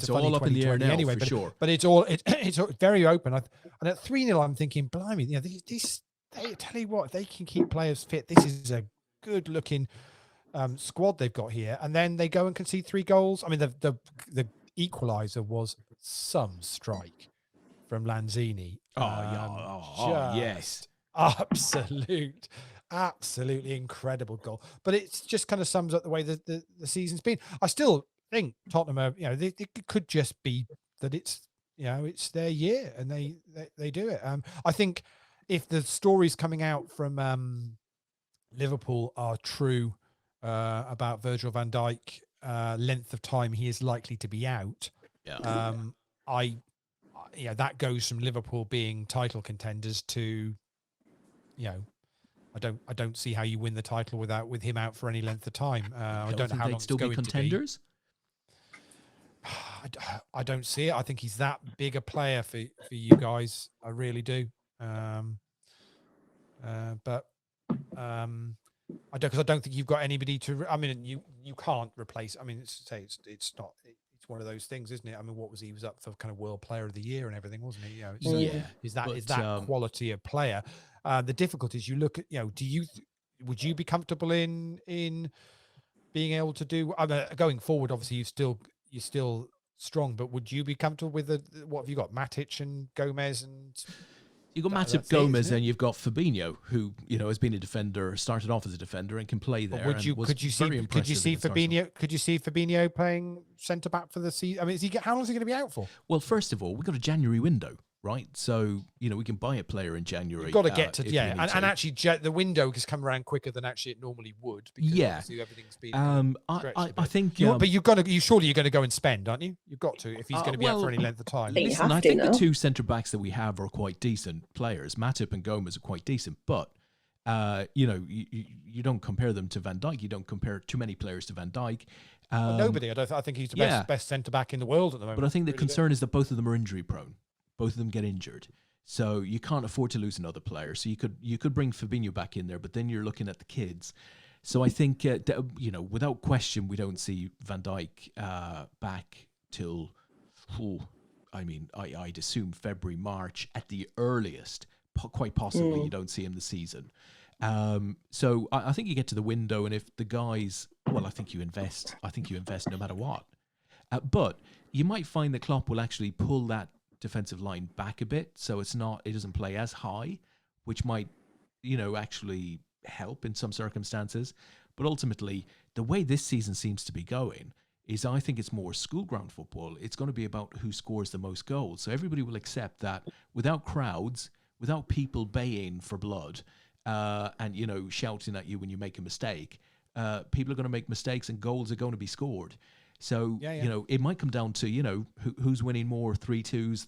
all up in the air now, anyway, for sure. But it's very open. And at 3-0, I'm thinking, blimey, I tell you what, if they can keep players fit, this is a good looking squad they've got here. And then they go and concede 3 goals. I mean, the equaliser was some strike from Lanzini. Yes, absolutely incredible goal. But it just kind of sums up the way the season's been. I still think Tottenham are, they could just be that it's their year and they do it. I think if the stories coming out from Liverpool are true about Virgil van Dijk, length of time he is likely to be out, that goes from Liverpool being title contenders to I don't see how you win the title with him out for any length of time. I don't know how long it's still going be contenders. To be. I don't see it. I think he's that big a player for you guys. I really do. But I don't think you've got anybody to. I mean, you can't replace. I mean, it's not. It's one of those things, isn't it? I mean, what was he was up for kind of World Player of the Year and everything, wasn't he? Is that quality of player? The difficulty is you look at, would you be comfortable in being able to do, going forward, obviously you're still strong, but would you be comfortable with what have you got? Matic and Gomez and... You've got Matip Gomez and you've got Fabinho, who, has been a defender, started off as a defender and can play there. Could you see Fabinho playing centre back for the season? I mean, how long is he going to be out for? Well, first of all, we've got a January window, right? So, we can buy a player in January. You've got to get to, and actually the window has come around quicker than actually it normally would. Because everything's been I think... but surely you're going to go and spend, aren't you? You've got to, if he's going to be out for any length of time. Listen, I think the 2 centre-backs that we have are quite decent players. Matip and Gomez are quite decent, but, you don't compare them to Van Dijk. You don't compare too many players to Van Dijk. Nobody. I think he's the best centre-back in the world at the moment. But I think the concern is that both of them are injury-prone. Both of them get injured. So you can't afford to lose another player. So you could bring Fabinho back in there, but then you're looking at the kids. So I think, without question, we don't see Van Dijk back till, I'd assume February, March at the earliest. Quite possibly you don't see him this season. So I think you get to the window, and if the guys, well, I think you invest. I think you invest no matter what. But you might find that Klopp will actually pull that defensive line back a bit, so it doesn't play as high, which might, actually help in some circumstances. But ultimately, the way this season seems to be going is I think it's more school ground football. It's going to be about who scores the most goals. So everybody will accept that without crowds, without people baying for blood, and shouting at you when you make a mistake, people are going to make mistakes and goals are going to be scored. So it might come down to who's winning more 3-2s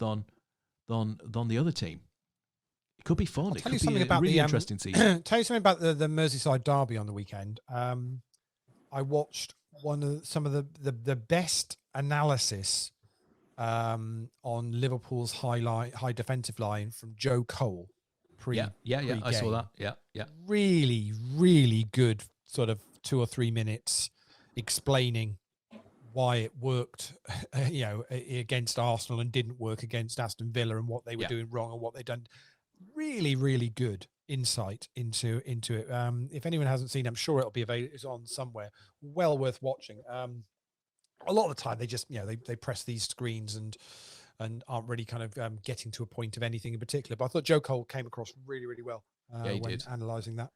than the other team. It could be fun. It could be a really interesting season. Tell you something about the Merseyside derby on the weekend. I watched some of the best analysis on Liverpool's high defensive line from Joe Cole. I saw that. Yeah. Really, really good sort of 2 or 3 minutes explaining why it worked, against Arsenal and didn't work against Aston Villa, and what they were doing wrong and what they'd done. Really, really good insight into it. If anyone hasn't seen it, I'm sure it'll be available. It's on somewhere. Well worth watching. A lot of the time they just, they press these screens and aren't really kind of getting to a point of anything in particular. But I thought Joe Cole came across really, really well when analysing that.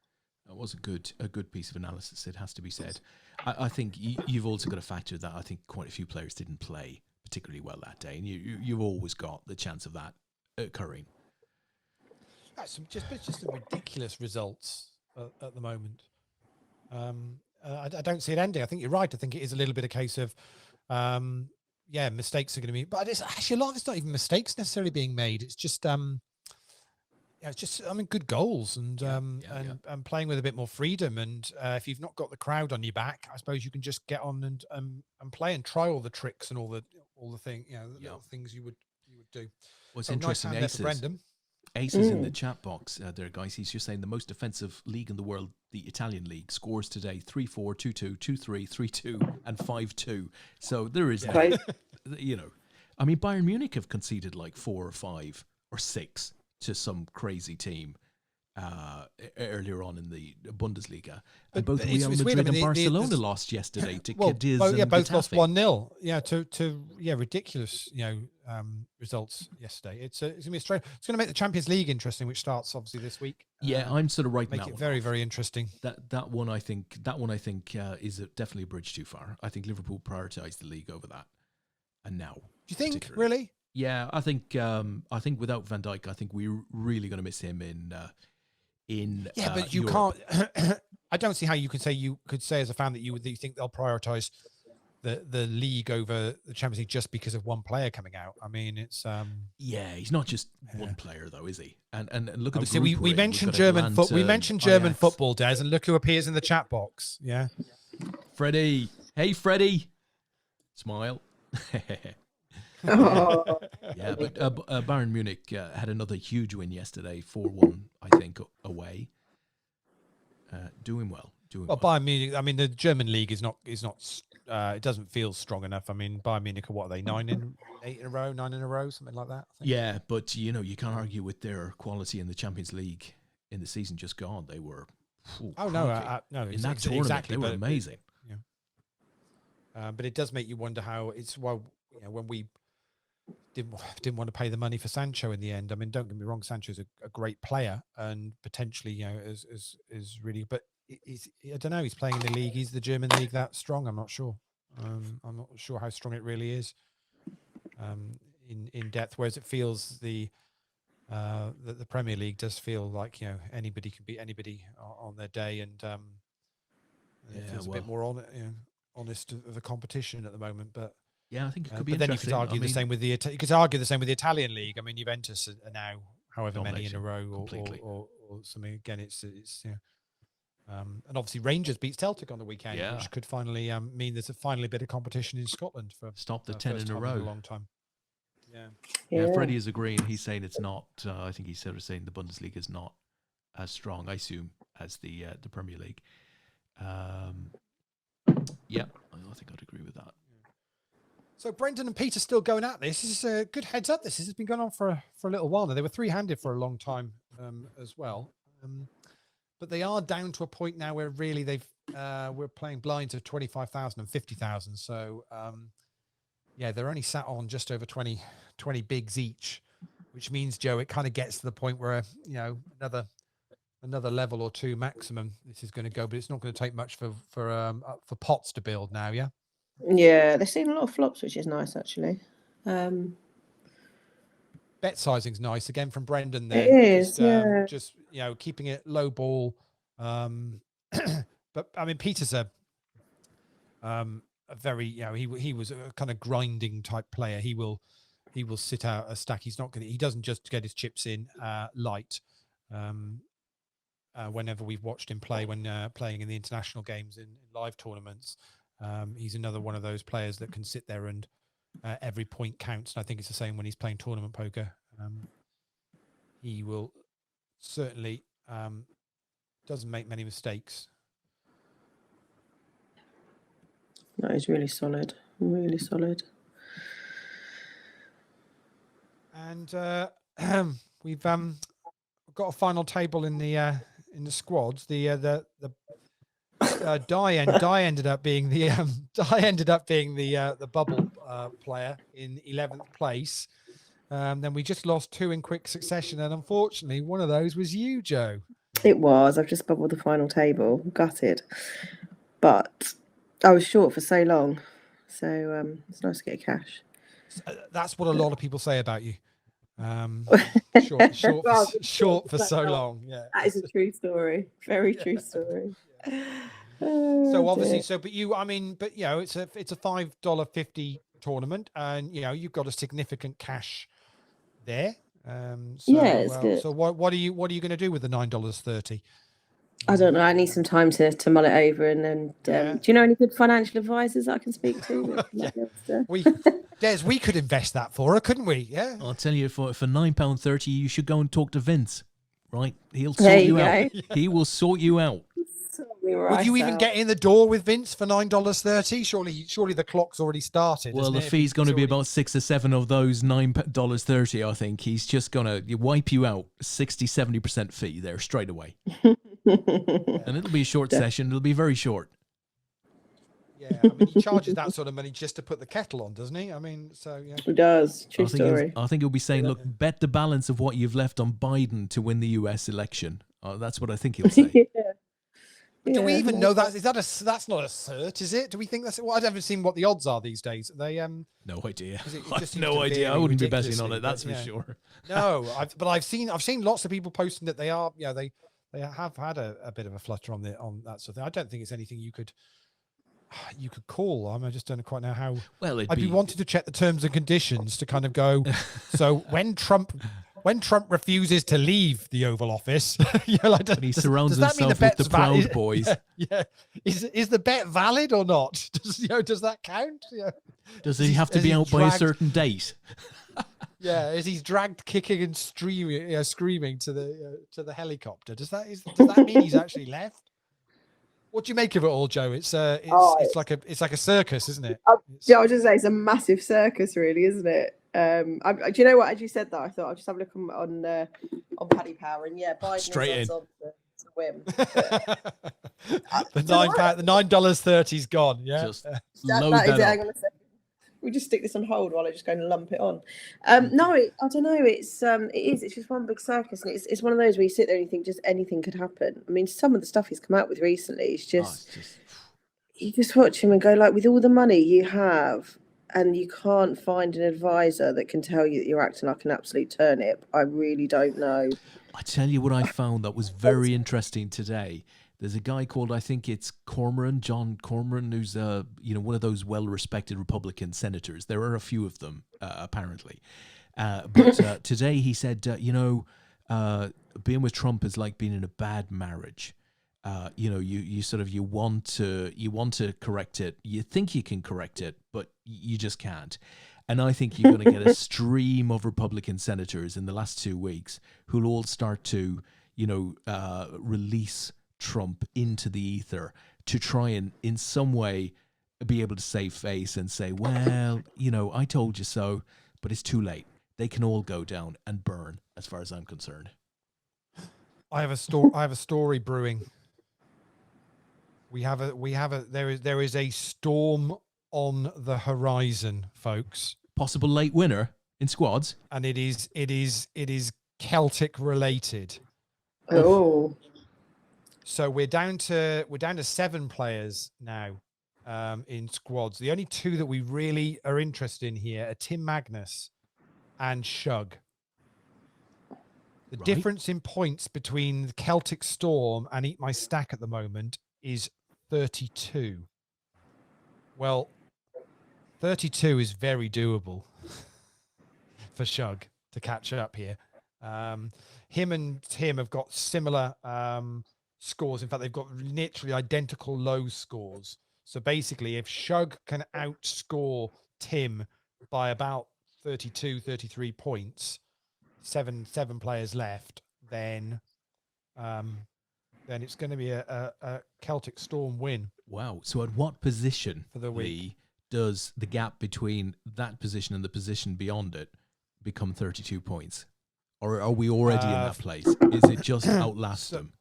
It was a good piece of analysis, it has to be said. I think you've also got to factor that I think quite a few players didn't play particularly well that day, and you've always got the chance of that occurring. That's just some ridiculous results at the moment. I don't see it ending. I think you're right. I think it is a little bit a case of, mistakes are going to be. But it's actually a lot of it's not even mistakes necessarily being made. It's just, it's just good goals and playing with a bit more freedom. And if you've not got the crowd on your back, I suppose you can just get on and play and try all the tricks and all the thing, little things you would do. What's interesting, nice Brendan. Ace is in the chat box there, guys. He's just saying the most offensive league in the world, the Italian league, scores today 3-4, 2-2, 2-3, 3-2, and 5-2. So there is, Bayern Munich have conceded like 4 or 5 or 6 to some crazy team earlier on in the Bundesliga. And both Real Madrid and Barcelona lost yesterday to Cadiz and both Getafe. lost 1-0. Yeah, to ridiculous results yesterday. It's gonna be it's going to make the Champions League interesting, which starts obviously this week. I'm sort of writing make that it very, off. very interesting. That one I think is definitely a bridge too far. I think Liverpool prioritised the league over that, and now. Do you think really? Yeah, I think without Van Dijk, I think we're really going to miss him in. But you Europe. can't. I don't see how you could say as a fan that you think they'll prioritise the league over the Champions League just because of one player coming out. I mean, it's he's not just one player though, is he? And look at the group we mentioned German football, Des, and look who appears in the chat box. Yeah, Freddie. Hey, Freddie. Smile. Oh. Yeah, but Bayern Munich had another huge win yesterday, 4-1, I think, away. Doing well. Bayern Munich. I mean, the German league is not. It doesn't feel strong enough. I mean, Bayern Munich are what are they 9 in a row, something like that. I think. Yeah, but you can't argue with their quality in the Champions League in the season just gone. They were. No. In that tournament, they were amazing. But it does make you wonder how it's when we didn't want to pay the money for Sancho in the end. I mean, don't get me wrong, Sancho's a great player and potentially, is really, but I don't know. He's playing in the league. Is the German league that strong? I'm not sure. I'm not sure how strong it really is in depth. Whereas it feels the Premier League does feel like anybody can beat anybody on their day, and it feels a bit more honest of a competition at the moment. But yeah, I think it could be. But then you could argue the same with the Italian league. I mean, Juventus are now however many in a row or something. Again, it's and obviously Rangers beat Celtic on the weekend, which could finally mean there's finally a bit of competition in Scotland for stop the 10 in a row. In a long time. Yeah. Freddie is agreeing. He's saying it's not. I think he's sort of saying the Bundesliga is not as strong, I assume, as the Premier League. Yeah, I think I'd agree with that. So Brendan and Peter still going at this. This is a good heads up. This has been going on for a little while now. They were 3-handed for a long time as well. but they are down to a point now where really we're playing blinds of 25,000 and 50,000. So yeah, they're only sat on just over 20 bigs each, which means, Joe, it kind of gets to the point where, you know, another level or two maximum this is going to go, but it's not going to take much for pots to build now. Yeah. Yeah, they're seeing a lot of flops, which is nice actually. Bet sizing's nice again from Brendan there. It is, yeah. Just, you know, keeping it low ball. But I mean, Peter's a very, you know, he was a kind of grinding type player. He will sit out a stack. He doesn't just get his chips in light. Whenever we've watched him play when playing in the international games in live tournaments, he's another one of those players that can sit there and every point counts. And I think it's the same when he's playing tournament poker. He will certainly doesn't make many mistakes. No, he's really solid. Really solid. And we've got a final table in the squads. The Die ended up being the bubble player in 11th place. Then we just lost 2 in quick succession, and unfortunately, one of those was you, Joe. It was. I've just bubbled the final table. Gutted, but I was short for so long, so it's nice to get cash. That's what a lot of people say about you. Short for so long. Yeah, that is a true story. Very true story. So obviously, but you know, it's a $5.50 tournament, and you know you've got a significant cash there. Yeah, it's good. So what are you going to do with the $9.30? I don't know. I need some time to mull it over, and then do you know any good financial advisors I can speak to? Des, we could invest that for her, couldn't we? Yeah. I'll tell you, for £9.30, you should go and talk to Vince. Right, he'll sort you out. He will sort you out. Would you even get in the door with Vince for $9.30? Surely the clock's already started. Well, the fee's going to be about 6 or 7 of those $9.30. I think he's just going to wipe you out 60-70% fee there straight away. And it'll be a short session. It'll be very short. Yeah, I mean, he charges that sort of money just to put the kettle on, doesn't he? I mean, so yeah. He does. True story. I think he'll be saying, look, bet the balance of what you've left on Biden to win the US election. That's what I think he'll say. Do we even know that? That's not a cert, is it? Do we think that's? Well, I haven't seen what the odds are these days. They no idea. I have no idea. I wouldn't be betting on it. That's for sure. No, I've seen lots of people posting that they are. Yeah, they have had a bit of a flutter on that sort of thing. I don't think it's anything you could call. I just don't quite know how. Well, I'd be wanting to check the terms and conditions to kind of go. So when Trump refuses to leave the Oval Office, he surrounds himself with the Proud Boys. Yeah. Is the bet valid or not? Does that count? Yeah. Does he have to be out by a certain date? Yeah, as he's dragged kicking and screaming to the helicopter. Does that mean he's actually left? What do you make of it all, Joe? It's like a circus, isn't it? I was just say it's a massive circus, really, isn't it? Do you know what? As you said that, I thought I'll just have a look on Paddy Power, and Biden straight in to win. The $9.30's gone. Yeah, just load that up. Hang on a second. We just stick this on hold while I just go and lump it on. No, I don't know. It is. It's just one big circus, and it's one of those where you sit there and you think just anything could happen. I mean, some of the stuff he's come out with recently is just you just watch him and go, like, with all the money you have, and you can't find an advisor that can tell you that you're acting like an absolute turnip. I really don't know. I tell you what I found that was very interesting today. There's a guy called, I think it's John Cormoran, who's one of those well-respected Republican senators. There are a few of them, apparently. But today he said, being with Trump is like being in a bad marriage. You want to correct it. You think you can correct it, but you just can't. And I think you're going to get a stream of Republican senators in the last 2 weeks who'll all start to, release Trump into the ether to try and in some way be able to save face and say, well, I told you so, but it's too late. They can all go down and burn as far as I'm concerned. I have a story brewing. There is a storm on the horizon, folks. Possible late winner in squads. And it is Celtic related. Oh, So we're down to 7 players now in squads. The only 2 that we really are interested in here are Tim Magnus and Shug. The Right. difference in points between the Celtic Storm and Eat My Stack at the moment is 32. Well, 32 is very doable for Shug to catch up here. Him and Tim have got similar scores. In fact, they've got literally identical low scores. So basically, if Shug can outscore Tim by about 32, 33 points, seven players left, then it's going to be a Celtic Storm win. Wow. So at what position For the week. Lee, does the gap between that position and the position beyond it become 32 points? Or are we already in that place? Is it just outlast them?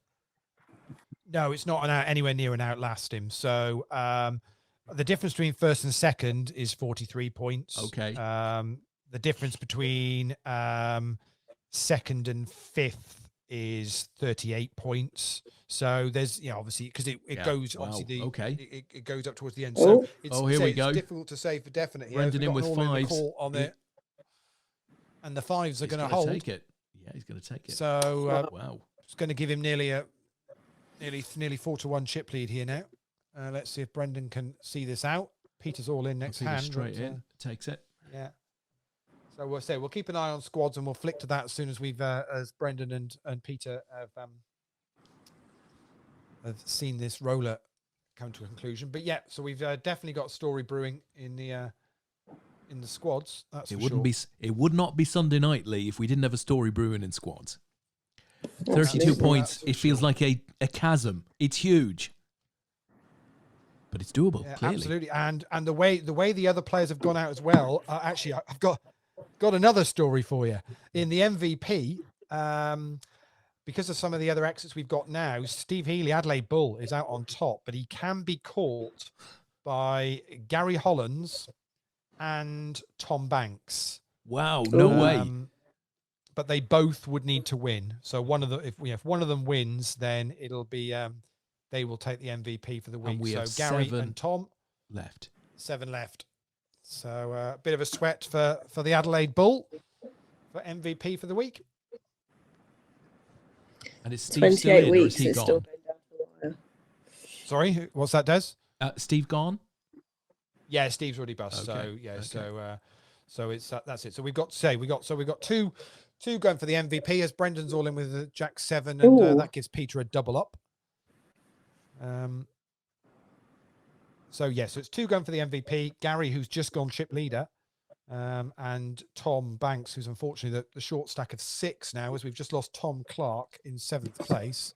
No, it's not anywhere near an outlast him. So the difference between first and second is 43 points. Okay. The difference between second and fifth is 38 points. So there's, obviously, because it goes, Wow. obviously, Okay. it goes up towards the end. Oh. So it's, Here we it's go. difficult to say for definite here. Brendan We've in got with an all-in 5s. call on it. And the 5s are He's going to gonna hold. take it. Yeah, he's going to take it. So Wow. it's going to give him nearly 4-1 chip lead here now. Let's see if Brendan can see this out. Peter's all in next Peter hand. straight but, in, takes it. Yeah. So we'll keep an eye on squads and we'll flick to that as soon as as Brendan and Peter have seen this roller come to a conclusion. But yeah, so we've definitely got a story brewing in the squads. That's It for wouldn't sure. be. It would not be Sunday night, Lee, if we didn't have a story brewing in squads. 32 Absolutely. points. That's for It feels sure. like a chasm. It's huge, but it's doable. Yeah, Clearly. absolutely. And the way the other players have gone out as well. Actually, I've got another story for you in the MVP. Because of some of the other exits we've got now, Steve Healy, Adelaide Bull, is out on top, but he can be caught by Gary Hollands and Tom Banks. Wow. No way. But they both would need to win. So if one of them wins, then it'll be they will take the MVP for the week. And we so have Gary 7 and Tom, left. 7 left. So a bit of a sweat for the Adelaide Bull for MVP for the week. And it's Steve still 28 in, or is weeks. he It's gone? still going down to the wire. Sorry, what's that, Des? Steve gone. Yeah, Steve's already bust. So Okay, yeah, okay. so it's that's it. So we've got two going for the MVP as Brendan's all in with the Jack 7, and Ooh. that gives Peter a double up. So it's 2 going for the MVP. Gary, who's just gone chip leader, and Tom Banks, who's unfortunately the short stack of 6 now, as we've just lost Tom Clark in 7th place.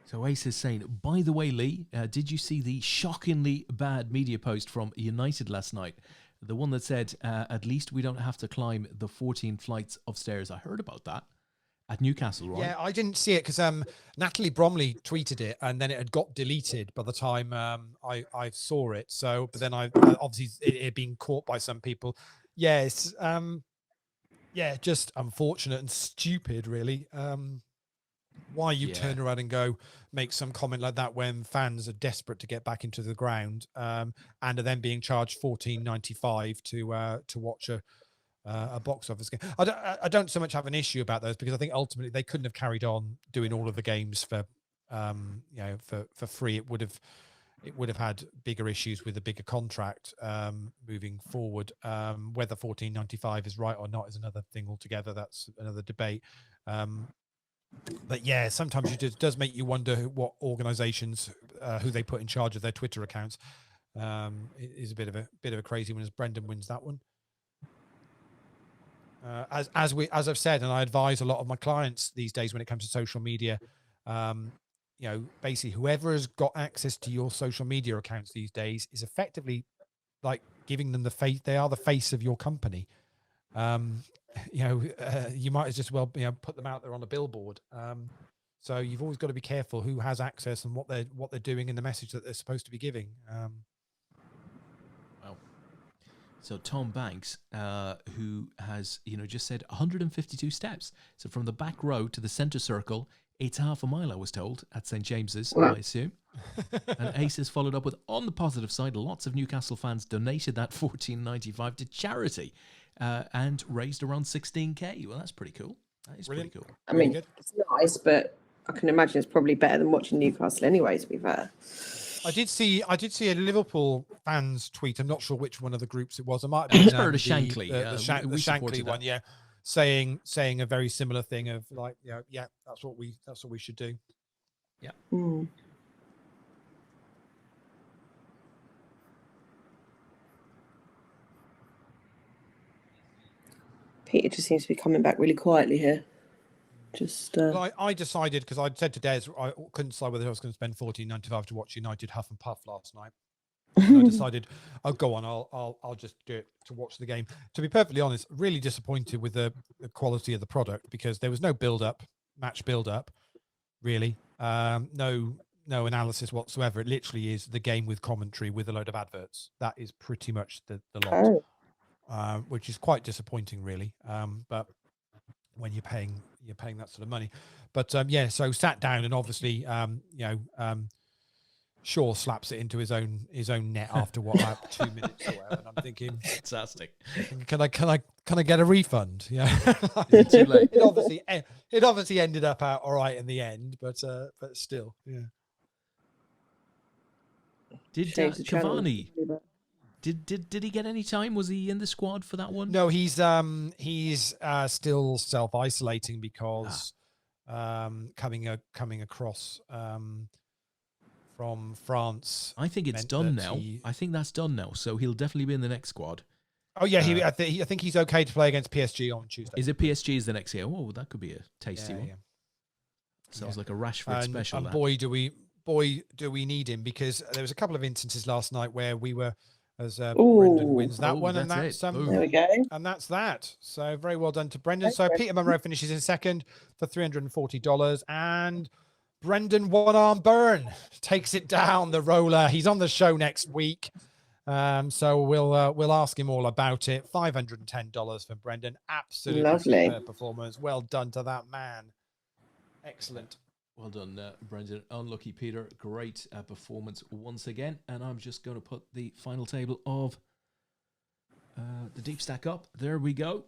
So Ace is saying, by the way, Lee, did you see the shockingly bad media post from United last night? The one that said, at least we don't have to climb the 14 flights of stairs. I heard about that at Newcastle, right? Yeah, I didn't see it because Natalie Bromley tweeted it and then it had got deleted by the time I saw it. So, but then obviously it had been caught by some people. Yes, just unfortunate and stupid, really. Why you turn around and go make some comment like that when fans are desperate to get back into the ground and are then being charged $14.95 to watch a box office game. I don't so much have an issue about those because I think ultimately they couldn't have carried on doing all of the games for free. It would have had bigger issues with a bigger contract moving forward. Whether $14.95 is right or not is another thing altogether. That's another debate. But yeah, sometimes it does make you wonder what organizations who they put in charge of their Twitter accounts. It is a bit of a crazy one as Brendan wins that one. As I've said, and I advise a lot of my clients these days when it comes to social media, basically whoever has got access to your social media accounts these days is effectively like giving them the face. They are the face of your company. you might as well put them out there on a billboard. So you've always got to be careful who has access and what they're doing and the message that they're supposed to be giving. Wow. So Tom Banks, who has just said 152 steps. So from the back row to the centre circle, it's half a mile, I was told, at St James's, I assume. And Ace has followed up with, on the positive side, lots of Newcastle fans donated that $14.95 to charity and raised around 16k. Well, that's pretty cool. That is Brilliant. pretty cool. I mean, it's nice, but I can imagine it's probably better than watching Newcastle anyway, to be fair. I did see a Liverpool fans tweet. I'm not sure which one of the groups it was. It might have been Heard of Shankly. the We Shankly supported one, that. saying a very similar thing of like, that's what we should do. Yeah. Mm. Peter just seems to be coming back really quietly here. Just Well, I decided, because I'd said to Des I couldn't decide whether I was going to spend $14.95 to watch United huff and puff last night. And I decided, oh, go on, I'll just do it to watch the game. To be perfectly honest, really disappointed with the quality of the product, because there was no match build up, really. No analysis whatsoever. It literally is the game with commentary with a load of adverts. That is pretty much the lot, which is quite disappointing, really. But when you're paying that sort of money, but so sat down, and obviously Shaw slaps it into his own net after about 2 minutes or whatever, and I'm thinking, Fantastic. can I get a refund? Yeah. Is it too late? It obviously ended up out all right in the end, but still, yeah. Did Cavani? Did he get any time? Was he in the squad for that one? No, he's still self-isolating because coming across from France. I think it's done now. I think that's done now. So he'll definitely be in the next squad. Oh yeah, I think he's okay to play against PSG on Tuesday. Is it PSG is the next year? Oh, that could be a tasty one. Yeah. Sounds like a Rashford special. And boy, do we need him, because there was a couple of instances last night where we were, as Brendan wins that one, and that's there we go. and that's that. So very well done to Brendan. So Peter Munro finishes in second for $340, and Brendan One Arm Burn takes it down the roller. He's on the show next week, so we'll ask him all about it. $510 for Brendan. Absolutely lovely performance. Well done to that man. Excellent. Well done, Brendan. Unlucky Peter. Great performance once again. And I'm just going to put the final table of the deep stack up. There we go.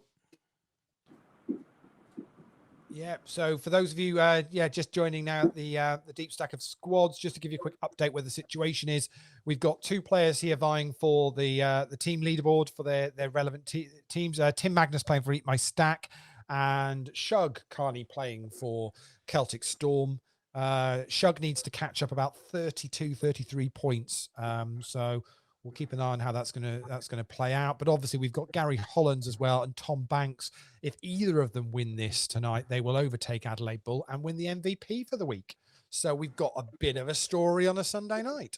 Yeah. So for those of you, just joining now, the deep stack of squads, just to give you a quick update where the situation is, we've got two players here vying for the team leaderboard for their relevant teams. Tim Magnus playing for Eat My Stack, and Shug Carney playing for Celtic Storm. Shug needs to catch up about 33 points. So we'll keep an eye on how that's gonna play out. But obviously we've got Gary Hollands as well and Tom Banks. If either of them win this tonight, they will overtake Adelaide Bull and win the MVP for the week. So we've got a bit of a story on a Sunday night.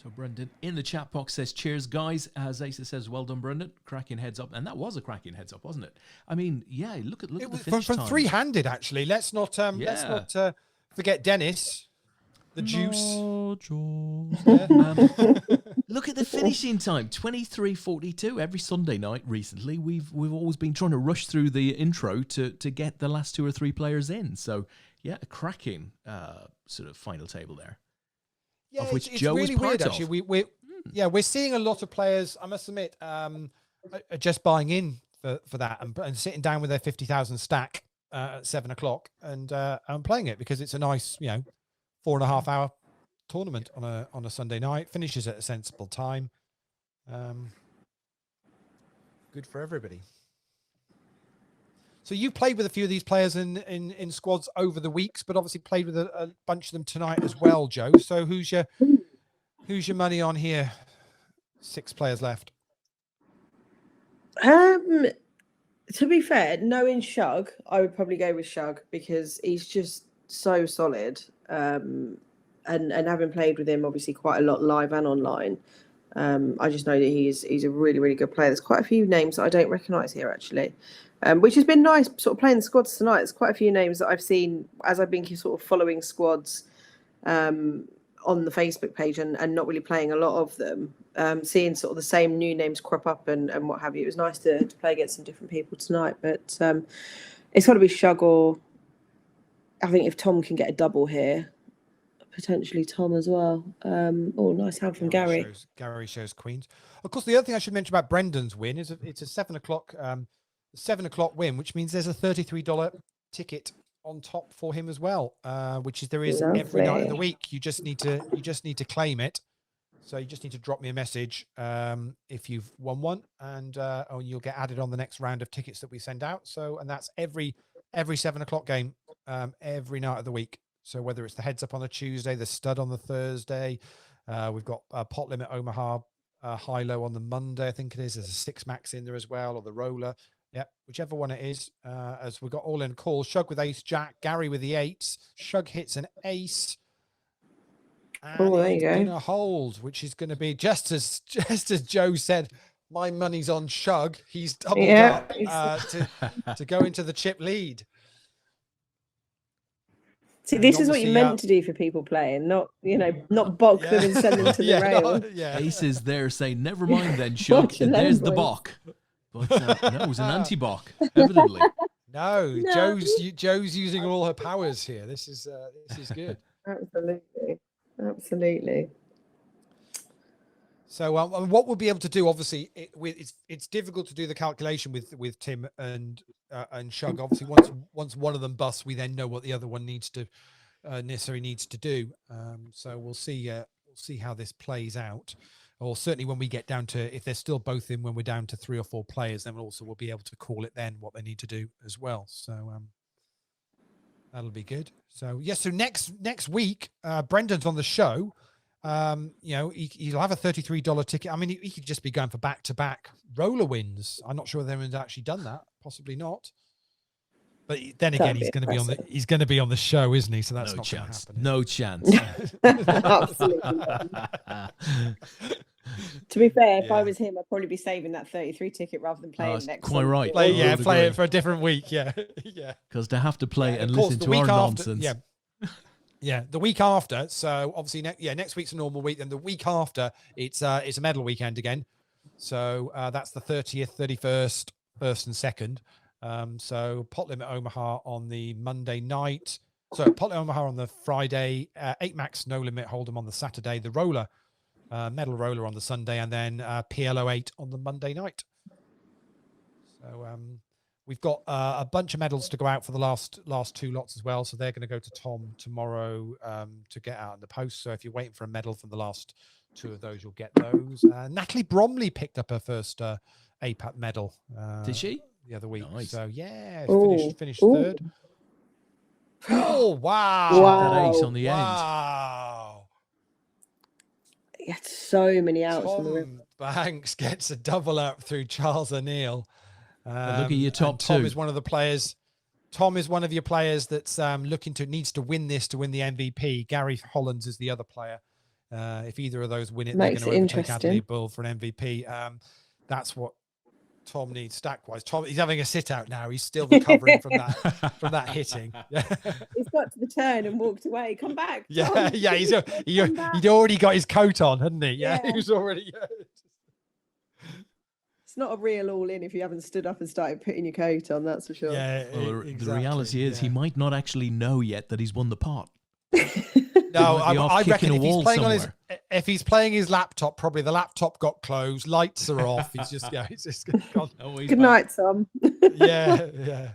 So Brendan in the chat box says, cheers, guys. As Asa says, well done, Brendan. Cracking heads up. And that was a cracking heads up, wasn't it? I mean, yeah, look at the finish from time. three-handed, actually. Let's not forget Dennis, the juice. Look at the finishing time, 23:42. Every Sunday night recently, we've always been trying to rush through the intro to get the last two or three players in. So yeah, a cracking sort of final table there. Yeah, of which it's Joe really was part weird, of. actually. We're seeing a lot of players, I must admit, are just buying in for that and sitting down with their 50,000 stack at 7 o'clock and playing it, because it's a nice, 4.5 hour tournament on a Sunday night. Finishes at a sensible time. Good for everybody. So you played with a few of these players in squads over the weeks, but obviously played with a bunch of them tonight as well, Joe. So who's your money on here? 6 players left. To be fair, knowing Shug, I would probably go with Shug, because he's just so solid. And having played with him obviously quite a lot live and online, I just know that he's a really, really good player. There's quite a few names that I don't recognise here, actually, which has been nice sort of playing the squads tonight. There's quite a few names that I've seen as I've been sort of following squads on the Facebook page and not really playing a lot of them, seeing sort of the same new names crop up and what have you. It was nice to play against some different people tonight, but it's got to be Shug, or I think if Tom can get a double here, potentially Tom as well. Oh, nice hand from Gary. Gary shows Queens. Of course, the other thing I should mention about Brendan's win is it's a 7 o'clock win, which means there's a $33 ticket on top for him as well, which is every night of the week. You just need to claim it. So you just need to drop me a message if you've won one, and you'll get added on the next round of tickets that we send out. So, and that's every 7 o'clock game, every night of the week. So whether it's the heads up on a Tuesday, the stud on the Thursday, we've got pot limit Omaha high low on the Monday, I think it is. There's a 6 max in there as well, or the roller. Yep, whichever one it is. As we've got all in calls, Shug with ace jack, Gary with the 8s. Shug hits an ace. And there you go. Gonna hold, which is going to be just as Joe said. My money's on Shug. He's doubled up to go into the chip lead. See, this is what you're meant to do for people playing, not bog them and send them to the rail. Aces there saying, never mind then, Shug, there's the bok. But no, it was an anti-bok, evidently. No, Joe's using all her powers here. This is good. Absolutely. So what we'll be able to do, obviously, it's difficult to do the calculation with Tim and Shug. Obviously, once one of them busts, we then know what the other one necessarily needs to do. So we'll see how this plays out. Or certainly when we get down to, if they're still both in, when we're down to 3 or 4 players, then we'll be able to call it then what they need to do as well. So that'll be good. So yes, so next week, Brendan's on the show. He'll have a $33 ticket. I mean, he could just be going for back-to-back roller wins. I'm not sure if anyone's actually done that. Possibly not. But then again, he's going to be on the show, isn't he? So that's not going to happen. No chance. Absolutely. To be fair, if I was him, I'd probably be saving that 33 ticket rather than playing next. Quite right. Play it for a different week. Yeah. Because they have to play and listen to our nonsense. Yeah, the week after. So obviously, next week's a normal week. Then the week after, it's a medal weekend again. So that's the 30th, 31st, 1st and 2nd. So pot limit Omaha on the Monday night. So pot limit Omaha on the Friday. 8 max no limit Hold'em on the Saturday. The roller, medal roller on the Sunday, and then PLO 8 on the Monday night. So we've got a bunch of medals to go out for the last 2 lots as well. So they're going to go to Tom tomorrow to get out in the post. So if you're waiting for a medal from the last 2 of those, you'll get those. Natalie Bromley picked up her first APAT medal. Did she? The other week. Nice. So yeah, finished 3rd. Oh, wow. That ace on the end. Wow. He had so many outs. Tom Banks gets a double up through Charles O'Neill. Look at your top 2. Tom is one of the players. Tom is one of your players that's needs to win this to win the MVP. Gary Hollands is the other player. If either of those win it, they're going to overtake Anthony Bull for an MVP. That's what Tom needs stack-wise. Tom, he's having a sit-out now. He's still recovering from that hitting. He's got to the turn and walked away. Come back. Yeah, he'd already got his coat on, hadn't he? Yeah. He was already... It's not a real all-in if you haven't stood up and started putting your coat on, that's for sure. Yeah, well, the reality is he might not actually know yet that he's won the pot. No, I reckon if he's playing his laptop, probably the laptop got closed, lights are off. He's just gone. Good night, Tom. Yeah.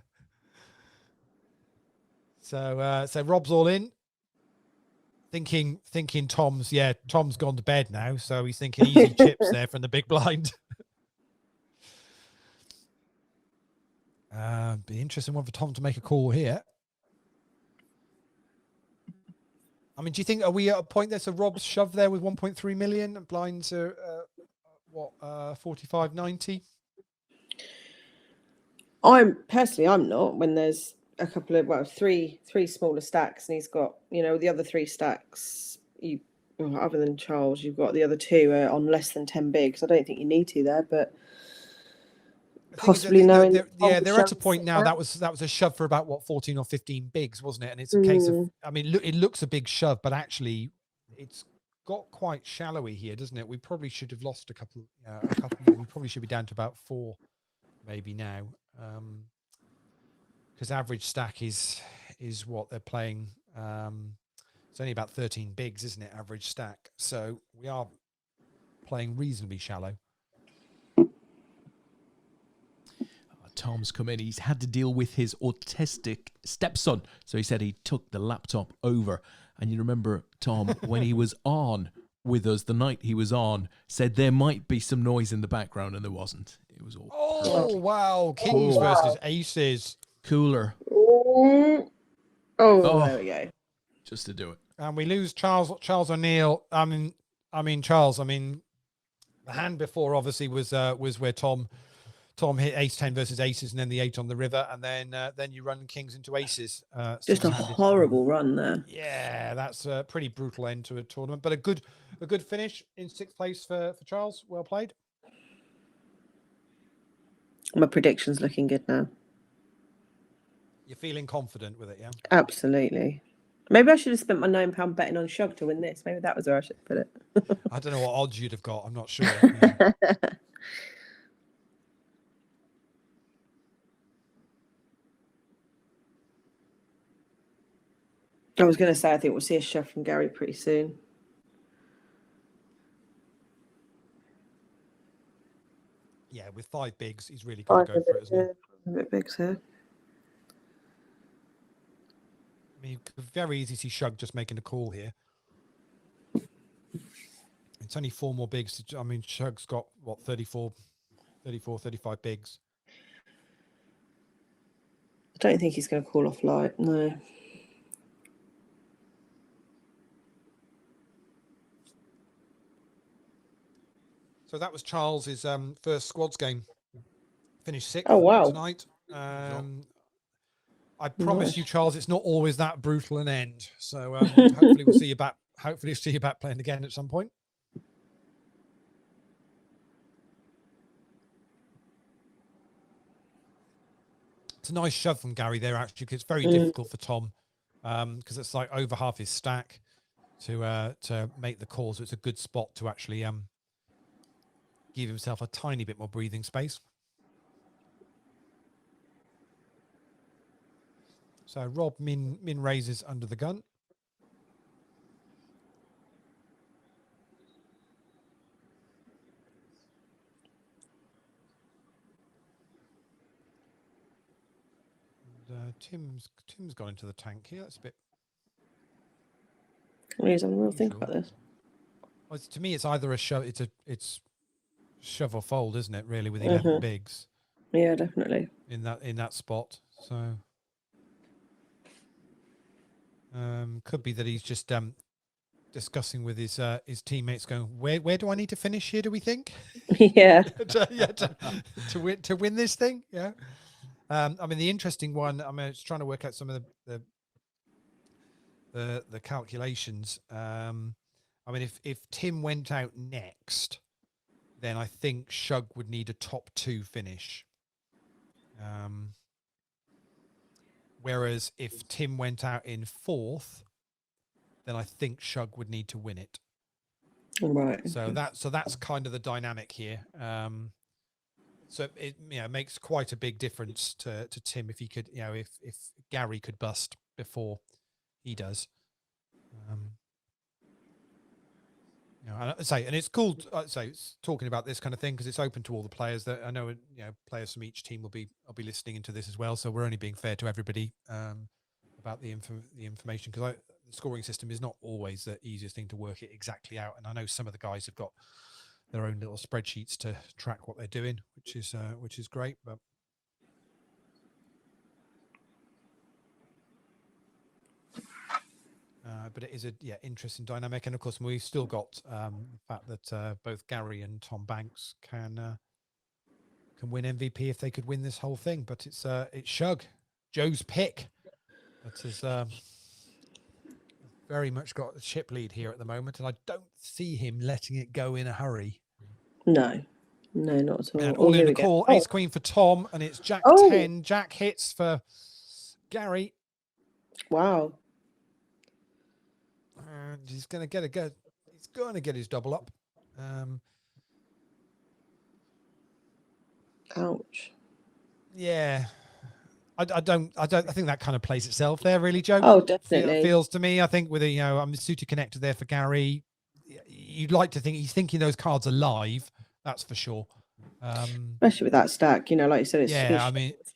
So Rob's all in, thinking Tom's gone to bed now, so he's thinking easy chips there from the big blind. Be interesting one for Tom to make a call here. I mean, do you think, are we at a point there? So Rob's shoved there with 1.3 million, blinds are 45.90. I'm not, when there's a couple of three smaller stacks, and he's got the other 3 stacks. You well, other than Charles, you've got the other two on less than 10 bigs. I don't think you need to there, but I think possibly knowing. they're at a point now that was a shove for about what 14 or 15 bigs, wasn't it? And it's a case of, I mean, it looks a big shove, but actually it's got quite shallowy here, doesn't it? We probably should have lost a couple. We probably should be down to about 4 maybe now, because average stack is what they're playing. It's only about 13 bigs, isn't it? Average stack. So we are playing reasonably shallow. Tom's come in. He's had to deal with his autistic stepson. So he said he took the laptop over. And you remember, Tom, when he was on with us, the night he was on, said there might be some noise in the background, and there wasn't. It was all perfect. Wow. Kings versus aces. Cooler. Oh, there we go. Just to do it. And we lose Charles O'Neill. I mean, Charles, the hand before obviously was where Tom hit ace 10 versus aces, and then the 8 on the river, and then you run kings into aces. Just a horrible run there. Yeah, that's a pretty brutal end to a tournament, but a good finish in 6th place for Charles. Well played. My prediction's looking good now. You're feeling confident with it, yeah? Absolutely. Maybe I should have spent my £9 betting on Shug to win this. Maybe that was where I should put it. I don't know what odds you'd have got. I'm not sure. I was going to say, I think we'll see a shove from Gary pretty soon. Yeah, with 5 bigs, he's really got to go for it, isn't he? A bit bigs here. I mean, very easy to see Shug just making a call here. It's only 4 more bigs. I mean, Shug's got, what, 34, 35 bigs. I don't think he's going to call off light, no. So that was Charles's first squads game. Finished 6th tonight. I promise you, Charles, it's not always that brutal an end. So hopefully we'll see you back. Hopefully we'll see you back playing again at some point. It's a nice shove from Gary there, actually, because it's very difficult for Tom, because it's like over half his stack to make the call. So it's a good spot to actually give himself a tiny bit more breathing space. So Rob min raises under the gun. And, Tim's gone into the tank here. That's a bit. He's having a real think about this. Well, to me, it's either a shove. It's shove or fold, isn't it? Really, with 11 bigs. Yeah, definitely. In that spot. So. Could be that he's just discussing with his teammates, going, where do I need to finish here? Do we think? Yeah. to win this thing? Yeah. I mean, the interesting one. I mean, it's trying to work out some of the calculations. I mean, if Tim went out next, then I think Shug would need a top 2 finish. Whereas if Tim went out in 4th, then I think Shug would need to win it. Right. So that's kind of the dynamic here. So it makes quite a big difference to Tim if he could, if Gary could bust before he does. And it's cool. It's talking about this kind of thing because it's open to all the players. That I know, players from each team will be listening into this as well. So we're only being fair to everybody about the information, because the scoring system is not always the easiest thing to work it exactly out. And I know some of the guys have got their own little spreadsheets to track what they're doing, which is great. But it is a interesting dynamic, and of course we've still got the fact that both Gary and Tom Banks can win MVP if they could win this whole thing. But it's Shug, Joe's pick. That is very much got a chip lead here at the moment, and I don't see him letting it go in a hurry. No, not at all. And Oh, all here in the we go. call, Oh. ace queen for Tom, and it's Jack Oh. 10. Jack hits for Gary, Wow. and he's going to get he's going to get his double up. Ouch. Yeah. I think that kind of plays itself there, really, Joe. Oh, definitely. Feels to me. I think with a I'm the suited connector there for Gary. You'd like to think he's thinking those cards are live. That's for sure. Especially with that stack, like you said, it's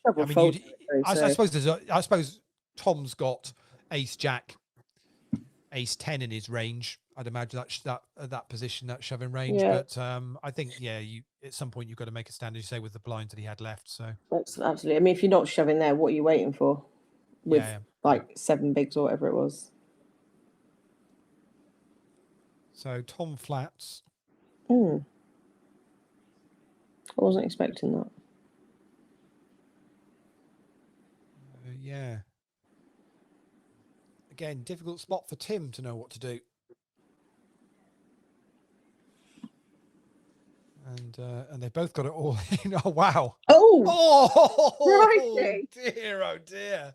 several folds. I suppose Tom's got ace jack, ace 10 in his range. I'd imagine that position, that shoving range. Yeah. But I think you at some point you've got to make a stand, as you say, with the blinds that he had left. So absolutely. I mean, if you're not shoving there, what are you waiting for? With like 7 bigs or whatever it was. So Tom flats. I wasn't expecting that. Yeah. Again, difficult spot for Tim to know what to do. And they both got it all in. Oh wow! Crikey. Dear, oh dear,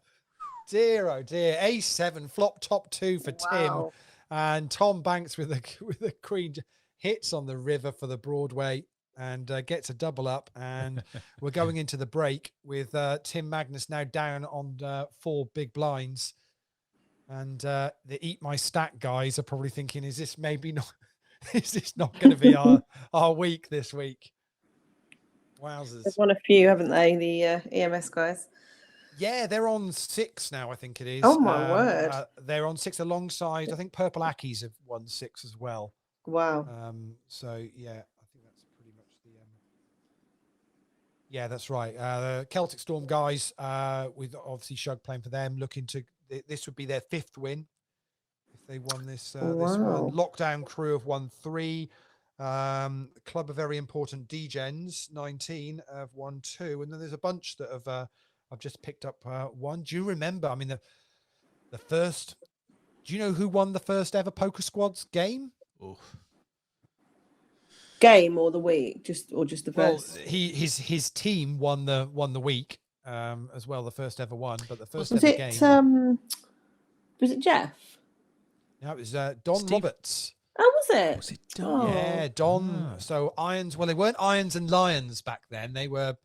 dear, oh dear. A7 flop top 2 for Tim, and Tom Banks with the queen hits on the river for the Broadway and gets a double up. And we're going into the break with Tim Magnus now down on 4 big blinds. And the Eat My Stack guys are probably thinking, is this maybe not? Is this not going to be our week this week? Wowzers. They've won a few, haven't they? The EMS guys. Yeah, they're on 6 now, I think it is. Oh, my word. They're on 6 alongside, I think Purple Ackies have won 6 as well. Wow. So, yeah, I think that's pretty much the... Yeah, that's right. The Celtic Storm guys, with obviously Shug playing for them, looking to... This would be their 5th win. If they won this this one. Lockdown Crew have won 3. Club of Very Important Degens 19 have won 2, and then there's a bunch that have I've just picked up 1. Do you remember? I mean, the first. Do you know who won the first ever Poker Squads game? Game or the week, just the first. Well, his team won the week as well, the first ever one, but the first was ever it, game. Was it Jeff? No, it was Don Steve. Roberts. Oh, was it? Was it Don? Yeah, Don. So Irons, well, they weren't Irons and Lions back then. They were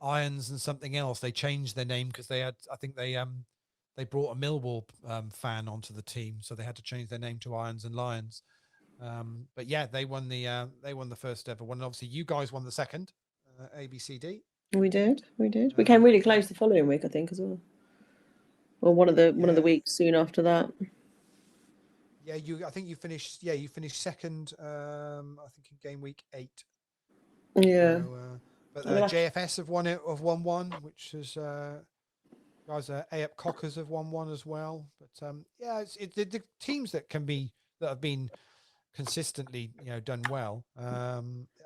Irons and something else. They changed their name because they had, I think they brought a Millwall fan onto the team, so they had to change their name to Irons and Lions. But yeah, they won the first ever one. And obviously, you guys won the second, ABCD. We did. We came really close the following week, I think, as well. Or one of the weeks soon after that. Yeah, I think you finished. Yeah, you finished second. I think in game week 8. Yeah. So, but JFS have won 1, which is guys. AAP Cockers have won 1 as well. But yeah, it's the teams that have been consistently done well. I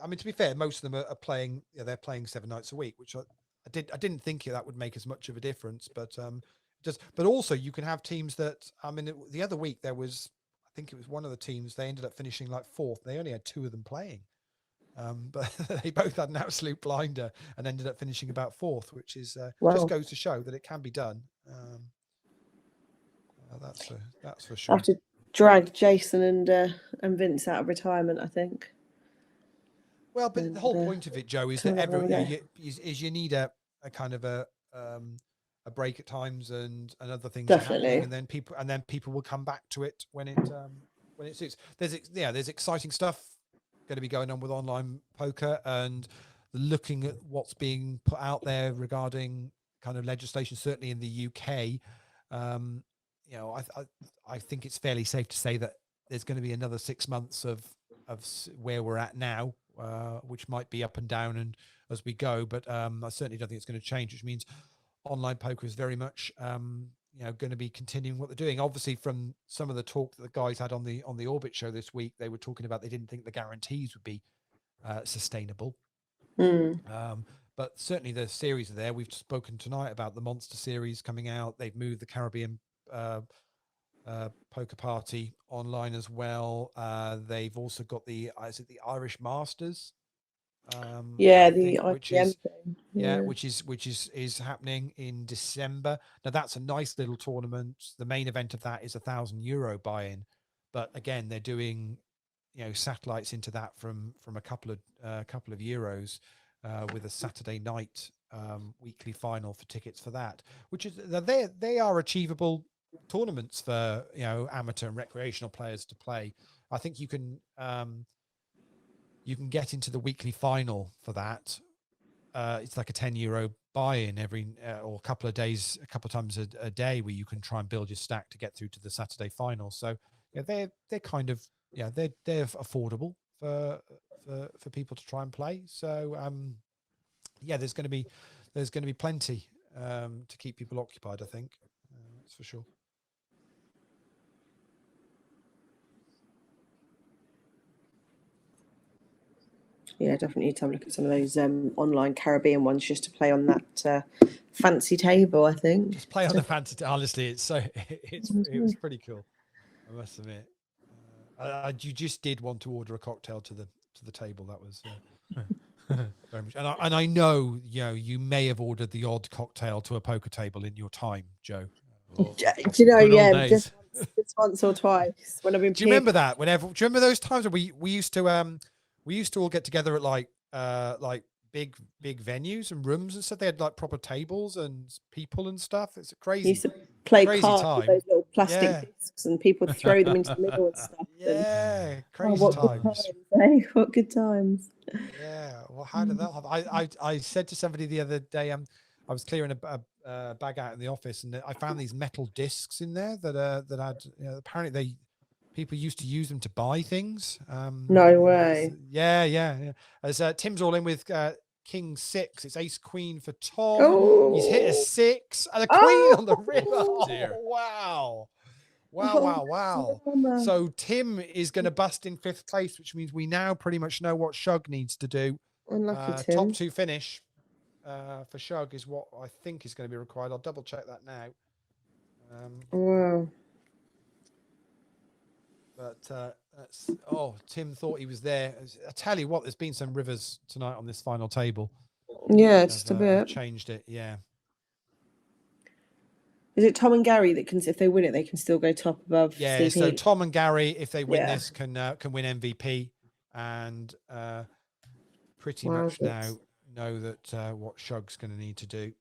mean, to be fair, most of them are playing. Yeah, they're playing 7 nights a week, which I didn't think that would make as much of a difference, but but also you can have teams that, I mean, the other week there was, I think it was one of the teams, they ended up finishing like 4th. They only had 2 of them playing, but they both had an absolute blinder and ended up finishing about 4th, which is just goes to show that it can be done. That's for sure. I have to drag Jason and Vince out of retirement, I think. Well, but the whole point of it, Joe, is that you need a kind of a break at times and other things happening, and then people will come back to it when it suits. There's exciting stuff going to be going on with online poker, and looking at what's being put out there regarding kind of legislation, certainly in the UK. I think it's fairly safe to say that there's going to be another 6 months of where we're at now, which might be up and down and as we go, but I certainly don't think it's going to change, which means online poker is very much going to be continuing what they're doing. Obviously, from some of the talk that the guys had on the Orbit show this week, they were talking about they didn't think the guarantees would be sustainable. But certainly the series are there. We've spoken tonight about the Monster series coming out. They've moved the Caribbean poker party online as well. They've also got the is it the Irish Masters? Yeah, I the think, IPM thing. which is happening in December. Now that's a nice little tournament. The main event of that is €1,000 buy-in, but again they're doing satellites into that from a couple of euros with a Saturday night weekly final for tickets for that, which is they are achievable tournaments for amateur and recreational players to play. I think you can get into the weekly final for that. It's like a €10 buy-in every or a couple of days, a couple of times a day, where you can try and build your stack to get through to the Saturday final. So they're kind of they're affordable for people to try and play. So there's going to be plenty to keep people occupied, I think. That's for sure. Yeah, definitely need to have a look at some of those online Caribbean ones just to play on that fancy table, I think. Just play on the fancy honestly, it was pretty cool, I must admit. You just did want to order a cocktail to the table. That was very much. And I know you may have ordered the odd cocktail to a poker table in your time, Joe. Do you know, just once or twice when I've been. Do you remember that? Do you remember those times when we used to all get together at like big venues and rooms and stuff? They had like proper tables and people and stuff. It's crazy. You used to play crazy cards time. with those little plastic discs, and people would throw them into the middle and stuff. Yeah, crazy what times. Good times, eh? What good times. Yeah. Well, how did that happen? I said to somebody the other day, I was clearing a bag out in the office, and I found these metal discs in there that had apparently people used to use them to buy things. No way. Yeah. As Tim's all in with King 6, it's Ace Queen for Tom. Oh. He's hit a 6 and a Queen on the river. Oh, dear. Wow. So Tim is going to bust in 5th place, which means we now pretty much know what Shug needs to do. Unlucky Tim. Top 2 finish for Shug is what I think is going to be required. I'll double check that now. Wow. But Tim thought he was there. I tell you what, there's been some rivers tonight on this final table. Yeah, just a bit. Changed it, yeah. Is it Tom and Gary that can, if they win it, they can still go top above? Yeah, Steve so Heath? Tom and Gary, if they win this, can win MVP, and pretty much now know that what Shug's going to need to do.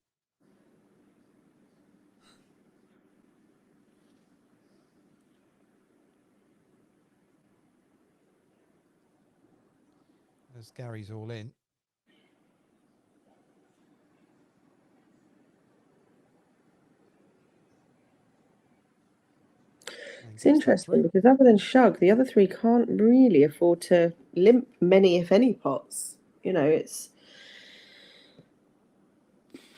As Gary's all in. It's interesting because other than Shug, the other 3 can't really afford to limp many, if any, pots. It's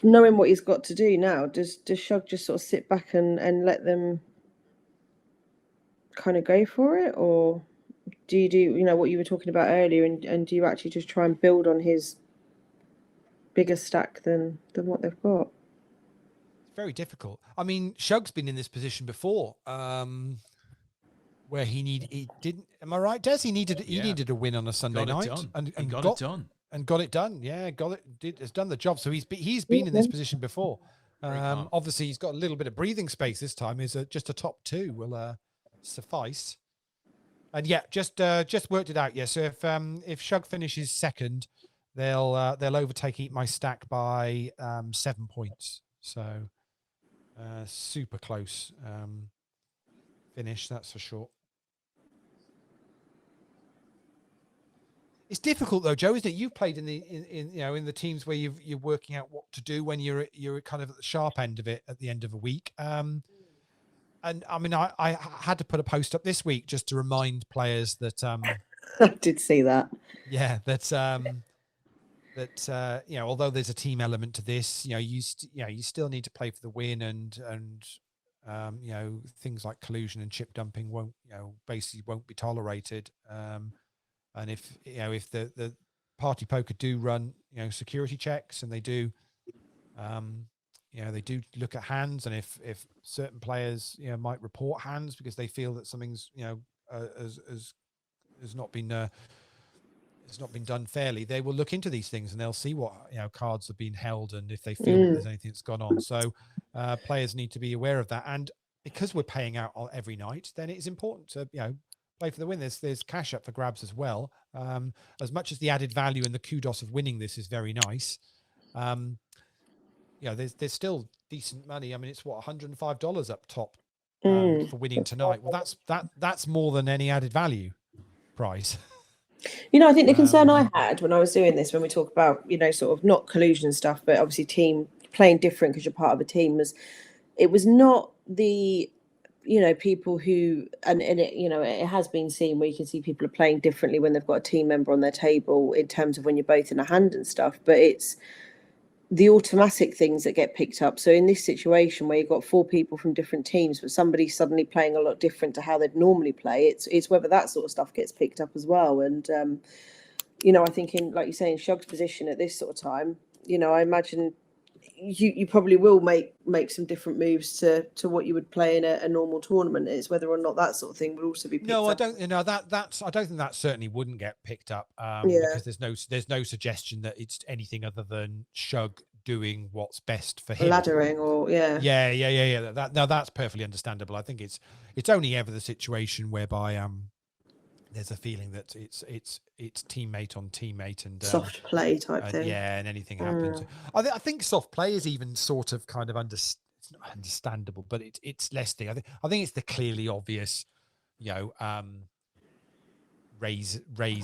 knowing what he's got to do now. Does Shug just sort of sit back and let them kind of go for it, or do you do what you were talking about earlier, and do you actually just try and build on his bigger stack than what they've got? It's very difficult. I mean, Shug's been in this position before, where he didn't. Am I right, Des? He needed a win on a Sunday night and got it done. And got it done. Yeah, has done the job. So he's been in this position before. Obviously, he's got a little bit of breathing space this time. Is just a top 2 will suffice. And just worked it out. Yeah, so if Shug finishes second, they'll overtake Eat My Stack by 7 points. So super close finish, that's for sure. It's difficult though, Joe, isn't it? You've played in the teams where you're working out what to do when you're kind of at the sharp end of it at the end of a week. And I mean, I had to put a post up this week just to remind players that I did see that. Yeah, that although there's a team element to this, you still need to play for the win, and things like collusion and chip dumping won't be tolerated. And if the party poker do run security checks, and they do they do look at hands, and if certain players might report hands because they feel that something's has not been done fairly, they will look into these things and they'll see what cards have been held, and if they feel that there's anything that's gone on. So players need to be aware of that, and because we're paying out every night, then it is important to play for the win. There's cash up for grabs as well. As much as the added value and the kudos of winning this is very nice, there's still decent money. I mean, it's what, $105 up top for winning tonight. Well, that's more than any added value prize. I think the concern I had when I was doing this, when we talk about sort of not collusion stuff, but obviously team playing different because you're part of a team, it was not the people who, and it has been seen where you can see people are playing differently when they've got a team member on their table in terms of when you're both in a hand and stuff, but it's the automatic things that get picked up. So in this situation where you've got 4 people from different teams, but somebody's suddenly playing a lot different to how they'd normally play, it's whether that sort of stuff gets picked up as well. And I think in, like you say, in Shug's position at this sort of time, I imagine you probably will make some different moves to what you would play in a normal tournament. It's whether or not that sort of thing would also be picked up. I don't think that certainly wouldn't get picked up because there's no suggestion that it's anything other than Shug doing what's best for him. Laddering or yeah. That's perfectly understandable. I think it's only ever the situation whereby there's a feeling that it's teammate on teammate and soft play type thing. Yeah, and anything happens. I think soft play is even sort of kind of it's not understandable, but it's less thing. I think it's the clearly obvious, raise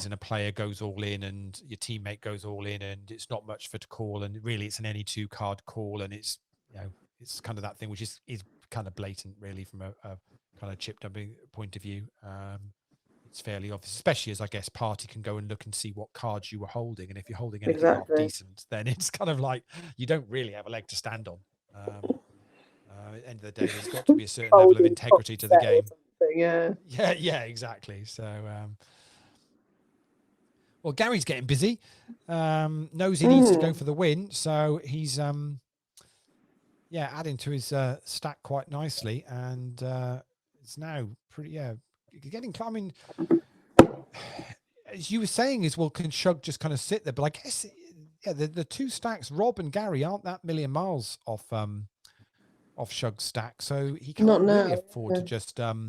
and a player goes all in and your teammate goes all in and it's not much for to call, and really it's an any 2 card call, and it's it's kind of that thing which is kind of blatant really from a kind of chip dumping point of view. It's fairly obvious, especially as I guess Party can go and look and see what cards you were holding, and if you're holding anything half decent, then it's kind of like you don't really have a leg to stand on. At the end of the day, there's got to be a certain level of integrity to the game. Yeah, exactly. So, well, Gary's getting busy. Knows he needs to go for the win, so he's adding to his stack quite nicely, and it's now pretty getting. I mean, as you were saying, can Shug just kind of sit there? But I guess the 2 stacks, Rob and Gary, aren't that million miles off Shug's stack, so he can't really afford to just to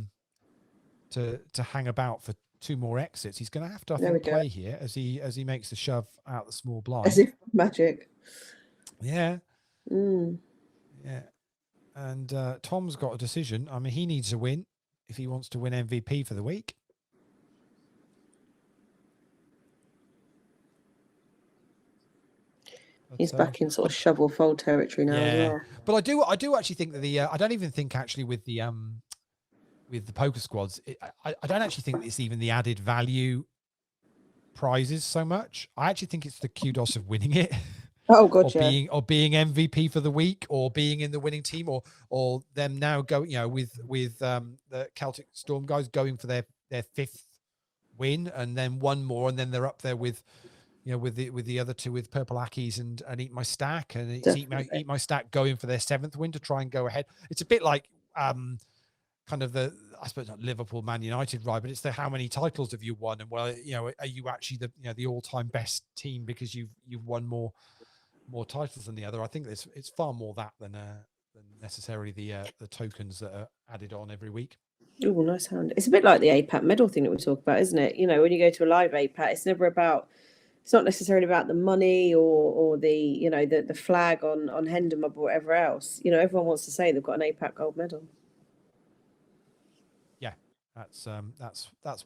hang about for 2 more exits. He's going to have to, I think, play here as he makes the shove out the small blind. As if magic. Yeah. Yeah. And Tom's got a decision. I mean, he needs a win if he wants to win MVP for the week. He's back in sort of shovel fold territory now as well. But I do actually think that I don't even think actually with the poker squads, I don't actually think it's even the added value prizes so much. I actually think it's the kudos of winning it. Oh god, or being MVP for the week, or being in the winning team, or them now going, with the Celtic Storm guys going for their 5th win, and then one more, and then they're up there with with the other 2 with Purple Ackies and Eat My Stack, and it's Eat My Stack going for their 7th win to try and go ahead. It's a bit like kind of I suppose not Liverpool Man United, right, but it's the how many titles have you won, and well, are you actually the all-time best team because you've won more titles than the other. I think it's far more that than necessarily the tokens that are added on every week. Oh, nice hand. It's a bit like the APAT medal thing that we talk about, isn't it? When you go to a live APAT, it's not necessarily about the money or the the flag on Hendon or whatever else. Everyone wants to say they've got an APAT gold medal. Yeah, that's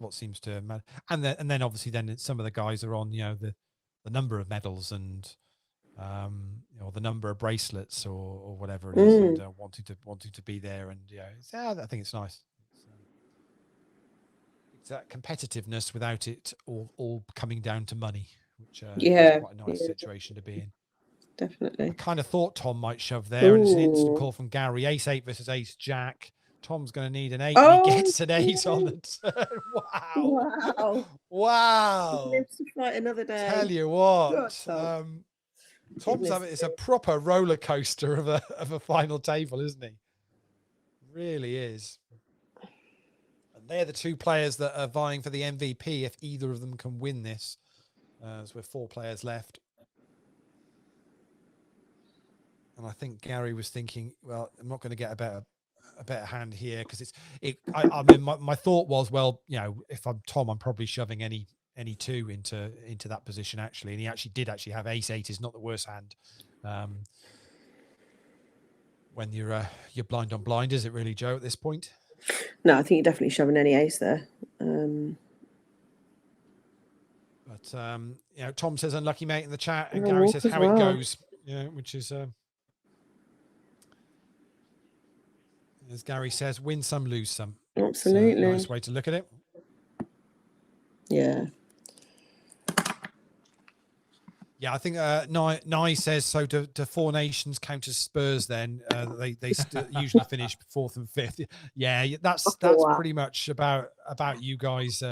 what seems to matter. And then obviously then some of the guys are on the number of medals and the number of bracelets or whatever it is, and wanting to be there, and I think it's nice. It's that competitiveness without it all coming down to money, which is quite a nice situation to be in. Definitely. I kind of thought Tom might shove there, and it's an instant call from Gary. Ace 8 versus Ace Jack. Tom's going to need an 8. And he gets an 8 on the turn. Wow. He lives to fight another day. Tell you what. Tom's having it's a proper roller coaster of a final table, isn't he? Really is. And they're the two players that are vying for the MVP if either of them can win this. As we're 4 players left. And I think Gary was thinking, well, I'm not going to get a better hand here because I mean, my thought was, well, you know, if I'm Tom, I'm probably shoving any 2 into that position actually, and he did have ace-8 is not the worst hand. When you're blind on blind, is it really, Joe, at this point? No, I think you're definitely shoving any ace there. But you know, Tom says unlucky mate in the chat, and Gary says how it goes. Yeah, which is as Gary says, win some, lose some. Absolutely. Nice way to look at it. Yeah. Yeah, I think Nye says so. Do 4 nations count as Spurs? Then they usually finish 4th and 5th. Yeah, that's pretty much about you guys.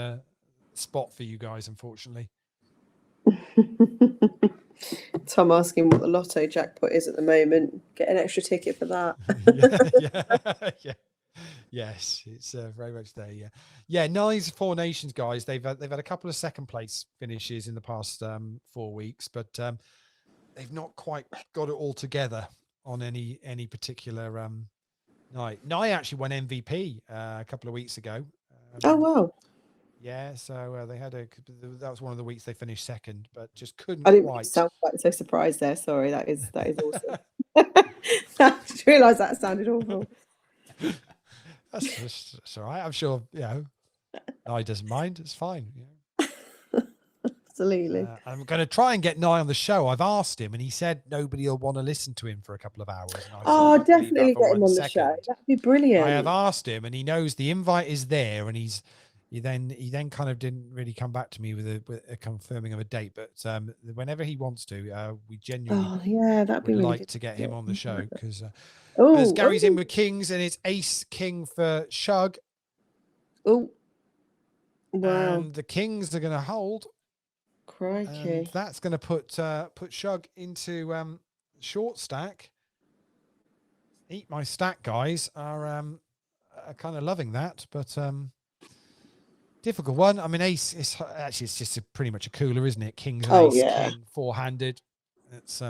Spot for you guys, unfortunately. Tom asking what the lotto jackpot is at the moment. Get an extra ticket for that. yeah. Yes, it's very much there. Yeah. Nice 4 nations guys. They've had a couple of second place finishes in the past 4 weeks, but they've not quite got it all together on any particular night. Nye actually won MVP a couple of weeks ago. Oh wow! Yeah, so they had that was one of the weeks they finished second, but just couldn't. I didn't quite. sound quite so surprised there. Sorry, that is awesome. I just realised that sounded awful. That's all right. I'm sure, you know, Nye doesn't mind. It's fine. Absolutely. I'm going to try and get Nye on the show. I've asked him, and he said nobody will want to listen to him for a couple of hours. Oh, definitely get him on the show. That'd be brilliant. I have asked him, and he knows the invite is there, and he then kind of didn't really come back to me with a confirming of a date. But whenever he wants to, we genuinely that'd be would really like good to get him on the show because as Gary's in with kings, and it's ace king for Shug. Oh, wow! And the kings are going to hold. Crikey! And that's going to put Shug into short stack. Eat my stack, guys are kind of loving that, but difficult one. I mean, ace is actually it's just pretty much a cooler, isn't it? King's and ace, king, 4-handed. It's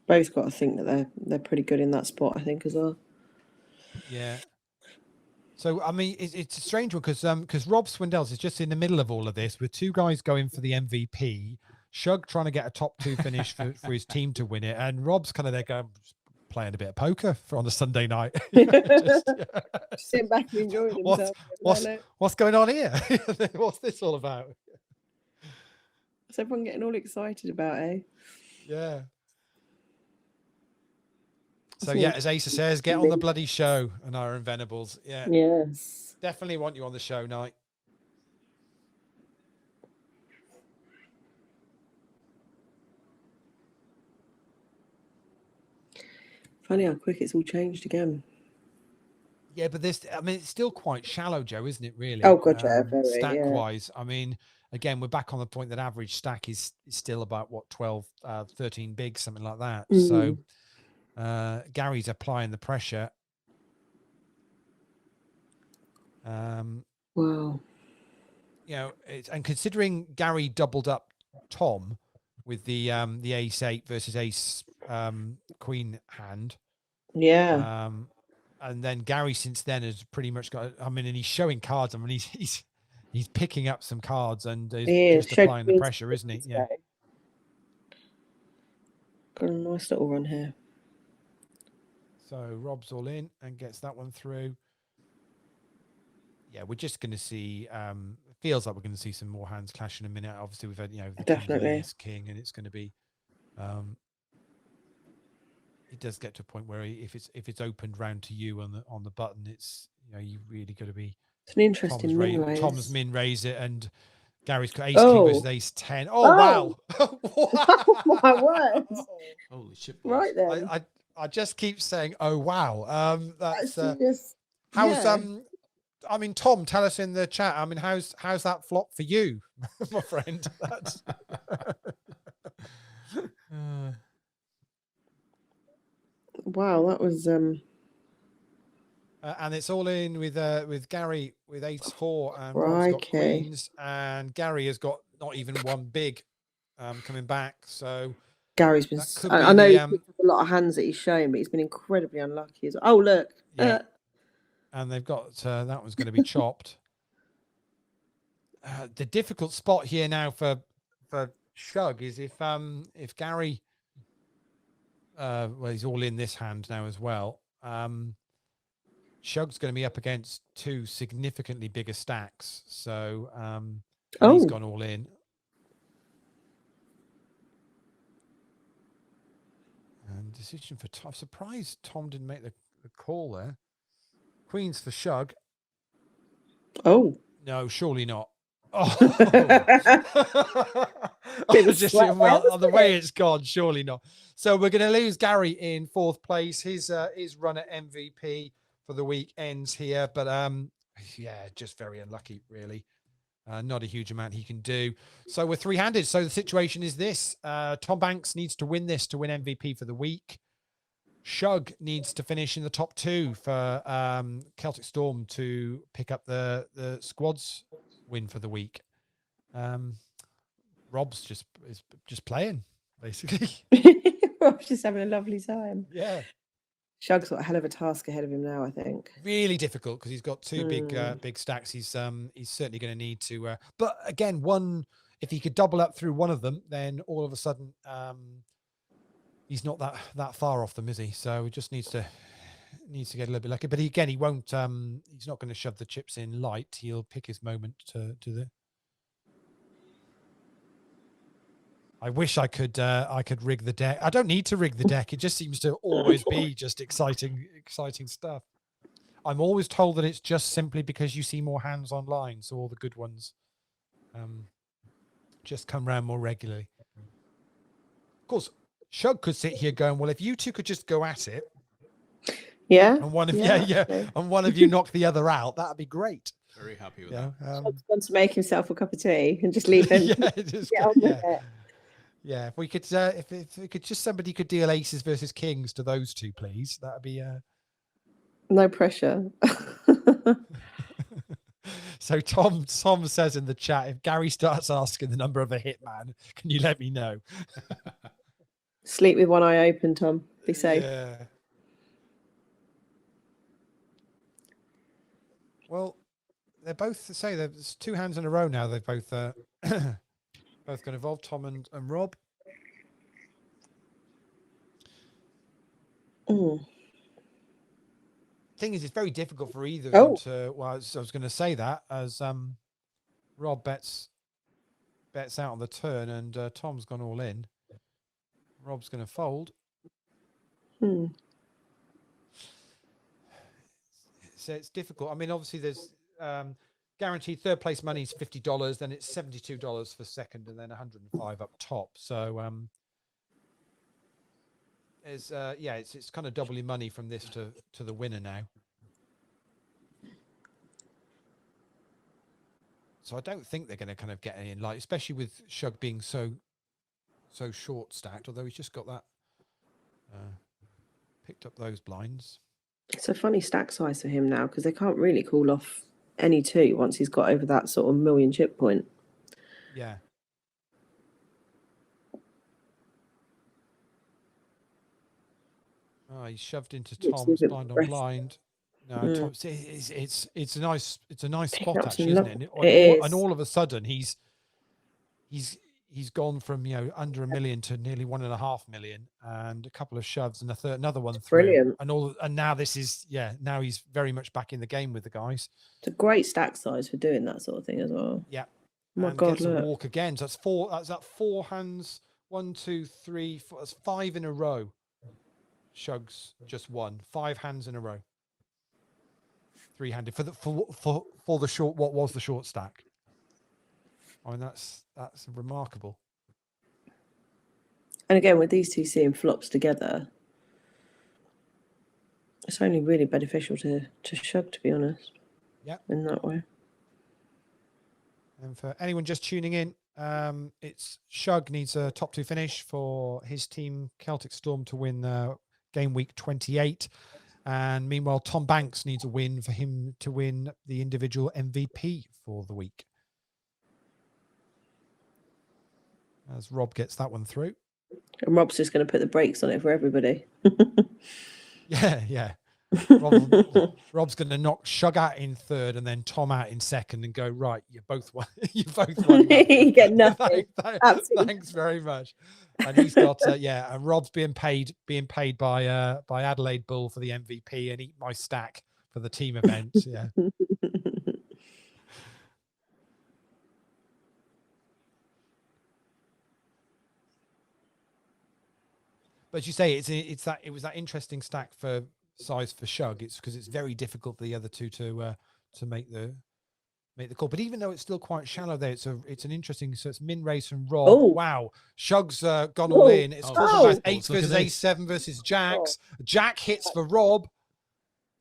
both got to think that they're pretty good in that spot, I think, as well. Yeah. So I mean, it's a strange one because Rob Swindells is just in the middle of all of this with 2 guys going for the MVP. Shug trying to get a top 2 finish for his team to win it, and Rob's kind of there going playing a bit of poker on a Sunday night. Just sitting back and enjoying himself. What's going on here? What's this all about? What's everyone getting all excited about, eh? Yeah. So yeah, as Asa says, get on the bloody show, and Iron Venables. Yeah. Yes. Definitely want you on the show, Night. Funny how quick it's all changed again. Yeah, but this, I mean, it's still quite shallow, Joe, isn't it, really? Oh, God, yeah, very, stack-wise. I mean, again, we're back on the point that average stack is still about, 12, 13 big, something like that. So Gary's applying the pressure. Wow. You know, and considering Gary doubled up Tom with the ace-8 versus ace queen hand. Yeah. And then Gary since then has pretty much got, I mean, and he's showing cards. I mean, he's picking up some cards and is just applying the pressure, isn't he? Yeah. Got a nice little run here. So Rob's all in and gets that one through. Yeah, we're just going to see, feels like we're going to see some more hands clash in a minute. Obviously, we've had, the definitely king, and it's going to be, it does get to a point where if it's opened round to you on the button, it's, you really got to be. It's an interesting min raise. Tom's min raise it, and Gary's got ace king versus ace 10. Oh, wow. Wow. My word. Holy shit. Right then. I just keep saying, oh, wow. That's just, how's I mean, Tom, tell us in the chat. I mean, how's that flop for you, my friend? That's... Wow, that was and it's all in with Gary with ace-4, and Rob's got crikey. queens, and Gary has got not even one big coming back. So Gary's been. that could I be know the, he's picked up a lot of hands that he's shown, but he's been incredibly unlucky. Oh, look. yeah. And they've got that one's going to be chopped. The difficult spot here now for Shug is if Gary, well, he's all in this hand now as well. Shug's going to be up against two significantly bigger stacks, so he's gone all in. And decision for Tom. Surprised Tom didn't make the call there. Queens for Shug. Oh. No, surely not. Oh, well, the way it's gone, surely not. So we're going to lose Gary in 4th place. His run at MVP for the week ends here, but yeah, just very unlucky, really. Not a huge amount he can do. So we're 3-handed. So the situation is this: Tom Banks needs to win this to win MVP for the week. Shug needs to finish in the top 2 for Celtic Storm to pick up the squad's win for the week. Rob's just playing, basically. Rob's just having a lovely time. Yeah. Shug's got a hell of a task ahead of him now, I think. Really difficult because he's got 2 big stacks. He's certainly going to need to. But again, if he could double up through one of them, then all of a sudden he's not that far off them, is he? So he just needs to get a little bit lucky. But again, he won't. He's not going to shove the chips in light. He'll pick his moment to the. I wish I could rig the deck. I don't need to rig the deck. It just seems to always be just exciting stuff. I'm always told that it's just simply because you see more hands online, so all the good ones just come around more regularly. Of course, Shug could sit here going, well, if you two could just go at it, yeah, and one of and one of you knock the other out, that'd be great. Very happy with that. Shug's going to make himself a cup of tea and just leave him. Yeah, if we could, if we could just somebody could deal aces versus kings to those two, please. That'd be no pressure. So Tom says in the chat, if Gary starts asking the number of a hitman, can you let me know? Sleep with one eye open, Tom. Be safe. Yeah. Well, they're both to say there's 2 hands in a row now. They've both both going to involve Tom and Rob. Thing is, it's very difficult for either of them to. Well, I was going to say that as Rob bets out on the turn, and Tom's gone all in. Rob's going to fold. So it's difficult. I mean, obviously, there's guaranteed 3rd place money is $50, then it's $72 for second, and then 105 up top. So it's kind of doubling money from this to the winner now. So I don't think they're going to kind of get any in light, especially with Shug being so short stacked. Although he's just got that picked up those blinds. It's a funny stack size for him now because they can't really call off any 2 once he's got over that sort of million chip point. Yeah. Oh, he's shoved into Tom's blind on blind. No, Tom, it's a nice spot actually, isn't it? And all of a sudden he's gone from under $1 million to nearly $1.5 million, and a couple of shoves and another one through. Brilliant. And now this is now he's very much back in the game with the guys. It's a great stack size for doing that sort of thing as well. Yeah. Oh my and God, gets look. a walk again. So that's that 4 hands. 1, 2, 3, 4. That's 5 in a row. Shug's just 1. 5 hands in a row. 3-handed for the short. What was the short stack? I mean, that's remarkable. And again, with these two seeing flops together, it's only really beneficial to Shug, to be honest. in that way. And for anyone just tuning in, it's Shug needs a top 2 finish for his team Celtic Storm to win game week 28. And meanwhile, Tom Banks needs a win for him to win the individual MVP for the week. As Rob gets that one through. And Rob's just going to put the brakes on it for everybody. Yeah. Rob's going to knock Shug out in 3rd and then Tom out in 2nd and go, right, you both won. You both won. You get nothing. Thanks very much. And he's got and Rob's being paid by Adelaide Bull for the MVP and Eat My Stack for the team event. Yeah. But you say it was that interesting stack for size for Shug. It's because it's very difficult for the other two to make the call. But even though it's still quite shallow there, it's an interesting. So it's Min Race and Rob. Oh. Wow, Shug's gone all in. It's Ace Look at versus this. A7 versus Jacks. Jack hits for Rob.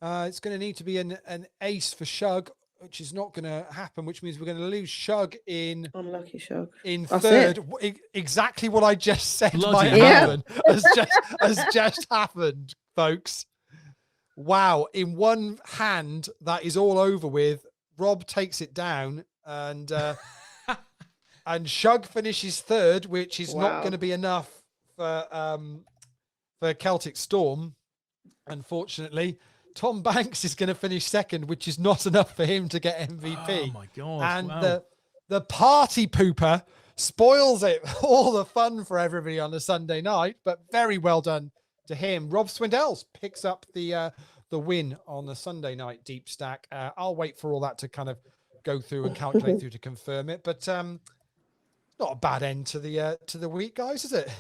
It's going to need to be an ace for Shug, which is not going to happen. Which means we're going to lose Shug in. Unlucky Shug. In That's 3rd, exactly what I just said Bloody might hell. happen has just happened, folks. Wow! In one hand, that is all over with. Rob takes it down, and and Shug finishes 3rd, which is not going to be enough for Celtic Storm. Unfortunately, Tom Banks is going to finish 2nd, which is not enough for him to get MVP. Oh my God. And wow. the party pooper spoils it, all the fun for everybody on a Sunday night, but very well done to him. Rob Swindells picks up the win on the Sunday night deep stack. I'll wait for all that to kind of go through and calculate through to confirm it, but not a bad end to the week, guys, is it?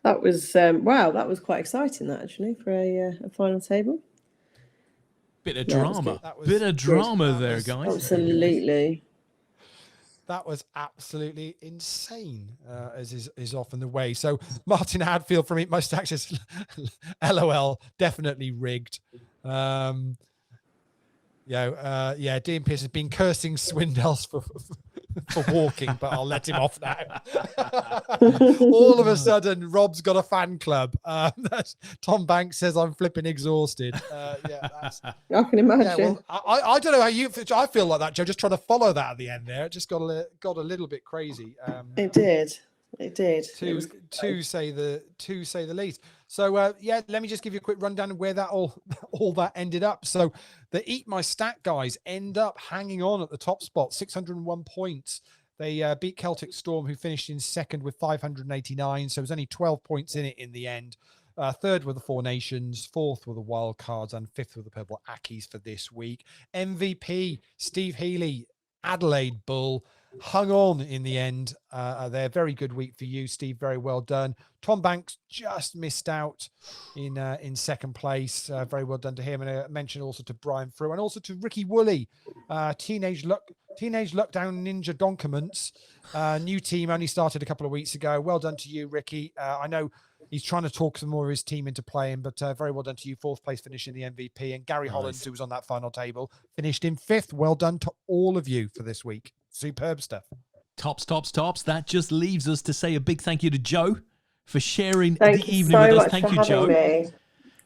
That was wow. That was quite exciting. That actually for a final table. Bit of Yeah, that was drama. good. Bit of drama That there, was- guys. Absolutely. That was absolutely insane, as is often the way. So Martin Hadfield from Eat My Stack says, LOL, definitely rigged. Dean Pierce has been cursing Swindells for walking, but I'll let him off now. All of a sudden, Rob's got a fan club. Tom Banks says, I'm flipping exhausted. That's... I can imagine. Yeah, well, I don't know how you. I feel like that, Joe. Just trying to follow that at the end there. It just got a little bit crazy. It did. It did. To say the least. So let me just give you a quick rundown of where that all that ended up. So the Eat My Stack guys end up hanging on at the top spot, 601 points. They beat Celtic Storm, who finished in 2nd with 589. So it was only 12 points in it in the end. 3rd were the Four Nations, 4th were the Wild Cards, and 5th were the Purple Ackies for this week. MVP, Steve Healy, Adelaide Bull, hung on in the end. They're very good week for you, Steve. Very well done. Tom Banks just missed out in 2nd place. Very well done to him. And a mention also to Brian Frew and also to Ricky Woolley, Teenage Lockdown Ninja Doncuments. New team only started a couple of weeks ago. Well done to you, Ricky. I know he's trying to talk some more of his team into playing, but very well done to you. 4th place finish in the MVP. And Gary Hollands, who was on that final table, finished in 5th. Well done to all of you for this week. Superb stuff. Tops. That just leaves us to say a big thank you to Joe for sharing Thank the you evening so with us. much Thank for you, having Joe. me.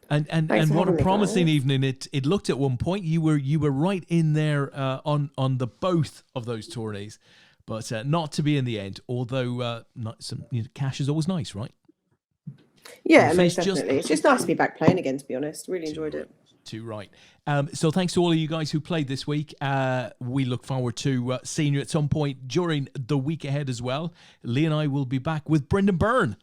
And Thanks for what a having me, promising guys. evening it looked at one point. You were right in there on the both of those tourneys, but not to be in the end. Although cash is always nice, right? Yeah, You most finished definitely. It's just nice to be back playing again, to be honest. Really enjoyed it. Too right. So thanks to all of you guys who played this week. We look forward to seeing you at some point during the week ahead as well. Lee and I will be back with Brendan Byrne,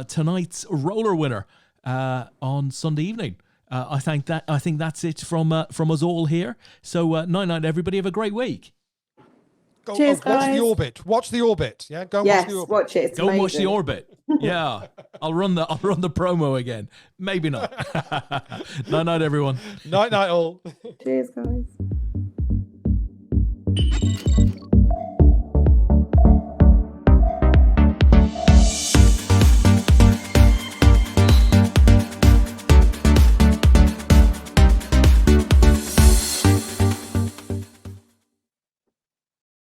tonight's roller winner, on Sunday evening. I think that's it from us all here. So night, everybody. Have a great week. Cheers, watch guys. the orbit. Watch the orbit. Yeah, go and Yes, watch the orbit. watch it. It's Go and watch the amazing. orbit. Yeah, I'll run the promo again. Maybe not. Night, everyone. Night, all. Cheers, guys.